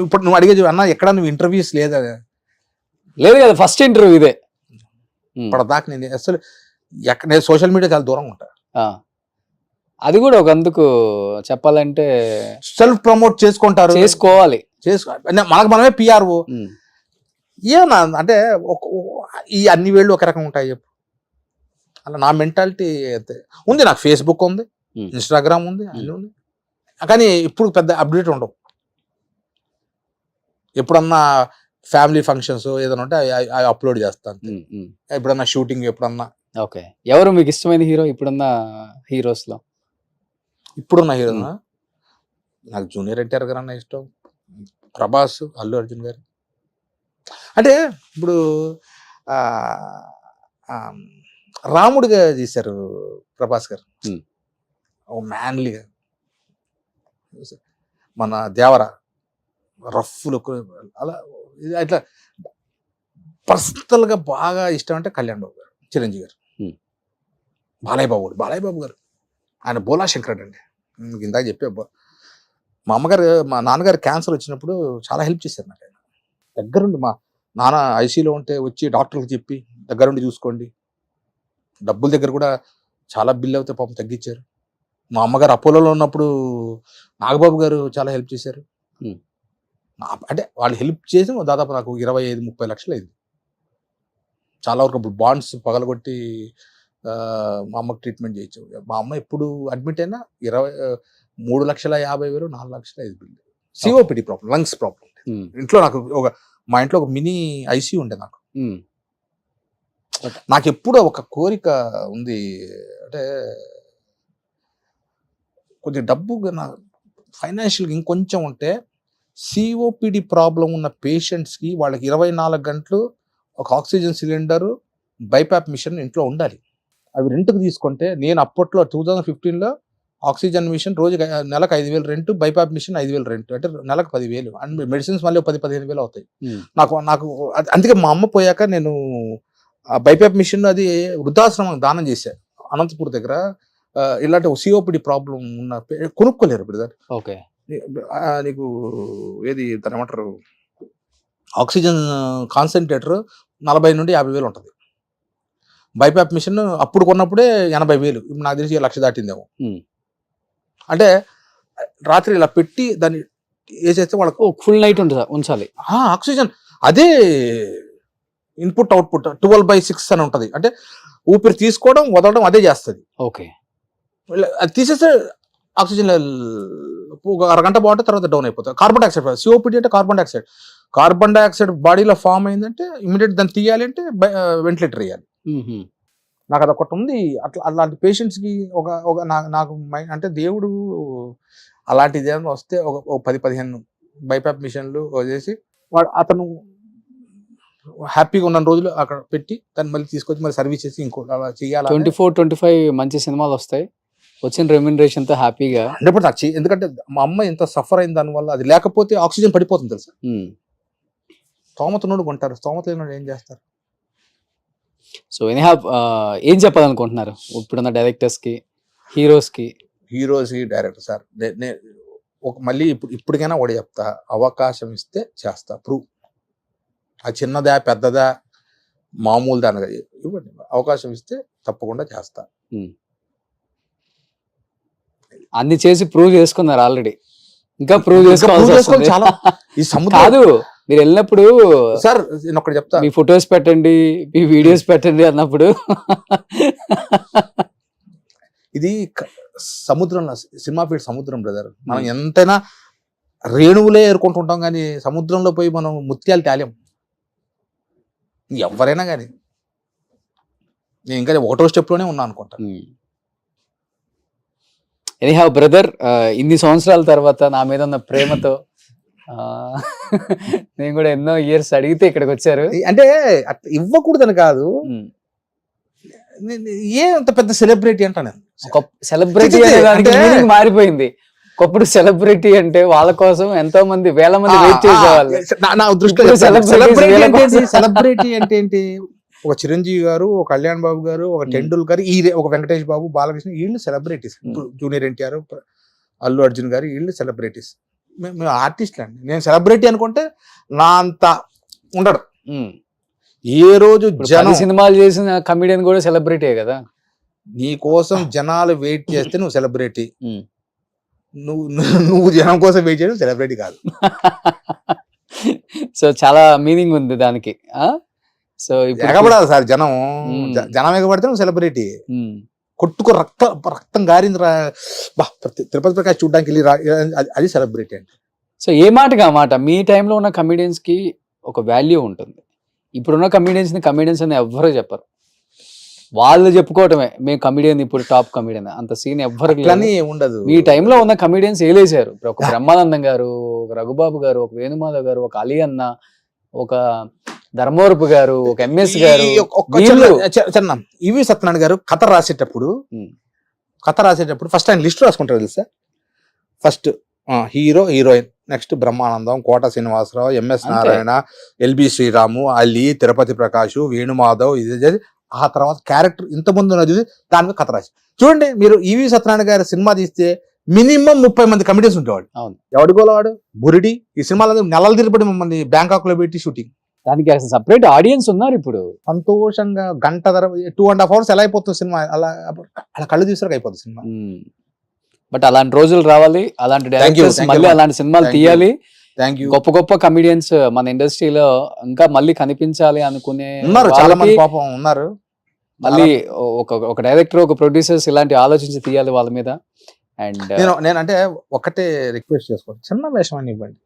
ఇప్పుడు నువ్వు అడిగేది అన్న ఎక్కడ నువ్వు ఇంటర్వ్యూస్ లేదా లేదు కదా, ఫస్ట్ ఇంటర్వ్యూ ఇదే. ఇప్పటిదాకా నేను అసలు నేను సోషల్ మీడియా చాలా దూరంగా ఉంటా. అది కూడా ఒక అందుకు చెప్పాలంటే సెల్ఫ్ ప్రమోట్ చేసుకోవాలి. మనకు మనమే పిఆర్ఓ ఏమన్నా అంటే ఈ అన్ని వేళ్ళు ఒక రకం ఉంటాయి చెప్పు. అలా నా మెంటాలిటీ అయితే ఉంది. నాకు ఫేస్బుక్ ఉంది, ఇన్స్టాగ్రామ్ ఉంది, అన్నీ ఉంది. కానీ ఇప్పుడు పెద్ద అప్డేట్ ఉండవు. ఎప్పుడన్నా ఫ్యామిలీ ఫంక్షన్స్ ఏదైనా ఉంటే అవి అప్లోడ్ చేస్తాను. ఎప్పుడన్నా షూటింగ్ ఎప్పుడన్నా. ఓకే. ఎవరు మీకు ఇష్టమైన హీరో ఇప్పుడున్న హీరోస్ లో? ఇప్పుడున్న హీరో నాకు జూనియర్ ఎన్టీఆర్ గారు అన్న ఇష్టం, ప్రభాస్, అల్లు అర్జున్ గారు. అంటే ఇప్పుడు రాముడిగా చేశారు ప్రభాస్ గారు, మ్యాన్లీగా. మన దేవర రఫ్ లుక్ అలా అట్లా. పర్సనల్గా బాగా ఇష్టం అంటే కళ్యాణ్ బాబు గారు, చిరంజీవి గారు, బాలయ్య బాబు గారు. ఆయన బోలా శంకరుడు అండి. ఇందాక చెప్పే మా నాన్నగారు క్యాన్సర్ వచ్చినప్పుడు చాలా హెల్ప్ చేశారు నాకు. ఆయన దగ్గరుండి మా నాన్న ఐసీలో ఉంటే వచ్చి డాక్టర్కి చెప్పి దగ్గరుండి చూసుకోండి. డబ్బుల దగ్గర కూడా చాలా బిల్ అవుతే పాపం తగ్గించారు. మా అమ్మగారు అపోలోలో ఉన్నప్పుడు నాగబాబు గారు చాలా హెల్ప్ చేశారు. అంటే వాళ్ళు హెల్ప్ చేసి దాదాపు నాకు 25-30 లక్షలు అయింది. చాలా వరకు ఇప్పుడు బాండ్స్ పగలగొట్టి మా అమ్మకి ట్రీట్మెంట్ చేయొచ్చు. మా అమ్మ ఎప్పుడు అడ్మిట్ అయినా 3,50,000 4,05,000 bill. COPD problem, lungs problem. ఇంట్లో నాకు మా ఇంట్లో ఒక మినీ ఐసీయూ ఉండే నాకు. నాకు ఎప్పుడూ ఒక కోరిక ఉంది, అంటే కొద్దిగా డబ్బు ఫైనాన్షియల్గా ఇంకొంచెం ఉంటే సిఓపిడి ప్రాబ్లం ఉన్న పేషెంట్స్కి వాళ్ళకి 24 గంటలు ఒక ఆక్సిజన్ సిలిండరు, బైపాప్ మిషన్ ఇంట్లో ఉండాలి. అవి రెంట్కి తీసుకుంటే నేను అప్పట్లో 2015లో ఆక్సిజన్ మిషన్ రోజుకి నెలకు 5,000 రెంట్, బైపాప్ మిషన్ 5,000 రెంట్, అంటే నెలకు 10,000. అండ్ మెడిసిన్స్ మళ్ళీ 10-15,000 అవుతాయి. నాకు అందుకే మా అమ్మ పోయాక నేను బైపాప్ మిషన్ అది వృద్ధాశ్రమం దానం చేశాను అనంతపూర్ దగ్గర. ఇలాంటి సిఓపిడి ప్రాబ్లం ఉన్న కొనుక్కోలేరు బ్రదర్. ఓకే. నీకు ఏది దాని ఏమంటారు, ఆక్సిజన్ కాన్సన్ట్రేటర్ 40,000-50,000 ఉంటుంది. బైపాప్ మిషన్ అప్పుడు కొన్నప్పుడే 80,000. ఇప్పుడు నాకు తెలిసి 1,00,000 దాటిందేమో. అంటే రాత్రి ఇలా పెట్టి దాన్ని వేసేస్తే వాళ్ళకు ఫుల్ నైట్ ఉంచాలి ఆక్సిజన్. అదే ఇన్పుట్ అవుట్పుట్ 12/6 అని ఉంటుంది. అంటే ఊపిరి తీసుకోవడం వదలడం అదే చేస్తుంది. ఓకే. అది తీసేస్తే ఆక్సిజన్ ఒక అరగంట బాగుంటే తర్వాత డౌన్ అయిపోతుంది. కార్బన్ డైఆక్సైడ్, సిఓపిడి అంటే కార్బన్ డైఆక్సైడ్ బాడీలో ఫామ్ అయిందంటే ఇమీడియట్ దాన్ని తీయాలి అంటే వెంటిలేటర్ వేయాలి. నాకు అదొకటి ఉంది. అలాంటి పేషెంట్స్కి నాకు అంటే దేవుడు అలాంటిది ఏమైనా వస్తే ఒక 10-15 బైపాప్ మిషన్లు చేసి అతను హ్యాపీగా ఉన్న రోజులు అక్కడ పెట్టి దాన్ని మళ్ళీ తీసుకొచ్చి మళ్ళీ సర్వీస్ చేసి ఇంకో అలా చేయాలి. 24-25 మంచి సినిమాలు వస్తాయి, వచ్చిన రెమ్యూనరేషన్ తో హ్యాపీగా. ఎందుకంటే మా అమ్మ ఎంత సఫర్ అయింది దానివల్ల. అది లేకపోతే ఆక్సిజన్ పడిపోతుంది తెలుసా. స్తోమత నోడు కొంటారు, స్తోమత లేనోడు ఏం చేస్తారు. సో ఏం చెప్పాలనుకుంటున్నారు ఇప్పుడున్న డైరెక్టర్స్ కి, హీరోస్ కి? డైరెక్టర్ సార్ మళ్ళీ ఇప్పటికైనా ఒకటి చెప్తా, అవకాశం ఇస్తే చేస్తా. ప్రూవ్ అది చిన్నదా పెద్దదా మామూలుదా అనగా ఇవ్వండి, అవకాశం ఇస్తే తప్పకుండా చేస్తా. అన్ని చేసి ప్రూవ్ చేసుకున్నారు ఆల్రెడీ, ఇంకా ప్రూవ్ ఇంకా చేసుకోవాల్సి prove చేసుకోవాలి వస్తుంది. చాలా. ఈ సముద్రం కాదు, మీరు వెళ్ళినప్పుడు సార్ నేను ఒకటి చెప్తా, మీ ఫొటోస్ పెట్టండి, మీ వీడియోస్ పెట్టండి అన్నప్పుడు ఇది సముద్రంలో సినిమా ఫీల్డ్ సముద్రం బ్రదర్. మనం ఎంతైనా రేణువులే ఏరుకుంటుంటాం కానీ సముద్రంలో పోయి మనం ముత్యాలు తేలేం ఎవరైనా కానీ. నేను ఇంకా ఒకటో స్టెప్లోనే ఉన్నా అనుకుంటా. ఎనీహౌ బ్రదర్, ఇన్ని సంవత్సరాల తర్వాత నా మీద ఉన్న ప్రేమతో నేను కూడా ఎన్నో ఇయర్స్ అడిగితే ఇక్కడికి వచ్చారు. అంటే అట్లా ఇవ్వకూడదని కాదు, ఏ అంత పెద్ద సెలబ్రిటీ అంటా నేను. ఒక సెలబ్రిటీ చి, చి, అనే దానికి అంటే- మీనింగ్ మారిపోయింది. ఒకప్పుడు సెలబ్రిటీ అంటే వాళ్ళ కోసం ఎంతో మంది వేల మంది వెయిట్ చేసేవాళ్ళు. నా దృష్టిలో ఇప్పుడు celebrities సెలబ్రిటీ వీళ్ళ అంటే కోసం. సెలబ్రిటీ అంటే ఏంటి? ఒక చిరంజీవి గారు, ఒక కళ్యాణ్ బాబు గారు, ఒక టెండూల్కర్, ఒక వెంకటేష్ బాబు, బాలకృష్ణ, వీళ్ళు సెలబ్రిటీస్. జూనియర్ ఎన్టీఆర్, అల్లు అర్జున్ గారు, వీళ్ళు సెలబ్రిటీస్. మేము ఆర్టిస్టులు అండి. నేను సెలబ్రిటీ అనుకుంటే నా అంత ఉండడు. ఏ రోజు ఇప్పుడు జనం 10 సినిమాలు చేసిన కమిడియన్ కూడా సెలబ్రిటీ కదా. నీ కోసం జనాలు వెయిట్ చేస్తే నువ్వు సెలబ్రిటీ. నువ్వు జనం కోసం వెయిట్ చేయడం సెలబ్రిటీ కాదు. సో చాలా మీనింగ్ ఉంది దానికి. సో ఎగబడాలి సార్ జనం. జనం ఎగబడితే నువ్వు సెలబ్రిటీ. కొట్టుకు రక్తం గారింది తిరుపతి ప్రకాష్ చూడడానికి వెళ్ళి అది సెలబ్రిటీ అంటే. సో ఏ మాటగా మాట, మీ టైంలో ఉన్న కమిడియన్స్ కి ఒక వాల్యూ ఉంటుంది. ఇప్పుడున్న కమిడియన్స్ అని ఎవ్వరూ చెప్పరు. వాళ్ళు చెప్పుకోవటమే మేము కమిడియన్, ఇప్పుడు టాప్ కమిడియన్, అంత సీన్ ఎవ్వరు ఉండదు. మీ టైంలో ఉన్న కమిడియన్స్ ఏలేశారు. ఇప్పుడు ఒక బ్రహ్మానందం గారు, ఒక రఘుబాబు గారు, ఒక వేణుమాధవ్ గారు, ఒక అలీ అన్న, ఒక ధర్మవరపు గారు, ఒక ఎంఎస్ గారు, చిన్న ఇవి సత్యనారాయణ గారు కథ రాసేటప్పుడు ఫస్ట్ ఆయన లిస్ట్ రాసుకుంటారు తెలుసా. First hero, heroine, next Brahmanandam, Kota Srinivasa Rao, MS Narayana, LB Sriram, Ali, Tirupati Prakash, Venumadhav, ఇది ఆ తర్వాత క్యారెక్టర్ ఇంతకుముందు ఉన్నది దాని మీద కథ రాసి. చూడండి మీరు ఈవి సత్యనారాయణ గారి సినిమా తీస్తే మినిమం 30 మంది కమిటీస్ ఉండేవాడు. ఎవడికోవాడు బురిడి. ఈ సినిమాలో నెలలు తిరిపడి మమ్మల్ని బ్యాంకాక్ లో పెట్టి షూటింగ్. దానికి అసలు సపరేట్ ఆడియన్స్ ఉన్నారు. ఇప్పుడు సంతోషంగా గంట 2.5 hours ఎలా అయిపోతుంది సినిమా, అలా కళ్ళు తీసుకు అయిపోతుంది సినిమా. బట్ అలాంటి రోజులు రావాలి, అలాంటి డైరెక్టర్స్ మళ్ళీ అలాంటి సినిమాలు తీయాలి. గొప్ప గొప్ప కమిడియన్స్ మన ఇండస్ట్రీలో ఇంకా మళ్ళీ కనిపించాలి అనుకునే చాలా మంది పాపం ఉన్నారు. మళ్ళీ ఒక డైరెక్టర్, ఒక ప్రొడ్యూసర్స్ ఇలాంటి ఆలోచించి తీయాలి వాళ్ళ మీద. అండ్ నేనంటే ఒకటే రిక్వెస్ట్ చేసుకోండి, చిన్న వేషం అని ఇవ్వండి.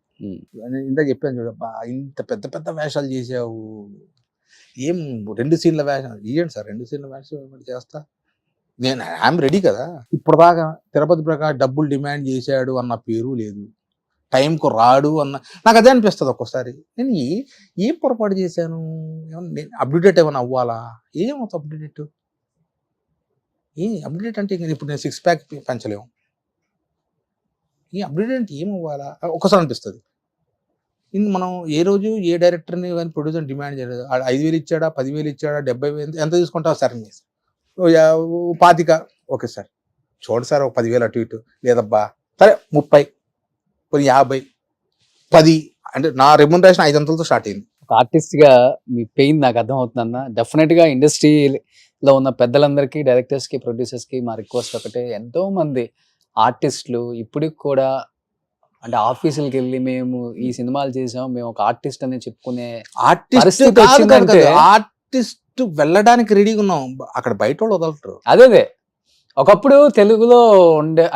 ఇందాక చెప్పాను చూడబ్బా, ఇంత పెద్ద పెద్ద వేషాలు చేసావు, ఏం 2 సీన్ల వేషం ఇవ్వండి సార్, 2 సీన్ల వేషం చేస్తా, నేను ఐఎమ్ రెడీ కదా. ఇప్పుడు దాకా తిరుపతి ప్రకాష్ డబ్బులు డిమాండ్ చేశాడు అన్న పేరు లేదు, టైంకు రాడు అన్న, నాకు అదే అనిపిస్తుంది ఒక్కోసారి. నేను ఏం పొరపాటు చేశాను, నేను అప్డేట్ ఏమైనా అవ్వాలా, ఏమవుతుంది అప్డేట్ అంటే ఇప్పుడు నేను 6 pack పెంచలేము, ఈ అప్డేట్ అంటే ఏమవ్వాలా ఒక్కసారి అనిపిస్తుంది. మనం ఏ రోజు ఏ డైరెక్టర్ని కానీ ప్రొడ్యూసర్ డిమాండ్ చేయలేదు. 5,000 ఇచ్చాడా, 10,000 ఇచ్చాడా, 70,000 ఎంత తీసుకుంటావు సార్, 25 ఓకే సార్ చూడండి సార్, ఒక 10,000 అటు ఇటు లేదబ్బా, సరే 30, 50, 10 అంటే నా రెమ్యునరేషన్ 500తో స్టార్ట్ అయింది. ఒక ఆర్టిస్ట్ గా మీ పెయిన్ నాకు అర్థం అవుతుందన్న. డెఫినెట్ గా ఇండస్ట్రీలో ఉన్న పెద్దలందరికీ, డైరెక్టర్స్ కి, ప్రొడ్యూసర్స్ కి మా రిక్వెస్ట్ ఒకటే, ఎంతో మంది ఆర్టిస్టులు ఇప్పటికి కూడా అంటే ఆఫీసులకి వెళ్ళి మేము ఈ సినిమాలు చేసాం, మేము ఒక ఆర్టిస్ట్ అని చెప్పుకునే పరిస్థితి వచ్చిందంటే, ఆర్టిస్ట్ వెళ్ళడానికి రెడీగా ఉన్నాం, అక్కడ బయట వాళ్ళు వదలరు. అదే ఒకప్పుడు తెలుగులో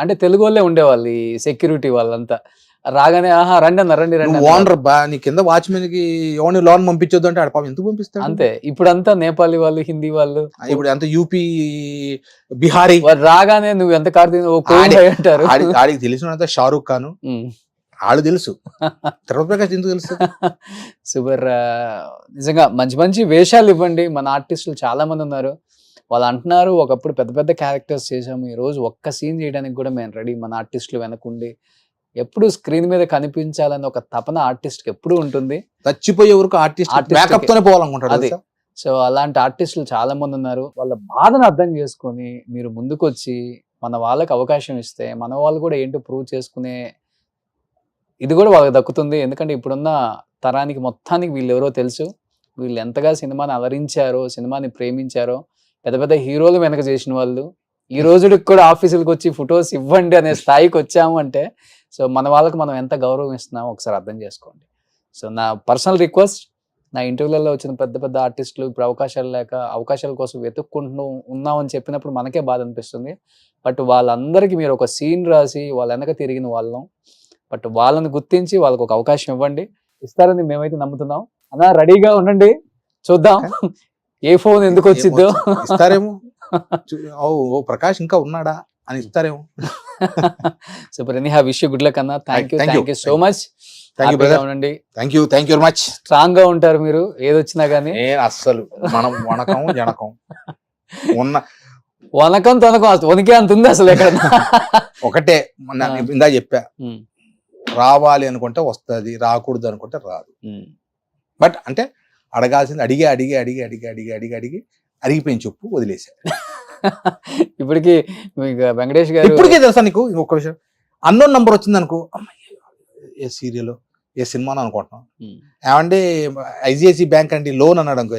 అంటే తెలుగు వాళ్ళే ఉండేవాళ్ళు, ఈ సెక్యూరిటీ వాళ్ళంతా రాగానే ఆహా రండి అన్న, రండి ఓనర్ బా, నీ కింద వాచ్మెన్ కి ఎవరిని లోన్ పంపించొద్దు అంటే ఆడ పాపం ఎందుకు పంపిస్తాడు అంతే. ఇప్పుడంతా నేపాలి వాళ్ళు, హిందీ వాళ్ళు, ఇప్పుడు అంత యూపీ, బిహారీ రాగానే నువ్వు ఎంత కార్తీ అంటారు. ఆడికి తెలిసిన షారూక్ ఖాన్ వాళ్ళు తెలుసు, తిరుపతి ప్రకాష్ ఎందుకు తెలుసు. సూపర్. నిజంగా మంచి మంచి వేషాలు ఇవ్వండి. మన ఆర్టిస్టులు చాలా మంది ఉన్నారు, వాళ్ళు అంటున్నారు ఒకప్పుడు పెద్ద పెద్ద క్యారెక్టర్స్ చేసాము, ఈ రోజు ఒక్క సీన్ చేయడానికి కూడా మేము రెడీ. మన ఆర్టిస్టులు వెనకుండి ఎప్పుడు స్క్రీన్ మీద కనిపించాలని ఒక తపన ఆర్టిస్ట్ కి ఎప్పుడు ఉంటుంది. చచ్చిపోయే వరకు ఆర్టిస్ట్ మేకప్ తోనే పోవాలనుకుంటాడు అది. సో అలాంటి ఆర్టిస్టులు చాలా మంది ఉన్నారు. వాళ్ళ బాధను అర్థం చేసుకొని మీరు ముందుకు వచ్చి మన వాళ్ళకి అవకాశం ఇస్తే మన వాళ్ళు కూడా ఏంటో ప్రూవ్ చేసుకునే ఇది కూడా వాళ్ళకి దక్కుతుంది. ఎందుకంటే ఇప్పుడున్న తరానికి మొత్తానికి వీళ్ళు ఎవరో తెలుసు, వీళ్ళు ఎంతగా సినిమాని అలరించారో, సినిమాని ప్రేమించారో, పెద్ద పెద్ద హీరోలు వెనక చేసిన వాళ్ళు, ఈ రోజుకి కూడా ఆఫీసులకు వచ్చి ఫొటోస్ ఇవ్వండి అనే స్థాయికి వచ్చాము అంటే సో మన వాళ్ళకి మనం ఎంత గౌరవం ఇస్తున్నామో ఒకసారి అర్థం చేసుకోండి. సో నా పర్సనల్ రిక్వెస్ట్, నా ఇంటర్వ్యూలలో వచ్చిన పెద్ద పెద్ద ఆర్టిస్టులు ఇప్పుడు అవకాశాలు లేక అవకాశాల కోసం వెతుక్కుంటూ ఉన్నామని చెప్పినప్పుడు మనకే బాధ అనిపిస్తుంది. బట్ వాళ్ళందరికీ మీరు ఒక సీన్ రాసి వాళ్ళ వెనక తిరిగిన వాళ్ళం. బట్ వాళ్ళని గుర్తించి వాళ్ళకి ఒక అవకాశం ఇవ్వండి, ఇస్తారని మేమైతే నమ్ముతున్నాం. అన్నా రెడీగా ఉండండి, చూద్దాం ఏ ఫోన్ ఎందుకు వచ్చిద్దో. ఇస్తారేమో, ఓ ప్రకాష్ ఇంకా ఉన్నాడా అని ఇస్తారేమో. Super. Anyhow wish you good luck అన్న. Thank you so much. Thank you brother, ఉండండి. Thank you very much. Strong గా ఉంటారు మీరు ఏదొచ్చినా గానీ. అస్సలు మనం వణకం జనకం ఉన్న వనకం తనకం వణికే అంత ఉంది అసలు ఎక్కడ. ఒకటే ఇందా చెప్పా, రావాలి అనుకుంటే వస్తుంది, రాకూడదు అనుకుంటే రాదు. బట్ అంటే అడగాల్సింది అడిగిపోయింది, చెప్పు వదిలేసా. ఇప్పటికి మీకు వెంకటేష్ గారు ఇప్పటికే తెలుసా నీకు ఇంకొక విషయం, అన్నోన్ నంబర్ వచ్చింది అనుకో, ఏ సీరియల్ ఏ సినిమా అనుకుంటున్నాం, ఏమంటే ఐసిఐసి బ్యాంక్ అండి లోన్ అన్నాడు అనుకో.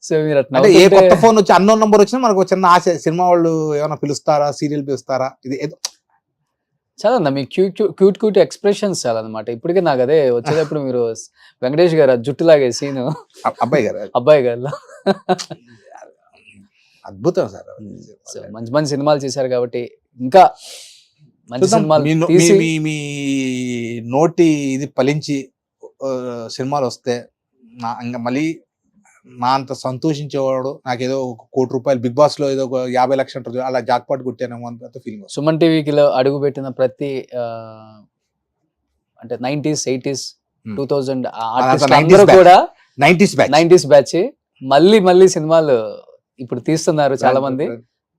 సో మీరు అంటే ఏ కొత్త ఫోన్ వచ్చి అన్నోన్ నంబర్ వచ్చినా మనకు చిన్న ఆశ, సినిమా వాళ్ళు ఏమైనా పిలుస్తారా, సీరియల్ పిలుస్తారా, ఇది ఏదో చాలా మీ క్యూట్ ఎక్స్ప్రెషన్స్ చాలా అనమాట. ఇప్పటికే నాకు అదే వచ్చేటప్పుడు మీరు వెంకటేష్ గారు జుట్టు లాగే సీను అబ్బాయి గారు అద్భుతం సార్. మంచి మంచి సినిమాలు చేశారు కాబట్టి ఇంకా మంచి సినిమాలు మీ నోటి ఇది ఫలించి సినిమాలు వస్తే ఇంకా మళ్ళీ నా అంత సంతోషించేవాడు నాకేదో ₹1 కోటి బిగ్ బాస్ లో ఏదో 50 లక్షలు అలా జాక్పాట్ కొట్టానేమో అంత ఫీలింగ్. సుమన్ టీవీకి అడుగు పెట్టిన ప్రతి అంటే 90s 80s 2000 అందరూ కూడా 90s బ్యాచ్ మళ్ళీ సినిమాలు ఇప్పుడు తీస్తున్నారు చాలా మంది.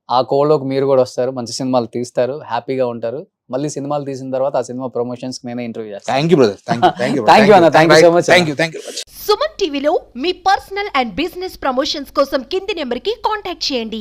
ఆ కోలోకి మీరు కూడా వస్తారు, మంచి సినిమాలు తీస్తారు, హ్యాపీగా ఉంటారు. మళ్ళీ సినిమాలు తీసిన తర్వాత ఆ సినిమా ప్రమోషన్స్ నేనే ఇంటర్వ్యూ చేస్తాను. Thank you brother, thank you అన్న, thank you so much. Thank you. Suman టీవీలో మీ పర్సనల్ అండ్ బిజినెస్ ప్రమోషన్స్ కోసం కింది నెంబర్కి కాంటాక్ట్ చేయండి.